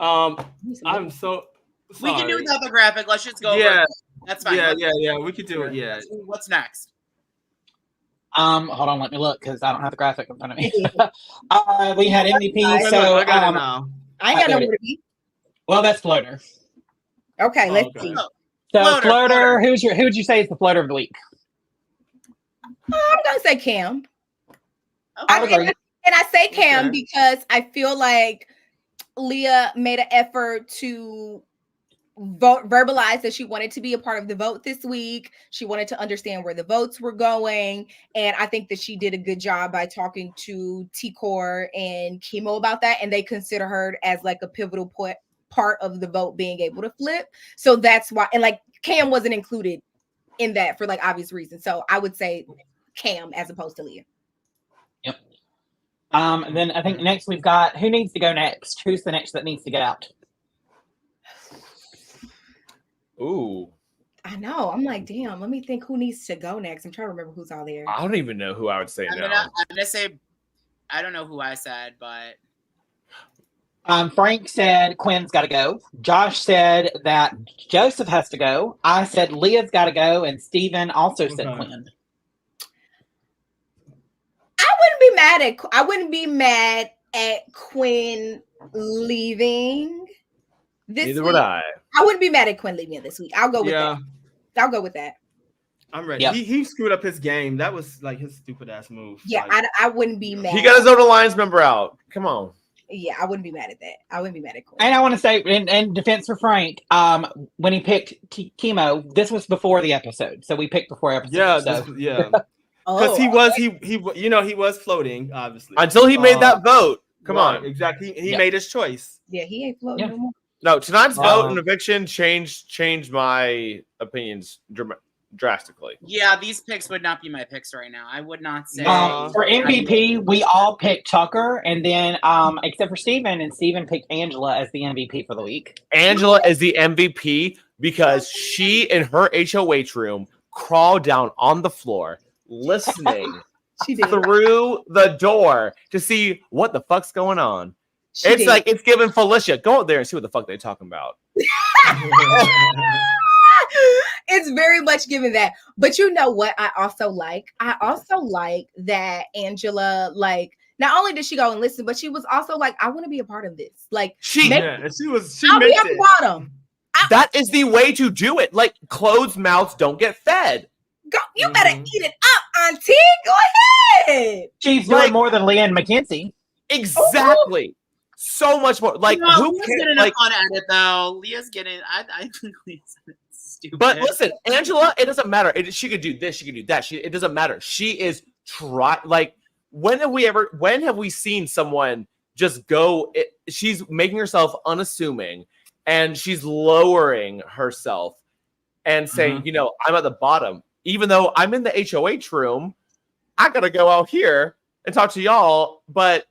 I'm so sorry. We can do without the graphic. Let's just go. Yeah, that's fine. Yeah. We could do it. Yeah. What's next? Hold on, let me look because I don't have the graphic in front of me. We had MVP. So I got it now. I ain't got nowhere to be. Well, that's Floater. Okay, let's see. So Floater, who would you say is the floater of the week? I'm gonna say Cam. Okay. And I say Cam because I feel like Leah made an effort to verbalize that she wanted to be a part of the vote this week. She wanted to understand where the votes were going. And I think that she did a good job by talking to T-Core and Chemo about that. And they consider her as like a pivotal part of the vote being able to flip. So that's why, and like Cam wasn't included in that for like obvious reasons. So I would say Cam as opposed to Leah. Yep. And then I think next we've got who needs to go next? Who's the next that needs to get out? Ooh. I know. I'm like, damn, let me think who needs to go next. I'm trying to remember who's all there. I don't even know who I would say I'm gonna say I don't know who I said, but Frank said Quinn's got to go. Josh said that Joseph has to go. I said Leah's got to go, and Steven also said Quinn. I wouldn't be mad at Quinn leaving this Neither week. would I. I wouldn't be mad at Quinn leaving this week. I'll go with that. I'll go with that. I'm ready. Yep. He screwed up his game. That was like his stupid ass move. Yeah, like, I wouldn't be mad. He got his own alliance member out. Come on. Yeah, I wouldn't be mad at that. I wouldn't be mad at Quinn. And I want to say, in defense for Frank, when he picked Chemo, this was before the episode, so we picked before episode. Yeah, because he was floating, obviously, until he made that vote. Come on, exactly. He made his choice. Yeah, he ain't floating no more. No, tonight's vote Um, and eviction changed my opinions drastically. Yeah, these picks would not be my picks right now. I would not say. For MVP, we all picked Tucker, and then except for Steven, and Steven picked Angela as the MVP for the week. Angela is the MVP because she, in her HOH room, crawled down on the floor, listening She did. through the door to see what the fuck's going on. She It's did. like it's giving Felicia. Go out there and see what the fuck they're talking about. It's very much given that. But you know what I also like? I also like that Angela, like, not only did she go and listen, but she was also like, I want to be a part of this. Like, She And she I'll be meant at it. the bottom. that is the way to do it. Like closed mouths don't get fed. Go, you better Mhm. eat it up, Auntie. Go ahead. She's You're learned like- more than Leanne Mackenzie. Exactly. So much more. Like No, who Leah's cares? getting Like, a fun at it though. Leah's getting. I think Leah's stupid. but listen, Angela, it doesn't matter. She could do this. She could do that. It doesn't matter. She is like. When have we seen someone just go? She's making herself unassuming, and she's lowering herself, and saying, I'm at the bottom, even though I'm in the HOH room. I gotta go out here and talk to y'all, but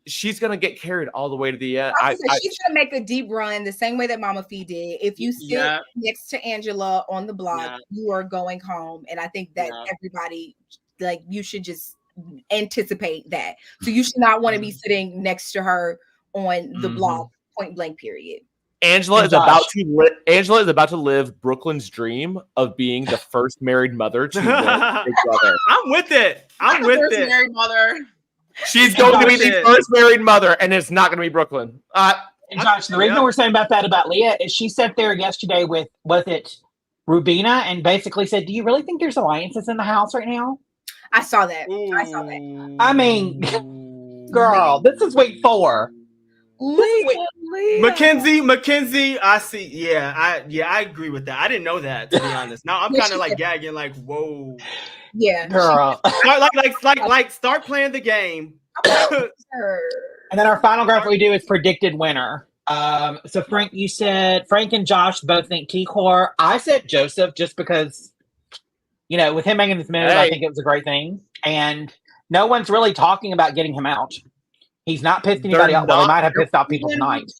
she's gonna get carried all the way to the end. She's gonna make a deep run the same way that Mama Fee did. If you sit next to Angela on the block, you are going home. And I think that everybody, like, you should just anticipate that. So you should not want to be sitting next to her on the block, point blank, period. Angela is about to live Brooklyn's dream of being the first married mother to win Big Brother. I'm with it. I'm with First it. married mother. She's going to be the first married mother, and it's not going to be Brooklyn. And Josh, the reason we're saying about Leah is she sat there yesterday with, was it Rubina, and basically said, do you really think there's alliances in the house right now? I saw that. I mean, girl, this is week 4. Mackenzie, I see. Yeah, I agree with that. I didn't know that, to be honest. Now I'm kind of like gagging, like, whoa. Yeah, girl. like, start playing the game. And then our final graph we do is predicted winner. So Frank, you said Frank and Josh both think T-Core. I said Joseph just because, with him making this move, I think it was a great thing. And no one's really talking about getting him out. He's not pissed anybody off. Well, he might have pissed off people tonight.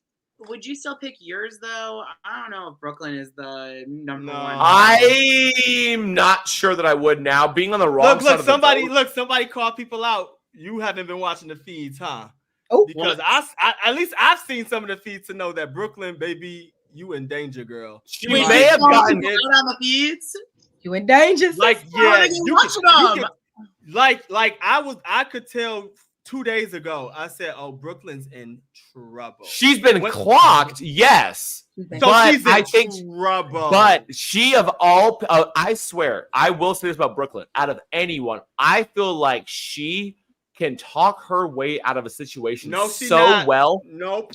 Would you still pick yours though? I don't know if Brooklyn is the number one. I'm not sure that I would now. Being on the wrong side of the vote. Somebody call people out. You haven't been watching the feeds, huh? Oh, because at least I've seen some of the feeds to know that Brooklyn, baby, you in danger, girl. She may have gotten it on the feeds. You in danger? Like, yeah, I could tell 2 days ago. I said, "Oh, Brooklyn's in trouble." She's been clocked, yes. So she's in trouble. But she of all, I swear, I will say this about Brooklyn. Out of anyone, I feel like she can talk her way out of a situation well. Nope.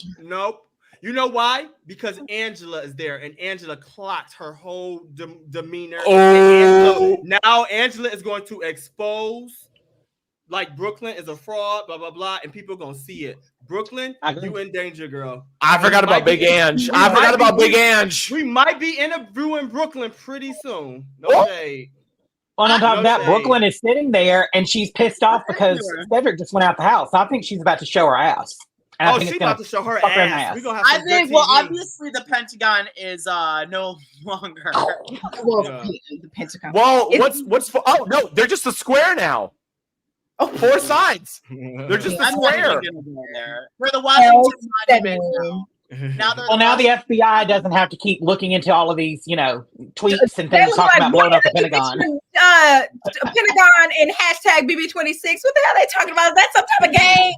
You know why? Because Angela is there, and Angela clocked her whole demeanor. Oh, now Angela is going to expose, like, Brooklyn is a fraud, blah blah blah, and people are gonna see it. Brooklyn, you in danger, girl. I forgot about Big Ange. Big Ange. We might be interviewing Brooklyn pretty soon. No shade. Well, on top of that, Brooklyn is sitting there and she's pissed off because Cedric just went out the house. I think she's about to show her ass. And she's about to show her ass. I think, obviously the Pentagon is no longer. The Pentagon. Well, oh no, they're just a square now. Oh, 4 sides. They're just a square. For the Washington Monument. Now the FBI doesn't have to keep looking into all of these, tweets and things talking about blowing up the Pentagon. Pentagon and hashtag BB26. What the hell are they talking about? Is that some type of game?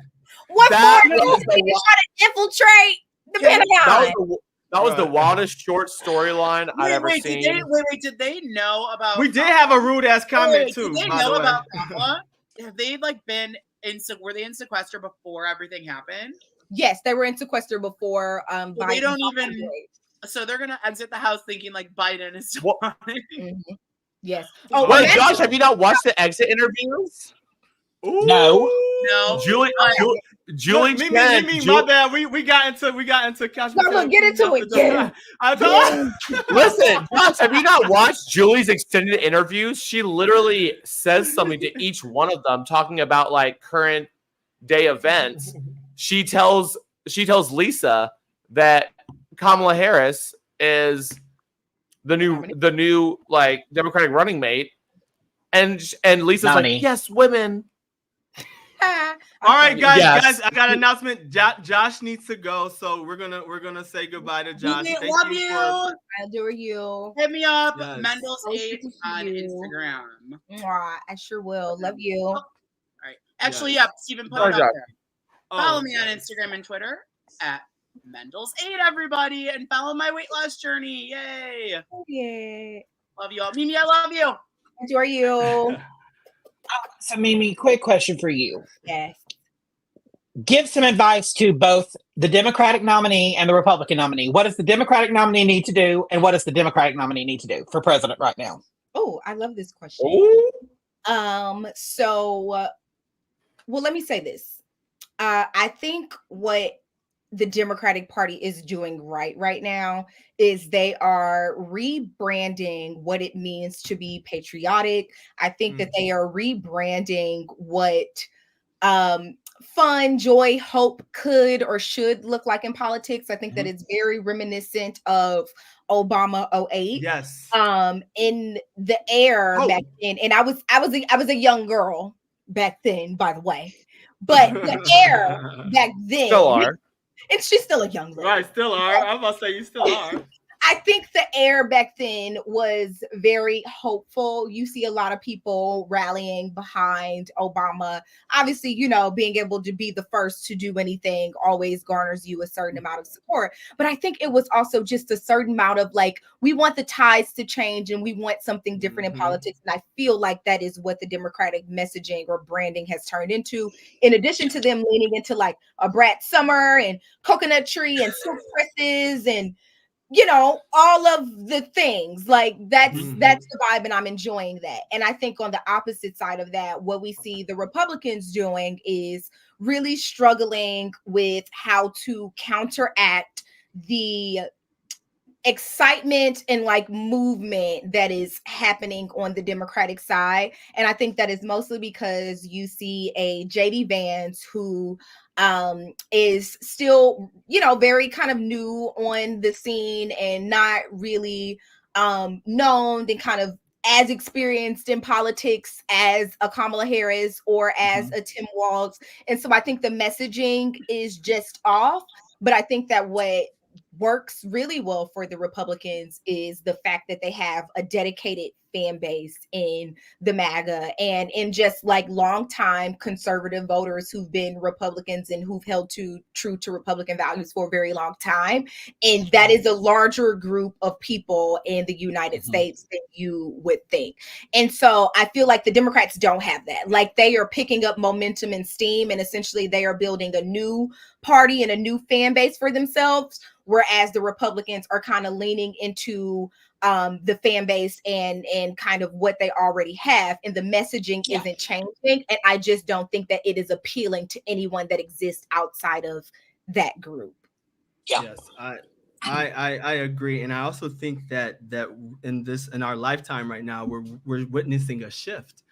What for? You try to infiltrate the Pentagon? That was the wildest short storyline I've ever seen. Did they know about? We did have a rude ass comment too. Did they know about Kamala? Have they been in? Were they in sequester before everything happened? Yes, they were in sequester before. Biden they don't even. So they're gonna exit the house thinking like Biden is. Yes. Oh, wait, Josh, have you not watched the exit interviews? No. know. Julie, Julie, Mimi, my bad. We got into Couch No, Potato get into Queens it. after the- I told Listen, Josh, have you not watched Julie's extended interviews? She literally says something to each one of them, talking about like current day events. She tells Lisa that Kamala Harris is the new like Democratic running mate, and Lisa's Nominee. like, yes, women. All right, guys, Yes. I got an announcement. Josh needs to go, so we're gonna say goodbye to Josh. Mimi, Thank love you you. for- I adore you. Hit me up, Yes. Mendels8 Thank on you. Instagram. Mwah, I sure will. Love you. All right. Actually, Yes. yeah, Stephen put Sorry, it up Josh. there. Oh, Follow me on okay. Instagram and Twitter at Mendels8, everybody, and follow my weight loss journey. Yay! Yeah. Love you all. Mimi, I love you. Adore you. So, Mimi, quick question for you. Yes. Give some advice to both the Democratic nominee and the Republican nominee. What does the Democratic nominee need to do, and what does the Democratic nominee need to do for president right now? Oh, I love this question. Ooh. Well, let me say this. I think what the Democratic Party is doing right now is they are rebranding what it means to be patriotic. I think that they are rebranding what fun, joy, hope could or should look like in politics. I think that it's very reminiscent of Obama 08. Yes. In the air back then, and I was a young girl back then, by the way. But the air back then, Still are. and she's still a young lady. Right, still are. I'm about to say you still are. I think the air back then was very hopeful. You see a lot of people rallying behind Obama. Obviously, you know, being able to be the first to do anything always garners you a certain amount of support. But I think it was also just a certain amount of like, we want the tides to change and we want something different in politics. And I feel like that is what the Democratic messaging or branding has turned into, in addition to them leaning into like a Brat Summer and coconut tree and silk presses and, you know, all of the things like that's the vibe, and I'm enjoying that. And I think on the opposite side of that, what we see the Republicans doing is really struggling with how to counteract the excitement and like movement that is happening on the Democratic side. And I think that is mostly because you see a JD Vance who is still, you know, very kind of new on the scene and not really known and kind of as experienced in politics as a Kamala Harris or as a Tim Walz. And so I think the messaging is just off. But I think that what works really well for the Republicans is the fact that they have a dedicated fan base in the MAGA and in just like longtime conservative voters who've been Republicans and who've held true to Republican values for a very long time. And that is a larger group of people in the United States than you would think. And so I feel like the Democrats don't have that. Like they are picking up momentum and steam, and essentially they are building a new party and a new fan base for themselves, whereas the Republicans are kind of leaning into the fan base and kind of what they already have, and the messaging isn't changing. And I just don't think that it is appealing to anyone that exists outside of that group. Yes, I agree, and I also think that in our lifetime right now, we're witnessing a shift.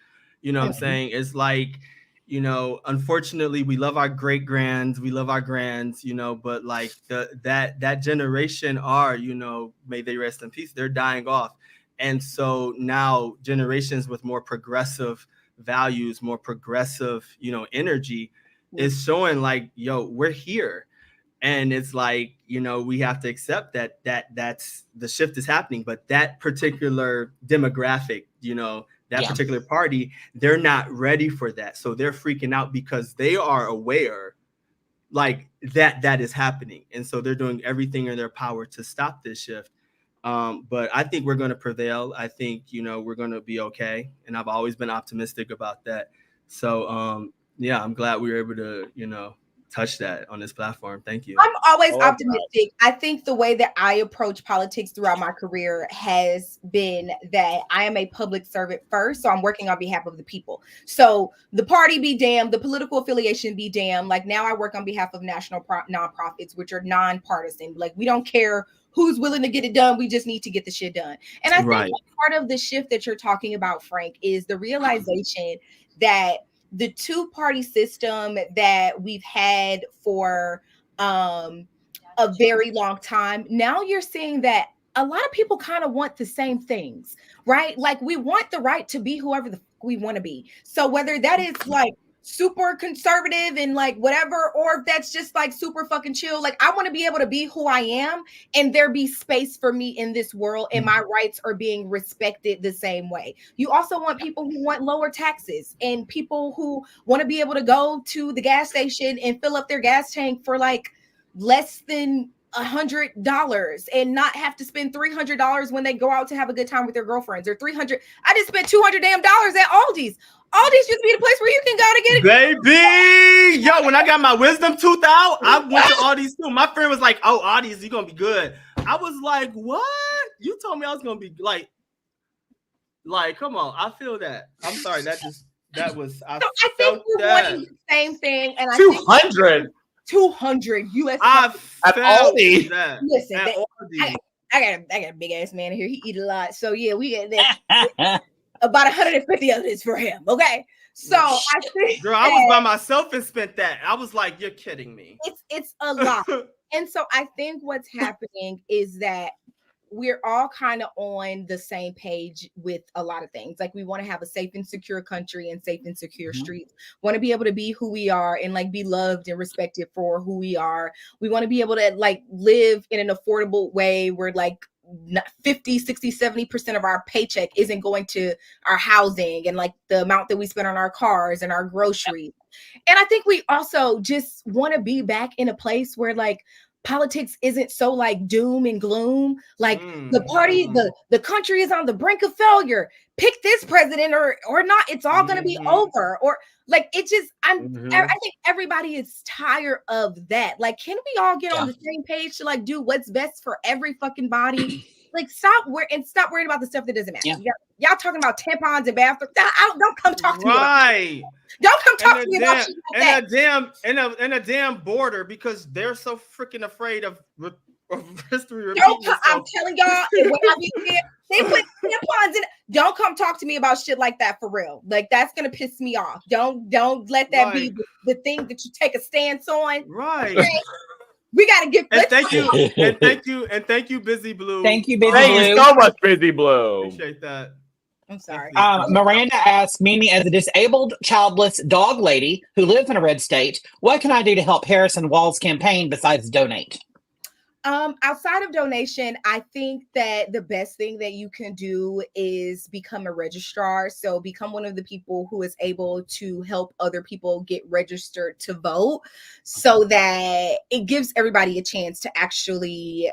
You know what I'm saying? It's like, you know, unfortunately, we love our great grands, we love our grands, you know, but like that generation are, you know, may they rest in peace, they're dying off. And so now generations with more progressive values, more progressive, you know, energy is showing like, yo, we're here. And it's like, you know, we have to accept that's the shift is happening. But that particular demographic, you know, that particular party, they're not ready for that. So they're freaking out because they are aware like that is happening. And so they're doing everything in their power to stop this shift. But I think we're going to prevail. I think, you know, we're going to be okay. And I've always been optimistic about that. So, yeah, I'm glad we were able to, you know, touch that on this platform. Thank you. I'm always I love optimistic. I think the way that I approach politics throughout my career has been that I am a public servant first. So I'm working on behalf of the people. So the party be damned, the political affiliation be damned. Like now I work on behalf of national nonprofits, which are nonpartisan. Like we don't care who's willing to get it done. We just need to get the shit done. And I think part of the shift that you're talking about, Frank, is the realization that the two-party system that we've had for a very long time, now you're seeing that a lot of people kind of want the same things, right? Like we want the right to be whoever we want to be. So whether that is like super conservative and like whatever, or if that's just like super fucking chill, like I want to be able to be who I am and there be space for me in this world and my rights are being respected the same way. You also want people who want lower taxes and people who want to be able to go to the gas station and fill up their gas tank for like less than $100 and not have to spend $300 when they go out to have a good time with their girlfriends, or $300. I just spent $200 damn dollars at Aldi's. Aldi's used to be the place where you can go to get it. Baby, yo, when I got my wisdom tooth out, I went to Aldi's too. My friend was like, "Oh, Aldi's, you're gonna be good." I was like, "What? You told me I was gonna be like, come on." I feel that. I'm sorry. I think we're wanting the same thing, and I 200. 200 US. At Aldi. Listen, I got a big ass man here. He eat a lot, so yeah, we get that. About 150 of this for him. Okay, so I think, girl, I was by myself and spent that. I was like, "You're kidding me." It's a lot, and so I think what's happening is that we're all kind of on the same page with a lot of things. Like we want to have a safe and secure country and safe and secure streets. Want to be able to be who we are and like be loved and respected for who we are. We want to be able to like live in an affordable way where like 50, 60, 70% of our paycheck isn't going to our housing and like the amount that we spend on our cars and our groceries. And I think we also just want to be back in a place where like politics isn't so like doom and gloom. Like the party, the country is on the brink of failure. Pick this president or not. It's all going to be over. Or like it just, I think everybody is tired of that. Like, can we all get on the same page to like do what's best for every fucking body? Like stop worrying about the stuff that doesn't matter. Y'all talking about tampons and bathrooms. Don't come talk to me about Don't come talk to me about shit like that. And a damn border, because they're so freaking afraid of history repeating itself. I'm telling y'all, when I be there, they put tampons in. Don't come talk to me about shit like that for real. Like that's gonna piss me off. Don't let that be the thing that you take a stance on. Right. Okay? We gotta get. And thank you, Busy Blue. Thank you, Busy Thank Blue. you so much, Busy Blue. Appreciate that. I'm sorry. Miranda asks, Mimi, as a disabled, childless dog lady who lives in a red state, what can I do to help Harrison Wall's campaign besides donate? Outside of donation, I think that the best thing that you can do is become a registrar. So become one of the people who is able to help other people get registered to vote so that it gives everybody a chance to actually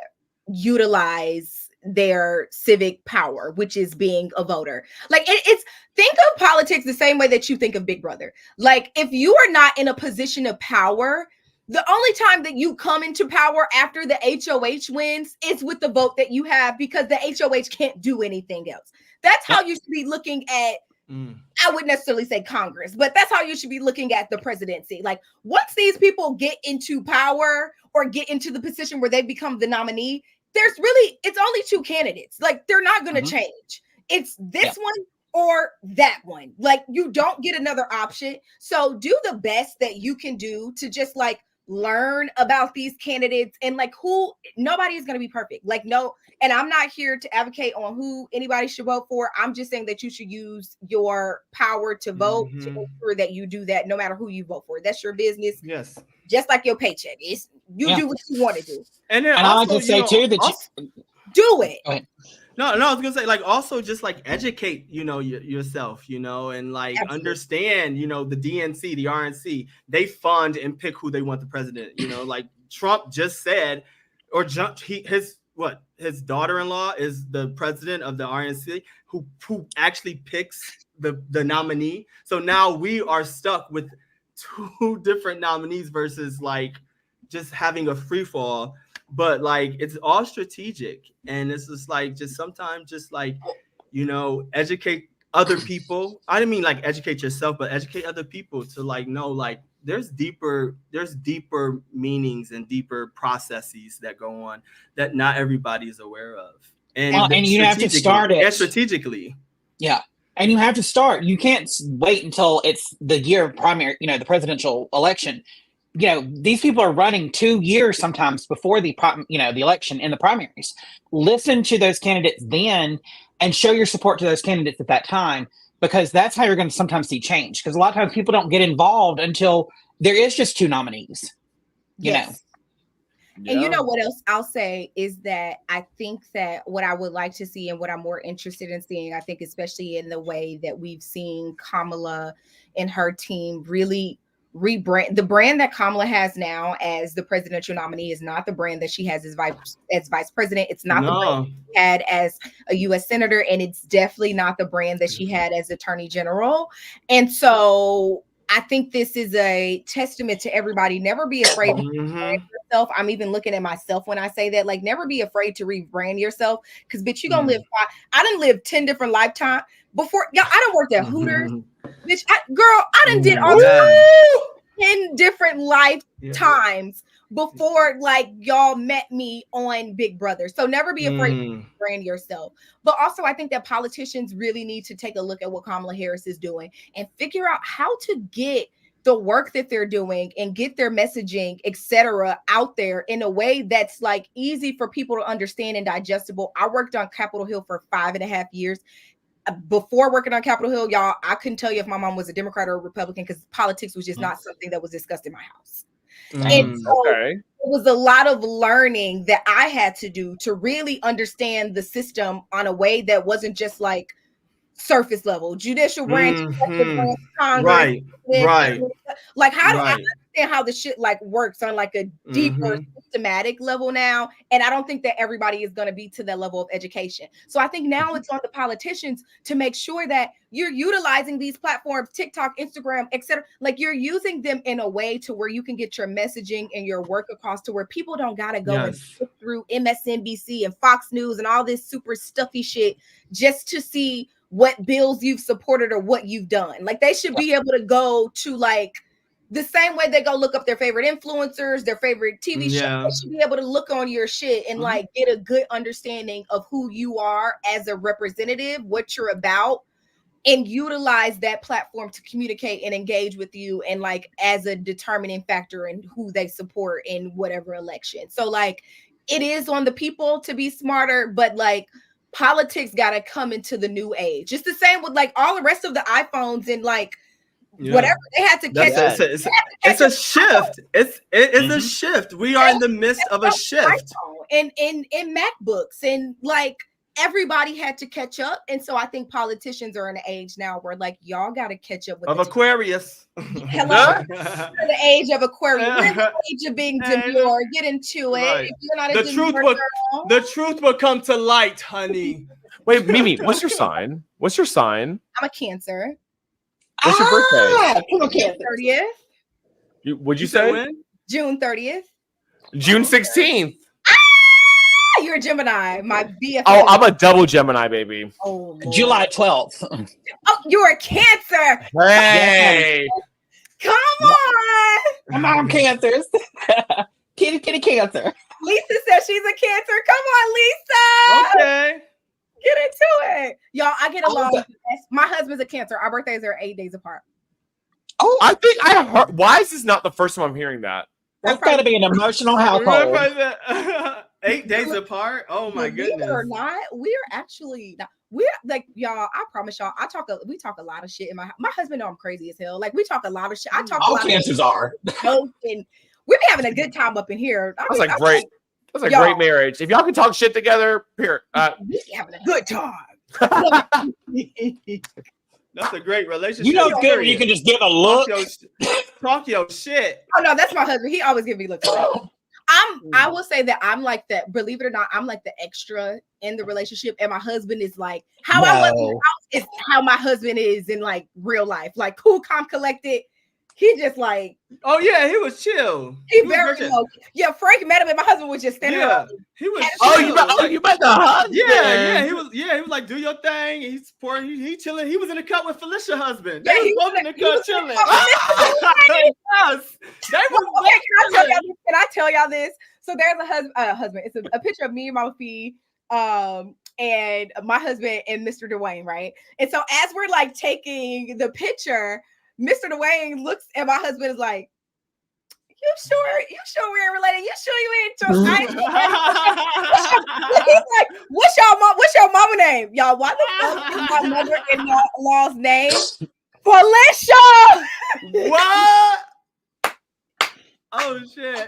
utilize their civic power, which is being a voter. Like it's think of politics the same way that you think of Big Brother. Like if you are not in a position of power, the only time that you come into power after the HOH wins is with the vote that you have, because the HOH can't do anything else. That's how you should be looking at, I wouldn't necessarily say Congress, but that's how you should be looking at the presidency. Like once these people get into power or get into the position where they become the nominee, it's only two candidates. Like they're not going to change. It's this one or that one. Like you don't get another option. So do the best that you can do to just like learn about these candidates and like nobody is going to be perfect. Like no, and I'm not here to advocate on who anybody should vote for. I'm just saying that you should use your power to vote to ensure that you do that no matter who you vote for. That's your business. Yes. Just like your paycheck. You do what you want to do. And then I would say too that do it. No, I was gonna say like also just like educate, yourself, and like understand, the DNC, the RNC, they fund and pick who they want the president. Like Trump just said, or his daughter-in-law is the president of the RNC, who actually picks the nominee. So now we are stuck with two different nominees versus like just having a free fall. But like it's all strategic, and it's just like just sometimes just like educate other people. I didn't mean like educate yourself, but educate other people to like know like there's deeper meanings and deeper processes that go on that not everybody is aware of. And you have to start it strategically. Yeah. And you have to start. You can't wait until it's the year of primary, the presidential election. These people are running 2 years sometimes before the election in the primaries. Listen to those candidates then and show your support to those candidates at that time, because that's how you're going to sometimes see change. Because a lot of times people don't get involved until there is just 2 nominees. You know. And you know what else I'll say is that I think that what I would like to see and what I'm more interested in seeing, I think especially in the way that we've seen Kamala and her team really rebrand. The brand that Kamala has now as the presidential nominee is not the brand that she has as vice president. It's not the brand she had as a U.S. senator, and it's definitely not the brand that she had as attorney general. And so I think this is a testament to everybody. Never be afraid to rebrand yourself. I'm even looking at myself when I say that. Like, never be afraid to rebrand yourself, because bitch, you gonna live. I done lived 10 different lifetimes before. Y'all, I done worked at Hooters. Bitch, I done did all 10 different lifetimes before like y'all met me on Big Brother. So never be afraid to brand yourself. But also I think that politicians really need to take a look at what Kamala Harris is doing and figure out how to get the work that they're doing and get their messaging, etc., out there in a way that's like easy for people to understand and digestible. I worked on Capitol Hill for 5.5 years. Before working on Capitol Hill, y'all, I couldn't tell you if my mom was a Democrat or a Republican, because politics was just not something that was discussed in my house. And so it was a lot of learning that I had to do to really understand the system on a way that wasn't just like surface level, judicial branch, Congress, right. Like, how do I understand how the shit like works on like a deeper systematic level now? And I don't think that everybody is going to be to that level of education. So I think now it's on the politicians to make sure that you're utilizing these platforms, TikTok, Instagram, etc. Like, you're using them in a way to where you can get your messaging and your work across to where people don't gotta go and look through MSNBC and Fox News and all this super stuffy shit just to see what bills you've supported or what you've done. Like, they should be able to go to like the same way they go look up their favorite influencers, their favorite TV show. They should be able to look on your shit and like get a good understanding of who you are as a representative, what you're about, and utilize that platform to communicate and engage with you, and like as a determining factor in who they support in whatever election. So like, it is on the people to be smarter, but like politics got to come into the new age. It's the same with like all the rest of the iPhones and like whatever they had to catch. It's a shift. It's a shift. We are in the midst of a shift. And in MacBooks, and like everybody had to catch up. And so I think politicians are in an age now where like y'all got to catch up with Aquarius. Hello, the age of Aquarius. We're in the age of being demure. Get into it. If you're not a the truth will come to light, honey. Wait, Mimi, what's your sign? I'm a Cancer. What's your birthday? I'm a Cancer. 30th. Would you say when? June 30th. June 16th. You're a Gemini, my BFF. Oh, I'm a double Gemini, baby. Oh, Lord. July 12th. Oh, you're a Cancer. Hey. Come on. I'm Cancers. Kitty Cancer. Lisa says she's a Cancer. Come on, Lisa. Okay. Get into it. Y'all, I get along with this. My husband's a Cancer. Our birthdays are 8 days apart. Oh, I think I heard. Why is this not the first time I'm hearing that? That's got to be an emotional household. 8 days apart. Oh my goodness. Believe it or not, we're actually not. We're like, y'all, I promise y'all, we talk a lot of shit in my husband know I'm crazy as hell. Like, we talk a lot of shit. I talk all a lot Cancers of are. And we be having a good time up in here. That's a great marriage. If y'all can talk shit together, here. We be having a good time. That's a great relationship. You know it's good when you can just give a look. Talk your shit. Oh no, that's my husband. He always gives me looks. I will say that I'm like that. Believe it or not, I'm like the extra in the relationship, and my husband is like how I was in the house is how my husband is in like real life. Like cool, calm, collected. He just like, oh yeah, he was chill. he was very virgin. low. Yeah, Frank met him, and my husband was just standing Yeah, there. he was. Oh, chill. you met the husband. Yeah, he was like, do your thing. He's poor. He chilling. He was in the cut with Felicia's husband. Yeah, They he was was both in the he was cut in chilling. the cut with Yes, they was both Okay, chilling. can I tell y'all this? So there's a husband. It's a picture of me and my fee, and my husband and Mr. Dwayne, right? And so as we're like taking the picture, Mr. Dwayne looks at my husband is like, you sure we ain't related? You sure you ain't? He's like, what's your mama name? Y'all, why the fuck is my mother-in-law's name? Felicia! What? Oh shit.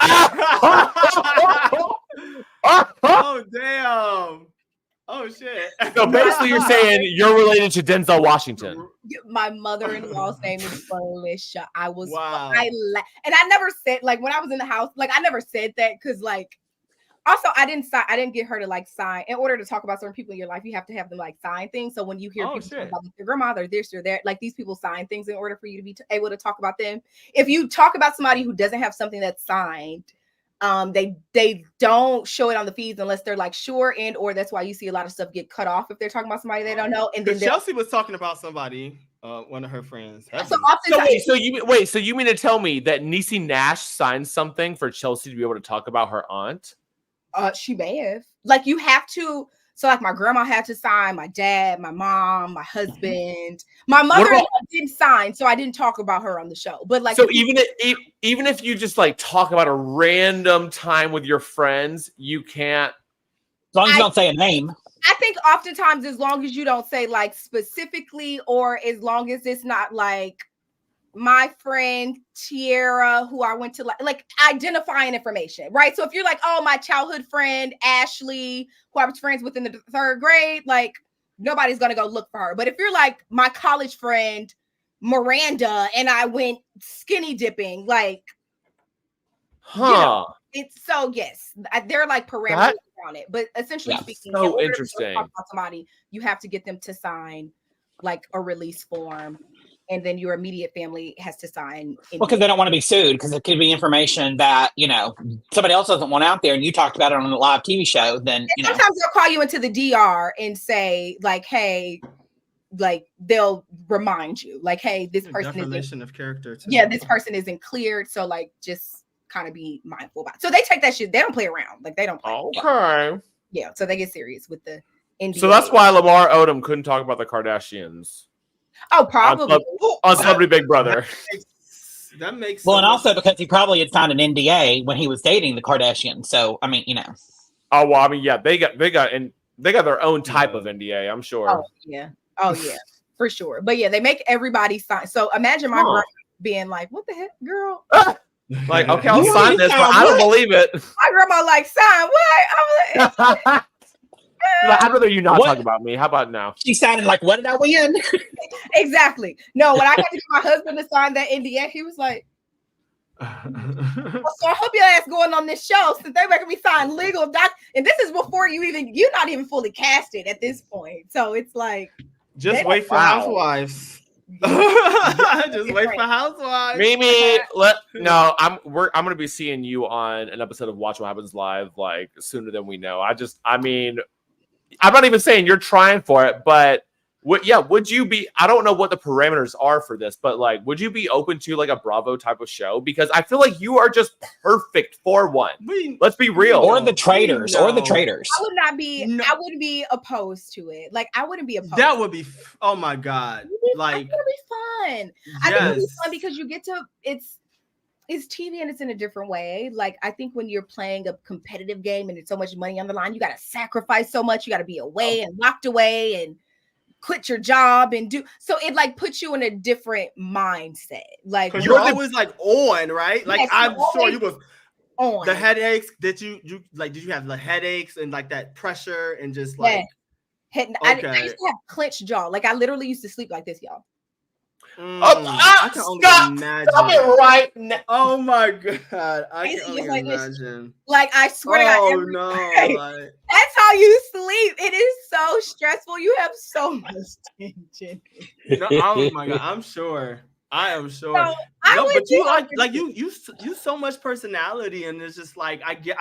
Oh damn. Oh shit. So basically, you're saying you're related to Denzel Washington. My mother-in-law's name is Felicia. Wow. And I never said, like, when I was in the house, like, I never said that because, like, also I didn't get her to like sign. In order to talk about certain people in your life, you have to have them like sign things. So when you hear people talk about your grandmother, this or that, like these people sign things in order for you to be able to talk about them. If you talk about somebody who doesn't have something that's signed, they don't show it on the feeds unless they're like sure, and or that's why you see a lot of stuff get cut off if they're talking about somebody they don't know. And then Chelsea was talking about somebody, one of her friends. So you mean to tell me that Niecy Nash signed something for Chelsea to be able to talk about her aunt? She may have. Like you have to. So like my grandma had to sign, my dad, my mom, my husband, my mother didn't sign, so I didn't talk about her on the show. But like, so even if you just like talk about a random time with your friends, you can't. As long as you don't say a name. I think oftentimes, as long as you don't say like specifically, or as long as it's not like my friend Tiara, who I went to like identifying information, right? So if you're like, oh, my childhood friend Ashley, who I was friends with in the third grade, like nobody's gonna go look for her. But if you're like my college friend Miranda and I went skinny dipping, like, you know, it's so yes, they're like parameters around it. But essentially speaking, so interesting. To talk about somebody, you have to get them to sign like a release form. And then your immediate family has to sign. Well, because they don't want to be sued, because it could be information that, you know, somebody else doesn't want out there, and you talked about it on a live TV show, then, you know. Sometimes they'll call you into the DR and say, like, hey, like, they'll remind you, like, hey, this person defamation of character. Too. Yeah, this person isn't cleared, so, like, just kind of be mindful about it. So they take that shit. They don't play around. Like, they don't play. Okay. Yeah, so they get serious with the NDA. So that's why Lamar Odom couldn't talk about the Kardashians. Oh, probably. On Celebrity Big Brother. That makes well, and also because he probably had signed an NDA when he was dating the Kardashians. So, I mean, you know. Oh, well, I mean, yeah, they got their own type of NDA, I'm sure. Oh, yeah. For sure. But yeah, they make everybody sign. So imagine my grandma being like, what the heck, girl? Like, okay, I'll sign this, but I don't believe it. My grandma like, sign what? I'm like, I'd rather you not talk about me. How about now? She sounded like, what did I win? Exactly. No, when I got to get my husband to sign that NDA, he was like, so I hope your ass going on this show since they making me sign legal and this is before you're not even fully casted at this point. So it's like, just wait for Housewives. Just wait for Housewives. Mimi, I'm gonna be seeing you on an episode of Watch What Happens Live like sooner than we know. I mean, I'm not even saying you're trying for it, but would you be? I don't know what the parameters are for this, but like, would you be open to like a Bravo type of show? Because I feel like you are just perfect for one. Let's be real. Or the Traitors. I wouldn't be opposed to it. Like, I wouldn't be opposed. That would be. Oh my god! Like, it would be fun. I think it would be fun because you get to. It's TV and it's in a different way. Like, I think when you're playing a competitive game and it's so much money on the line, you got to sacrifice so much. You got to be away and locked away and quit your job and do. So it like puts you in a different mindset. Like, you're always like on, right? Like, I'm sure you was on. The headaches that you like. Did you have the headaches and like that pressure and just like? I used to have clenched jaw. Like, I literally used to sleep like this, y'all. I can only imagine. Stop it right now. Oh my god, I can only imagine. Like, I swear to God, every day. Like, that's how you sleep. It is so stressful. You have so much tension. No, oh my god, I'm sure. I am sure. So I No, would but you too. like you so much personality, and it's just like I get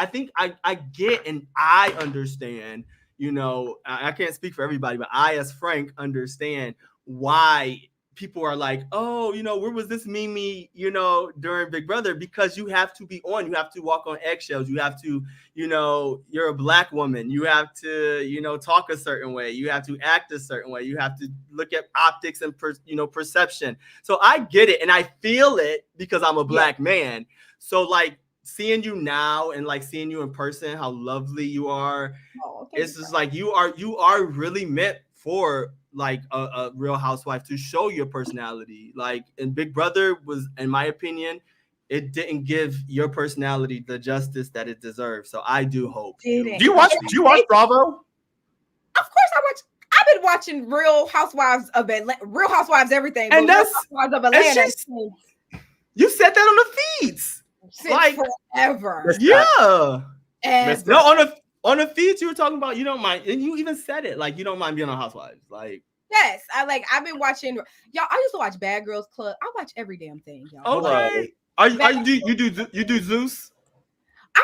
and I understand. You know, I can't speak for everybody, but I, as Frank, understand why people are like, oh, you know, where was this Meme, you know, during Big Brother? Because you have to be on, you have to walk on eggshells, you have to, you know, you're a Black woman, you have to, you know, talk a certain way, you have to act a certain way, you have to look at optics and perception. So I get it, and I feel it because I'm a Black man. So like seeing you now and like seeing you in person, how lovely you are. It's just like you are really meant for like a Real Housewife to show your personality. Like, and Big Brother was, in my opinion, it didn't give your personality the justice that it deserves. So I do hope. Do you watch Bravo? Of course I watch. I've been watching Real Housewives of Atlanta, Real Housewives everything, and Real that's Housewives of Atlanta. You said that on the feeds like forever. Yeah. And no, on the feeds you were talking about, you don't mind, and you even said it, like you don't mind being on Housewives. Like, yes, I've been watching, y'all. I used to watch Bad Girls Club. I watch every damn thing, y'all. Okay. You do Zeus? I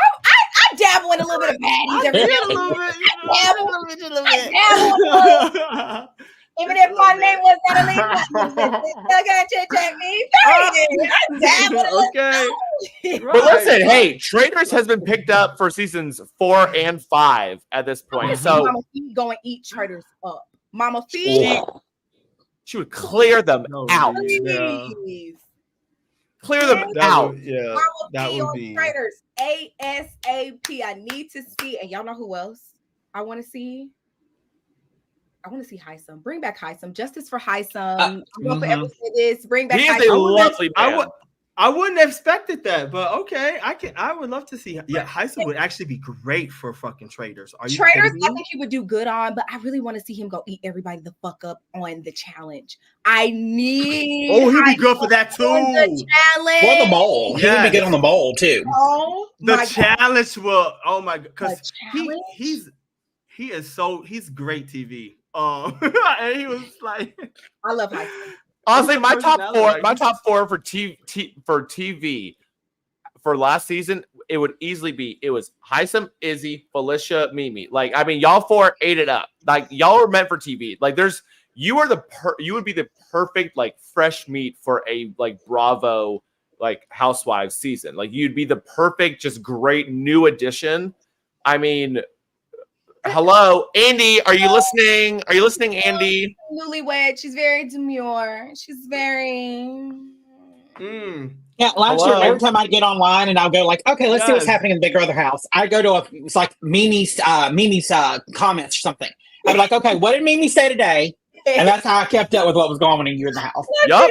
dabble in a little bit of baddies every day. A little bit. I dabble. Even if my name was Natalie, check me. I dabble. Okay. But listen, hey, Traitors has been picked up for seasons 4 and 5 at this point. So Mama Feet go and eat Traitors up. Mama Feet. She would clear them out. Please. Clear them out. That would be Traitors ASAP. I need to see, and y'all know who else I want to see. I want to see Hisam. Bring back Hisam. Justice for Hisam. I'm going to forever say this. Bring back He Hisam. is a lovely man. I wouldn't have expected that, but okay. I would love to see. Yeah, Hisam would actually be great for fucking Traitors. Are you Traitors? kidding me? I think he would do good on, but I really want to see him go eat everybody the fuck up on the challenge. I need. Oh, he'd be good for that too. The challenge. Well, the mole. He would be good on the mole too. Oh, the challenge will. Oh my god, because he's great TV. And he was like, I love Hisam. Honestly, my top four for TV for last season, it would easily be Hisam, Izzy, Felicia, Meme. Like, I mean, y'all four ate it up. Like, y'all are meant for TV. Like, you would be the perfect like fresh meat for a like Bravo like Housewives season. Like, you'd be the perfect, just great new addition. I mean, hello, Andy. Are you listening? Are you listening, Andy? Newlywed. She's very demure. She's very. Yeah, last year, every time I get online and I'll go like, okay, let's see what's happening in the Big Brother house. I go to it's like Mimi's comments or something. I'd be like, okay, what did Mimi say today? And that's how I kept up with what was going on in the house. Yup.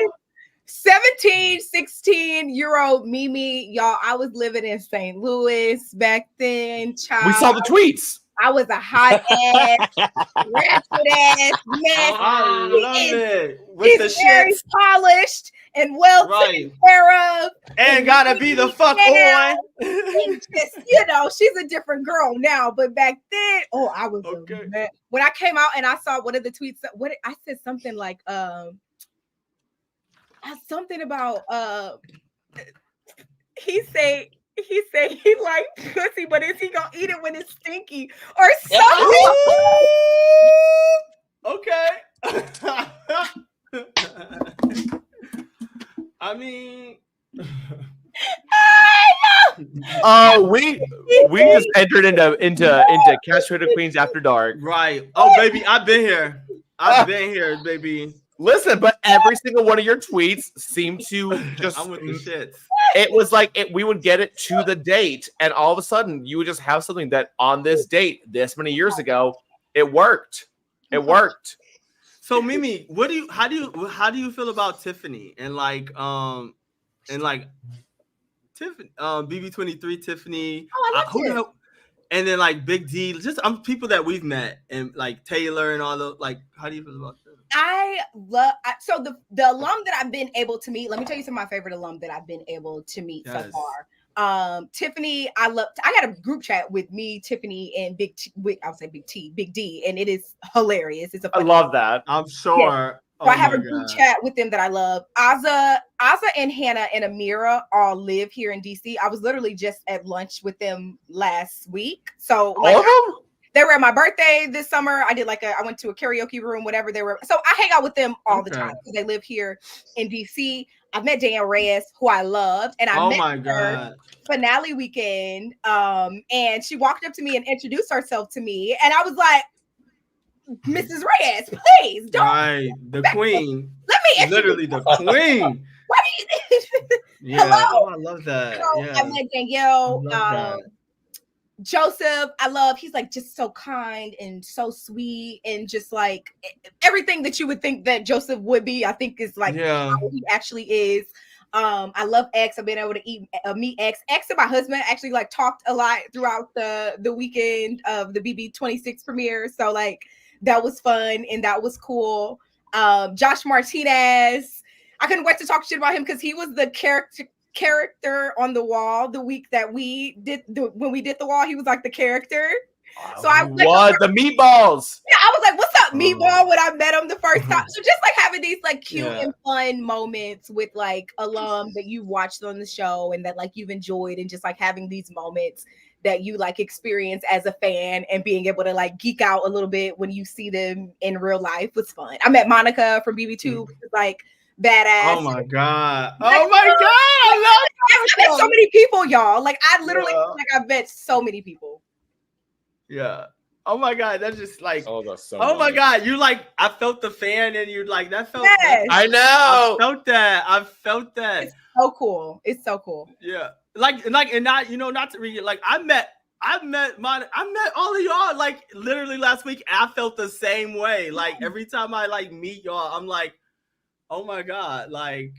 17, 16-year-old Meme, y'all. I was living in St. Louis back then. Child. We saw the tweets. I was a hot ass, ratchet ass mess. I love it. With He's the very shit polished and well taken care of. And gotta be the fuck on. Just, you know, she's a different girl now, but back then, I was when I came out and I saw one of the tweets. What I said something like, something about he said he liked pussy, but is he gonna eat it when it's stinky or something? Okay. I mean, we just entered into Catch Trader Queens After Dark. Right. Oh, baby, I've been here. Baby. Listen, but every single one of your tweets seemed to just. I'm with the shits. It was like we would get it to the date, and all of a sudden, you would just have something that on this date, this many years ago, it worked. It worked. So, Mimi, how do you feel about Tiffany and Tiffany, BB23 Tiffany? Oh, I who the hell? And then like Big D, just people that we've met, and like Taylor and all the like. How do you feel about them? I love so the alum that I've been able to meet. Let me tell you some of my favorite alum that I've been able to meet so far. Tiffany, I got a group chat with me, Tiffany, and Big D, and it is hilarious. I love that. I'm sure. So I have a group chat with them that I love. Azza and Hannah and Amira all live here in DC. I was literally just at lunch with them last week. So like All of them? they were at my birthday this summer. I went to a karaoke room, whatever they were. So I hang out with them all the time because they live here in DC. I've met Danielle Reyes, who I love, and I met her finale weekend. And she walked up to me and introduced herself to me, and I was like, Mrs. Reyes, please don't. Right, the queen. Let me literally the queen. What do you? Yeah. Hello. Oh, I love that. So yeah. I met Danielle. Joseph, he's like just so kind and so sweet and just like everything that you would think that Joseph would be, I think is like how he actually is. I love X. I've been able to meet X. X and my husband actually like talked a lot throughout the weekend of the BB26 premiere. So like that was fun and that was cool. Josh Martinez, I couldn't wait to talk shit about him because he was the character on the wall the week that we did when we did the wall. He was like the character. So I was like, the meatballs. Yeah, I was like, "What's up, meatball?" When I met him the first time. So just like having these like cute and fun moments with like alum that you watched on the show and that like you've enjoyed, and just like having these moments that you like experience as a fan and being able to like geek out a little bit when you see them in real life was fun. I met Monica from BB2, which is like badass. Oh my god! Oh my god! I met so many people, y'all. Like I literally like I met so many people. Yeah. Oh my god, that's just like. That's so oh my god, you like. I felt the fan, and you like that felt. Yes. I know. I felt that. It's so cool. It's so cool. Yeah. And not not to read it. Like I met all of y'all like literally last week. I felt the same way. Like every time I like meet y'all, I'm like, oh my god, like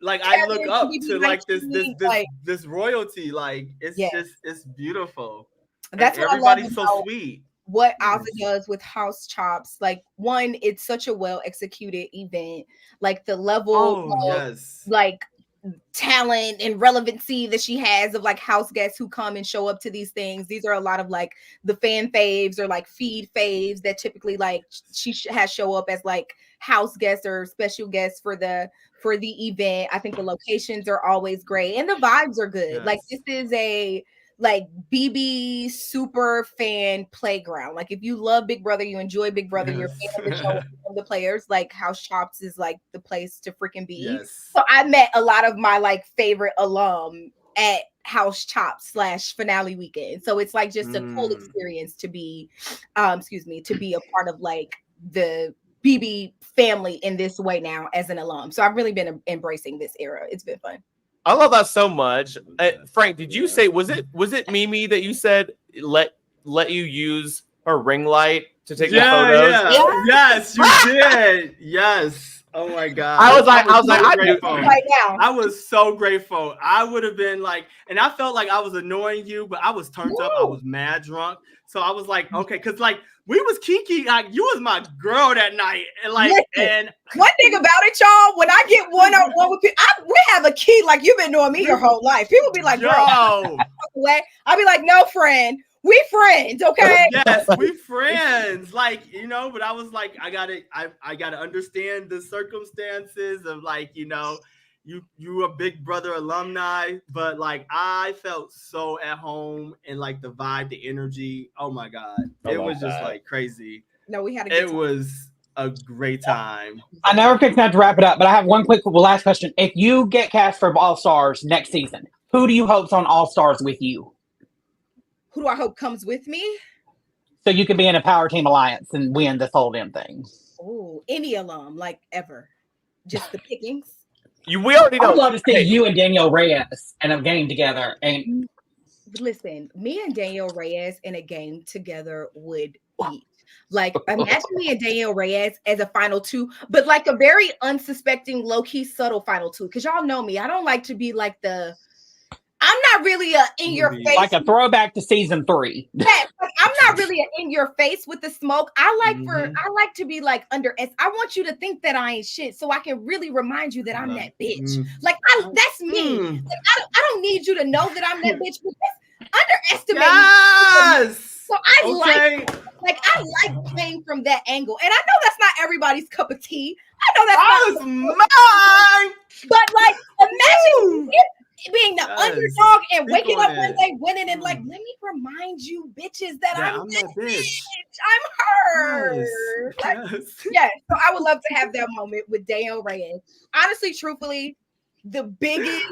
I look up to like this royalty. Like it's just it's beautiful. That's and what everybody's I love so sweet. What Ozzy does with House Chops, like one, it's such a well executed event. Like the level of like talent and relevancy that she has of like house guests who come and show up to these things. These are a lot of like the fan faves or like feed faves that typically like she has show up as like house guests or special guests for the event. I think the locations are always great and the vibes are good. Yes. Like this is a like BB super fan playground. Like if you love Big Brother, you enjoy Big Brother, you're a fan of the show, of the players, like House Chops is like the place to freaking be. Yes. So I met a lot of my like favorite alum at House Chops / finale weekend. So it's like just a cool experience to be to be a part of like the BB family in this way now as an alum. So I've really been embracing this era. It's been fun. I love that so much. Frank, did you say was it Mimi that you said let you use her ring light to take your photos? Yeah. Yes, you did. Yes. Oh my god. I was grateful. Right now. I was so grateful. I would have been like, and I felt like I was annoying you, but I was turned up. I was mad drunk. So I was like, okay, because like we was kiki, like you was my girl that night. And like, and one thing about it, y'all, when I get one-on-one with people, we have a key, like you've been knowing me your whole life. People be like, girl, I'll be like, no, friend. We friends, okay? Yes, we friends. Like, but I was like, I gotta understand the circumstances of like, you a Big Brother alumni, but like I felt so at home and like the vibe, the energy. Oh my god, it was just like crazy. No, we had a good time. Was a great time. I never picked that to wrap it up, but I have one quick last question. If you get cast for All Stars next season, who do you hope's on All Stars with you? Who do I hope comes with me? So you can be in a power team alliance and win this whole damn thing. Oh, any alum, like ever. Just the pickings. We already know. I'd love to see you and Danielle Reyes in a game together. And listen, me and Danielle Reyes in a game together would eat. Like imagine me and Danielle Reyes as a final two, but like a very unsuspecting, low-key, subtle final two. Because y'all know me. I don't like to be like I'm not really in your face. Like a throwback to season 3. Yeah, like, I'm not really in your face with the smoke. I like to be like under. I want you to think that I ain't shit, so I can really remind you that I'm that bitch. Like that's me. Like, I don't need you to know that I'm that bitch. But underestimate. Yes. So I like playing from that angle, and I know that's not everybody's cup of tea. I know that's was mine. but like imagine being the Yes. underdog and Speak waking on up one it. day winning and like, let me remind you bitches that Yeah, I'm I'm this that bitch. I'm her. Yes. Like, Yes. yeah, so I would love to have that moment with Daniel Reyes. Honestly, truthfully, the biggest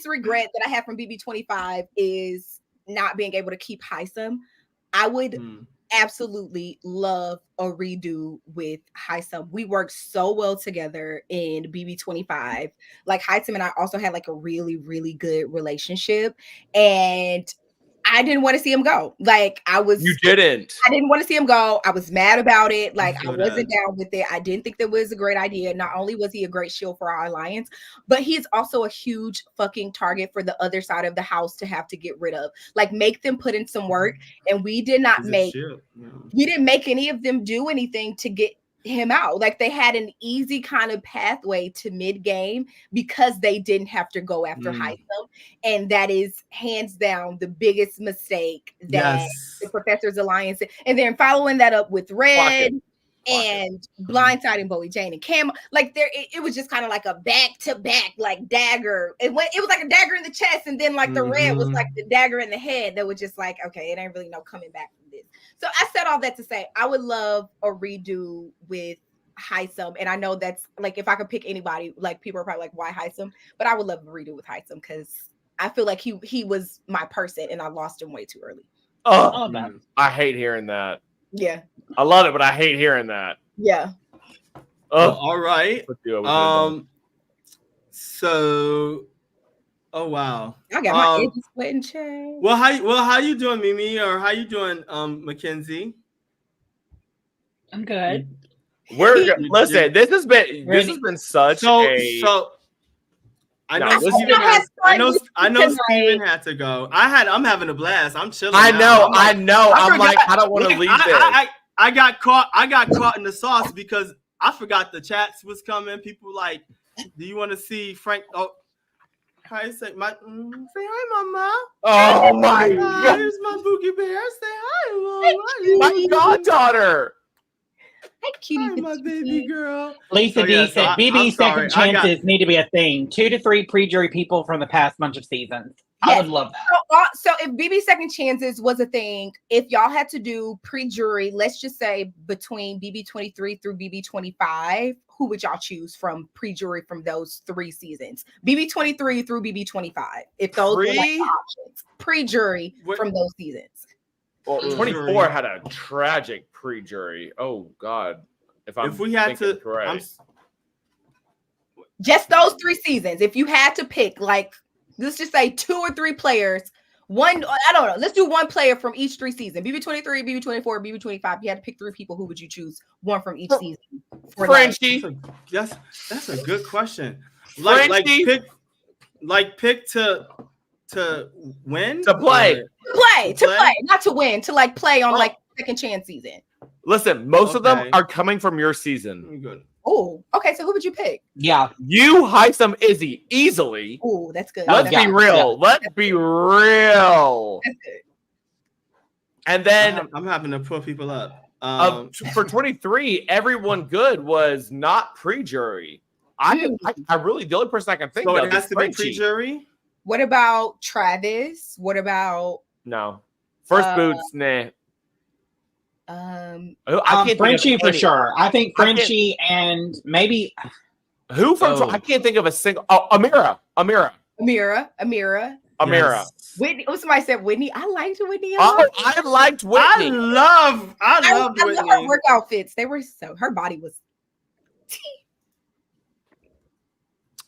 regret that I have from BB25 is not being able to keep Hisam. I would absolutely love a redo with Hisam. We worked so well together in BB25. Like Hisam and I also had like a really, really good relationship. And I didn't want to see him go. Like You didn't. I didn't want to see him go. I was mad about it. Like I feel wasn't that. down with it. I didn't think that was a great idea. Not only was he a great shield for our alliance, but he's also a huge fucking target for the other side of the house to have to get rid of. Like make them put in some work. And we did not we didn't make any of them do anything to get him out. Like they had an easy kind of pathway to mid game because they didn't have to go after Hisam. And that is hands down the biggest mistake that the Professor's Alliance, and then following that up with Red and blindsiding Bowie Jane and Cam. Like it was just kind of like a back-to-back like dagger. It was like a dagger in the chest, and then like the Red was like the dagger in the head that was just like, okay, it ain't really no coming back from this. So I said all that to say I would love a redo with Hisam. And I know that's like if I could pick anybody, like people are probably like, why Hisam? But I would love a redo with Hisam because I feel like he was my person and I lost him way too early. Oh, I hate hearing that. Yeah. I love it, but I hate hearing that. Yeah. Well, all right. So oh wow. I got my edges split and changed. Well, how you doing, Mimi? Or how you doing, Mackenzie? I'm good. Listen, this has been such a I know Steven had to go. I'm having a blast. I'm chilling. I know. I'm like, I don't want to leave this. I got caught in the sauce because I forgot the chats was coming. People like, do you want to see Frank? Oh, hi, say hi, Mama. Oh my God. Here's my Boogie Bear. Say hi, Mama. My goddaughter. Hi, my baby girl. Lisa D said BB second chances need to be a thing. 2 to 3 pre-jury people from the past bunch of seasons. Yes. I would love that. So if BB second chances was a thing, if y'all had to do pre-jury, let's just say between BB23 through BB25, who would y'all choose from pre-jury from those 3 seasons? BB23 through BB25. If those were like the options. Pre-jury from those seasons. Well, 24 had a tragic pre-jury. Oh God! If we had to, just those 3 seasons. If you had to pick, like, let's just say 2 or 3 players. One, I don't know. Let's do 1 player from each 3 seasons. BB23, BB24, BB25. You had to pick 3 people. Who would you choose? 1 from each season. Frenchie. That's a good question. Like pick to win? To play. To play. Not to win. To like play on like second chance season. Listen, most of them are coming from your season. Good. Oh, okay. So who would you pick? Yeah. You Hisam Izzy easily. Oh, that's good. Let's be real. Let's be real. That's good. And then I'm having to pull people up. For 23, everyone good was not pre-jury. I really, the only person I can think of it has to be pre-jury. What about Travis? What about first boots? Nah. I can't Frenchie for sure. I think Frenchie and maybe who from I can't think of a single. Oh, Amira. Yes. Whitney. Oh, somebody said Whitney. I liked Whitney. I liked Whitney. I love Whitney. Her work outfits. They were her body was.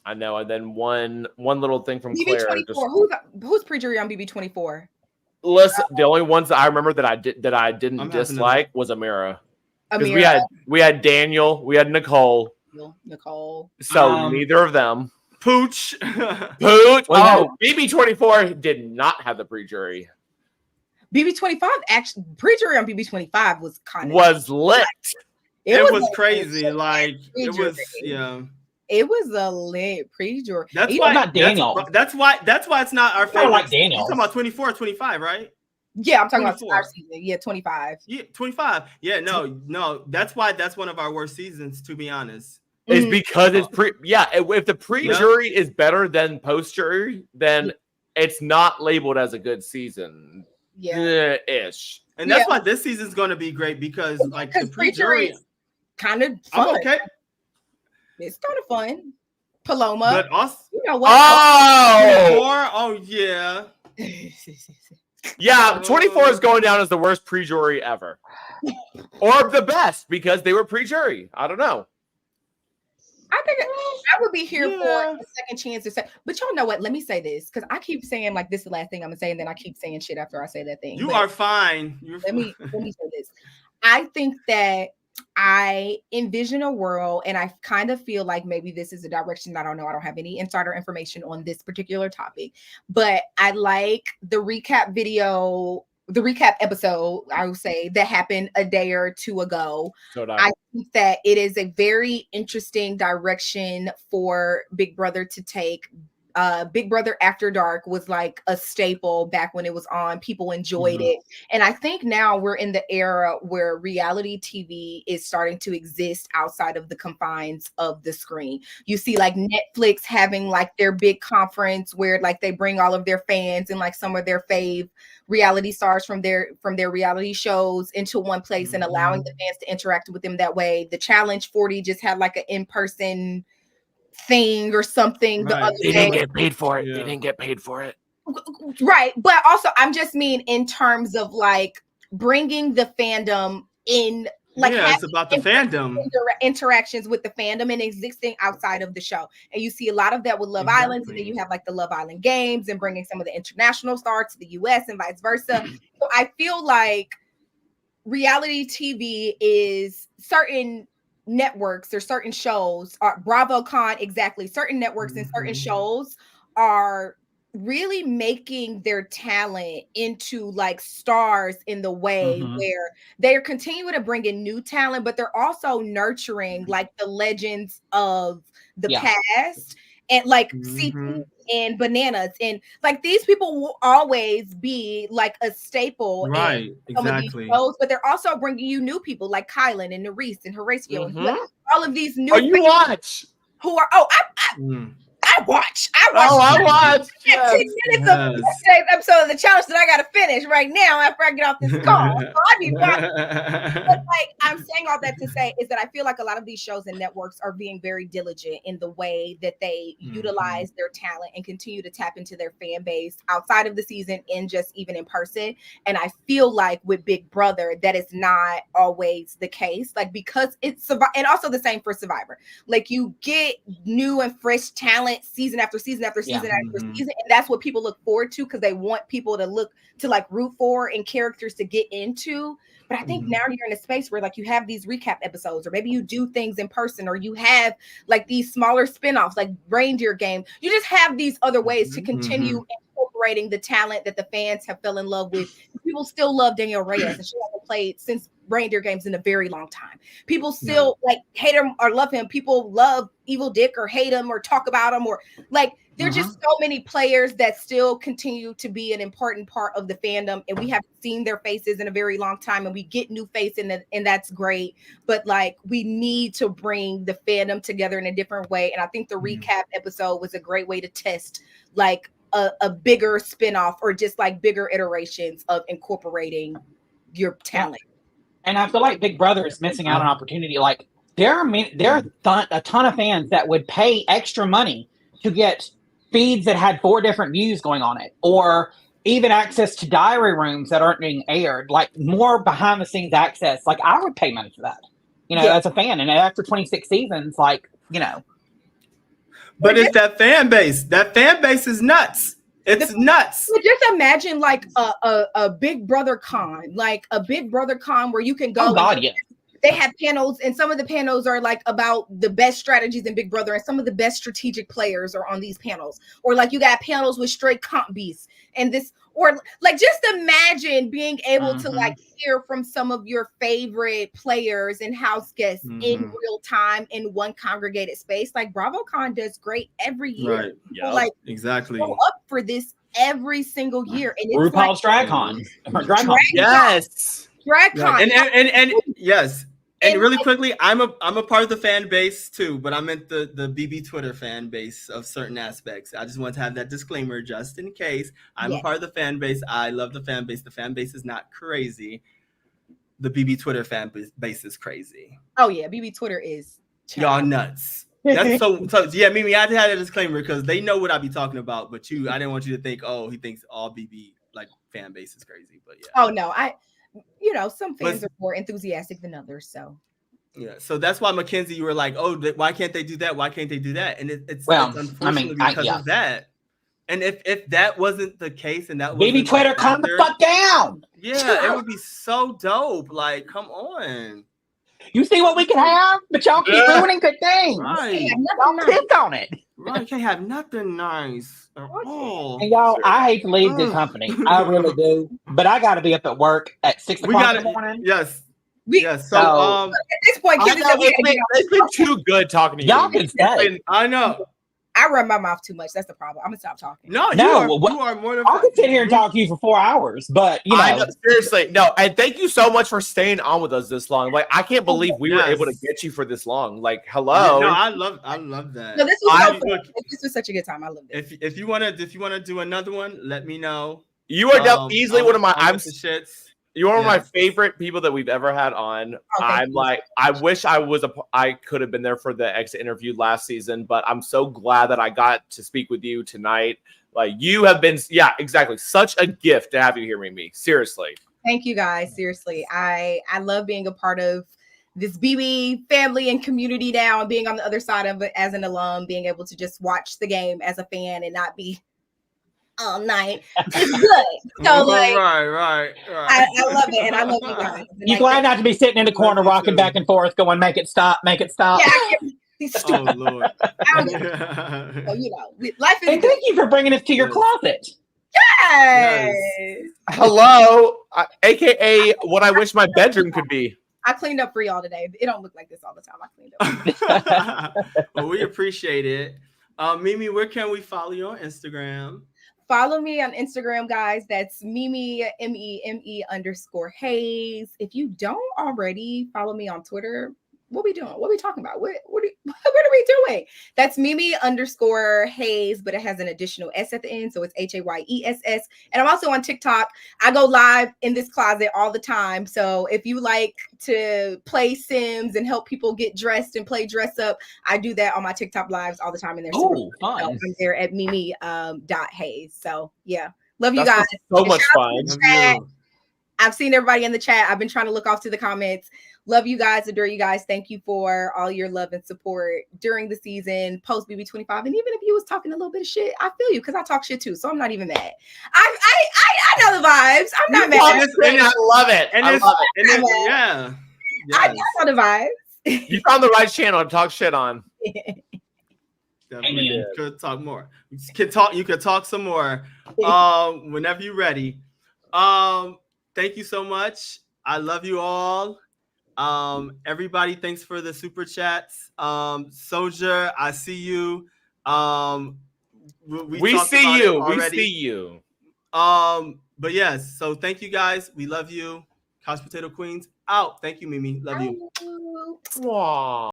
I know, and then one little thing from BB24. Claire. Who's pre-jury on BB24? Listen, the only ones that I remember that I didn't dislike was Amira. Because we had Daniel, we had Nicole. So neither of them. Pooch. BB24 did not have the pre-jury. BB25 actually pre-jury on BB25 was lit. It was crazy. Like it was It was a lit pre-jury. That's why not Daniel. That's why it's not our favorite. Like Daniel. You're talking about 24 or 25, right? Yeah, I'm talking 24. about our season. Yeah, 25. Yeah, 25. Yeah, no. That's why that's one of our worst seasons, to be honest. Is because it's if the pre-jury is better than post-jury, then it's not labeled as a good season. Yeah. Ish. And that's why this season's gonna be great because like the pre-jury is kind of fun. I'm okay. It's kind of fun. Paloma. But also, you know what? Oh yeah. Yeah, 24 is going down as the worst pre-jury ever. Or the best, because they were pre-jury. I don't know. I think I would be here for a second chance to say, but y'all know what? Let me say this because I keep saying like this is the last thing I'm gonna say, and then I keep saying shit after I say that thing. You are fine. Let me say this. I think that I envision a world, and I kind of feel like maybe this is a direction. I don't know. I don't have any insider information on this particular topic, but I like the recap video. The recap episode, I would say, that happened a day or two ago. I think that it is a very interesting direction for Big Brother to take. Big Brother After Dark was like a staple back when it was on. People enjoyed it. And I think now we're in the era where reality TV is starting to exist outside of the confines of the screen. You see like Netflix having like their big conference where like they bring all of their fans and like some of their fave reality stars from their reality shows into one place and allowing the fans to interact with them that way. The Challenge 40 just had like an in-person thing or something the other day. They didn't get paid for it. They didn't get paid for it. Right. But also I'm just mean in terms of like bringing the fandom in, like it's about the fandom interactions with the fandom and existing outside of the show. And you see a lot of that with Love Island, and then you have like the Love Island games and bringing some of the international stars to the US and vice versa. So I feel like reality TV is certain networks or certain shows are BravoCon, exactly. Certain networks and certain shows are really making their talent into like stars in the way where they're continuing to bring in new talent, but they're also nurturing like the legends of the past and like CP and Bananas, and like these people will always be like a staple in some of these shows, but they're also bringing you new people like Kylan and Nerese and Horatio and all of these new you watch who are I watch. I watch. 10 minutes of today's episode of the challenge that I gotta finish right now after I get off this call. So I be watching. But like I'm saying all that to say is that I feel like a lot of these shows and networks are being very diligent in the way that they utilize their talent and continue to tap into their fan base outside of the season and just even in person. And I feel like with Big Brother, that is not always the case. Like because it's and also the same for Survivor. Like you get new and fresh talent season after season after season after season, and that's what people look forward to because they want people to look to like root for and characters to get into. But I think now you're in a space where like you have these recap episodes, or maybe you do things in person, or you have like these smaller spinoffs like Reindeer Game. You just have these other ways to continue incorporating the talent that the fans have fell in love with. People still love Danielle Reyes, and she hasn't played since Reindeer Games in a very long time. People still like hate him or love him. People love Evil Dick or hate him or talk about him, or like there are just so many players that still continue to be an important part of the fandom, and we haven't seen their faces in a very long time, and we get new faces, and that's great. But like we need to bring the fandom together in a different way, and I think the recap episode was a great way to test like a bigger spinoff or just like bigger iterations of incorporating your talent. And I feel like Big Brother is missing out on opportunity. Like there are a ton of fans that would pay extra money to get feeds that had 4 different views going on it, or even access to diary rooms that aren't being aired, like more behind the scenes access. Like I would pay money for that, as a fan. And after 26 seasons, like, But it's that fan base. That fan base is nuts. It's nuts. Just imagine like a Big Brother con, like a Big Brother con where you can go. Oh God, yeah. They have panels, and some of the panels are like about the best strategies in Big Brother, and some of the best strategic players are on these panels. Or like you got panels with straight comp beasts, and this, or like just imagine being able to like hear from some of your favorite players and house guests in real time in one congregated space. Like BravoCon does great every year. Right. Yeah. Like exactly. go up for this every single year, and it's RuPaul's DragCon. Yes. DragCon. And yes. And really quickly, I'm a part of the fan base too, but I meant the BB Twitter fan base of certain aspects. I just want to have that disclaimer just in case. I'm a part of the fan base. I love the fan base. The fan base is not crazy. The BB Twitter fan base is crazy. Oh yeah, BB Twitter is y'all nuts. That's so yeah, Mimi, I had to have a disclaimer because they know what I be talking about, but I didn't want you to think, oh, he thinks all BB like fan base is crazy. But yeah. Oh no, some fans are more enthusiastic than others. So yeah, so that's why Mackenzie, you were like, oh, why can't they do that? Why can't they do that? And it's unfortunately because of that. And if that wasn't the case, and that BB Twitter, calm the fuck down. Yeah, it would be so dope. Like, come on. You see what we can have, but y'all keep ruining good things. Right. Y'all pick on it. Right, can't have nothing nice at all. And y'all, I hate to leave the company. I really do. But I got to be up at work at 6 o'clock in the morning. Yes. Yes. So at this point, it's been too good talking to you. Y'all can stay. I know. I run my mouth too much. That's the problem. I'm gonna stop talking. No, you are more than. I could sit here and talk to you for 4 hours, but I know, seriously, no. And thank you so much for staying on with us this long. Like, I can't believe we were able to get you for this long. Like, hello. No, I love that. No, this was so fun. This was such a good time. I loved it. If you wanna do another one, let me know. You are easily one of my shits. You're one of my favorite people that we've ever had on. I wish I could have been there for the exit interview last season, but I'm so glad that I got to speak with you tonight. Like, you have been, exactly, such a gift to have you here, Mimi. Seriously. Thank you guys. Seriously, I love being a part of this BB family and community now, and being on the other side of it as an alum, being able to just watch the game as a fan and not be all night. It's good. So like, right. I love it, and I love you guys. You glad not to be sitting in the corner rocking back and forth, going, "Make it stop, make it stop." Yeah, oh Lord. So, life is. And thank you for bringing us to your closet. Yes. Hello, aka what I wish my bedroom could be. I cleaned up for y'all today. It don't look like this all the time. I cleaned up. Well, we appreciate it. Mimi, where can we follow you on Instagram? Follow me on Instagram, guys. That's Meme, MEME _Hayes. If you don't already follow me on Twitter, what we doing? What we talking about? What are we doing? That's Meme _Hayes, but it has an additional S at the end, so it's HAYESS. And I'm also on TikTok. I go live in this closet all the time. So if you like to play Sims and help people get dressed and play dress up, I do that on my TikTok lives all the time. And Oh, fun! So I'm there at Meme.Hayes. So yeah, love you guys. So much fun. I've seen everybody in the chat. I've been trying to look off to the comments. Love you guys, adore you guys. Thank you for all your love and support during the season, post BB25. And even if you was talking a little bit of shit, I feel you because I talk shit too. So I'm not even mad. I know the vibes. I'm not mad. And I love it. I love it. Yeah. I know the vibes. You found the right channel to talk shit on. Definitely. You could talk more. You could talk some more. Whenever you're ready. Thank you so much. I love you all. Everybody, thanks for the super chats. Soldier, I see you. We see you. But yes, so thank you guys. We love you. Couch Potato Queens out. Thank you, Mimi. Love you. Aww.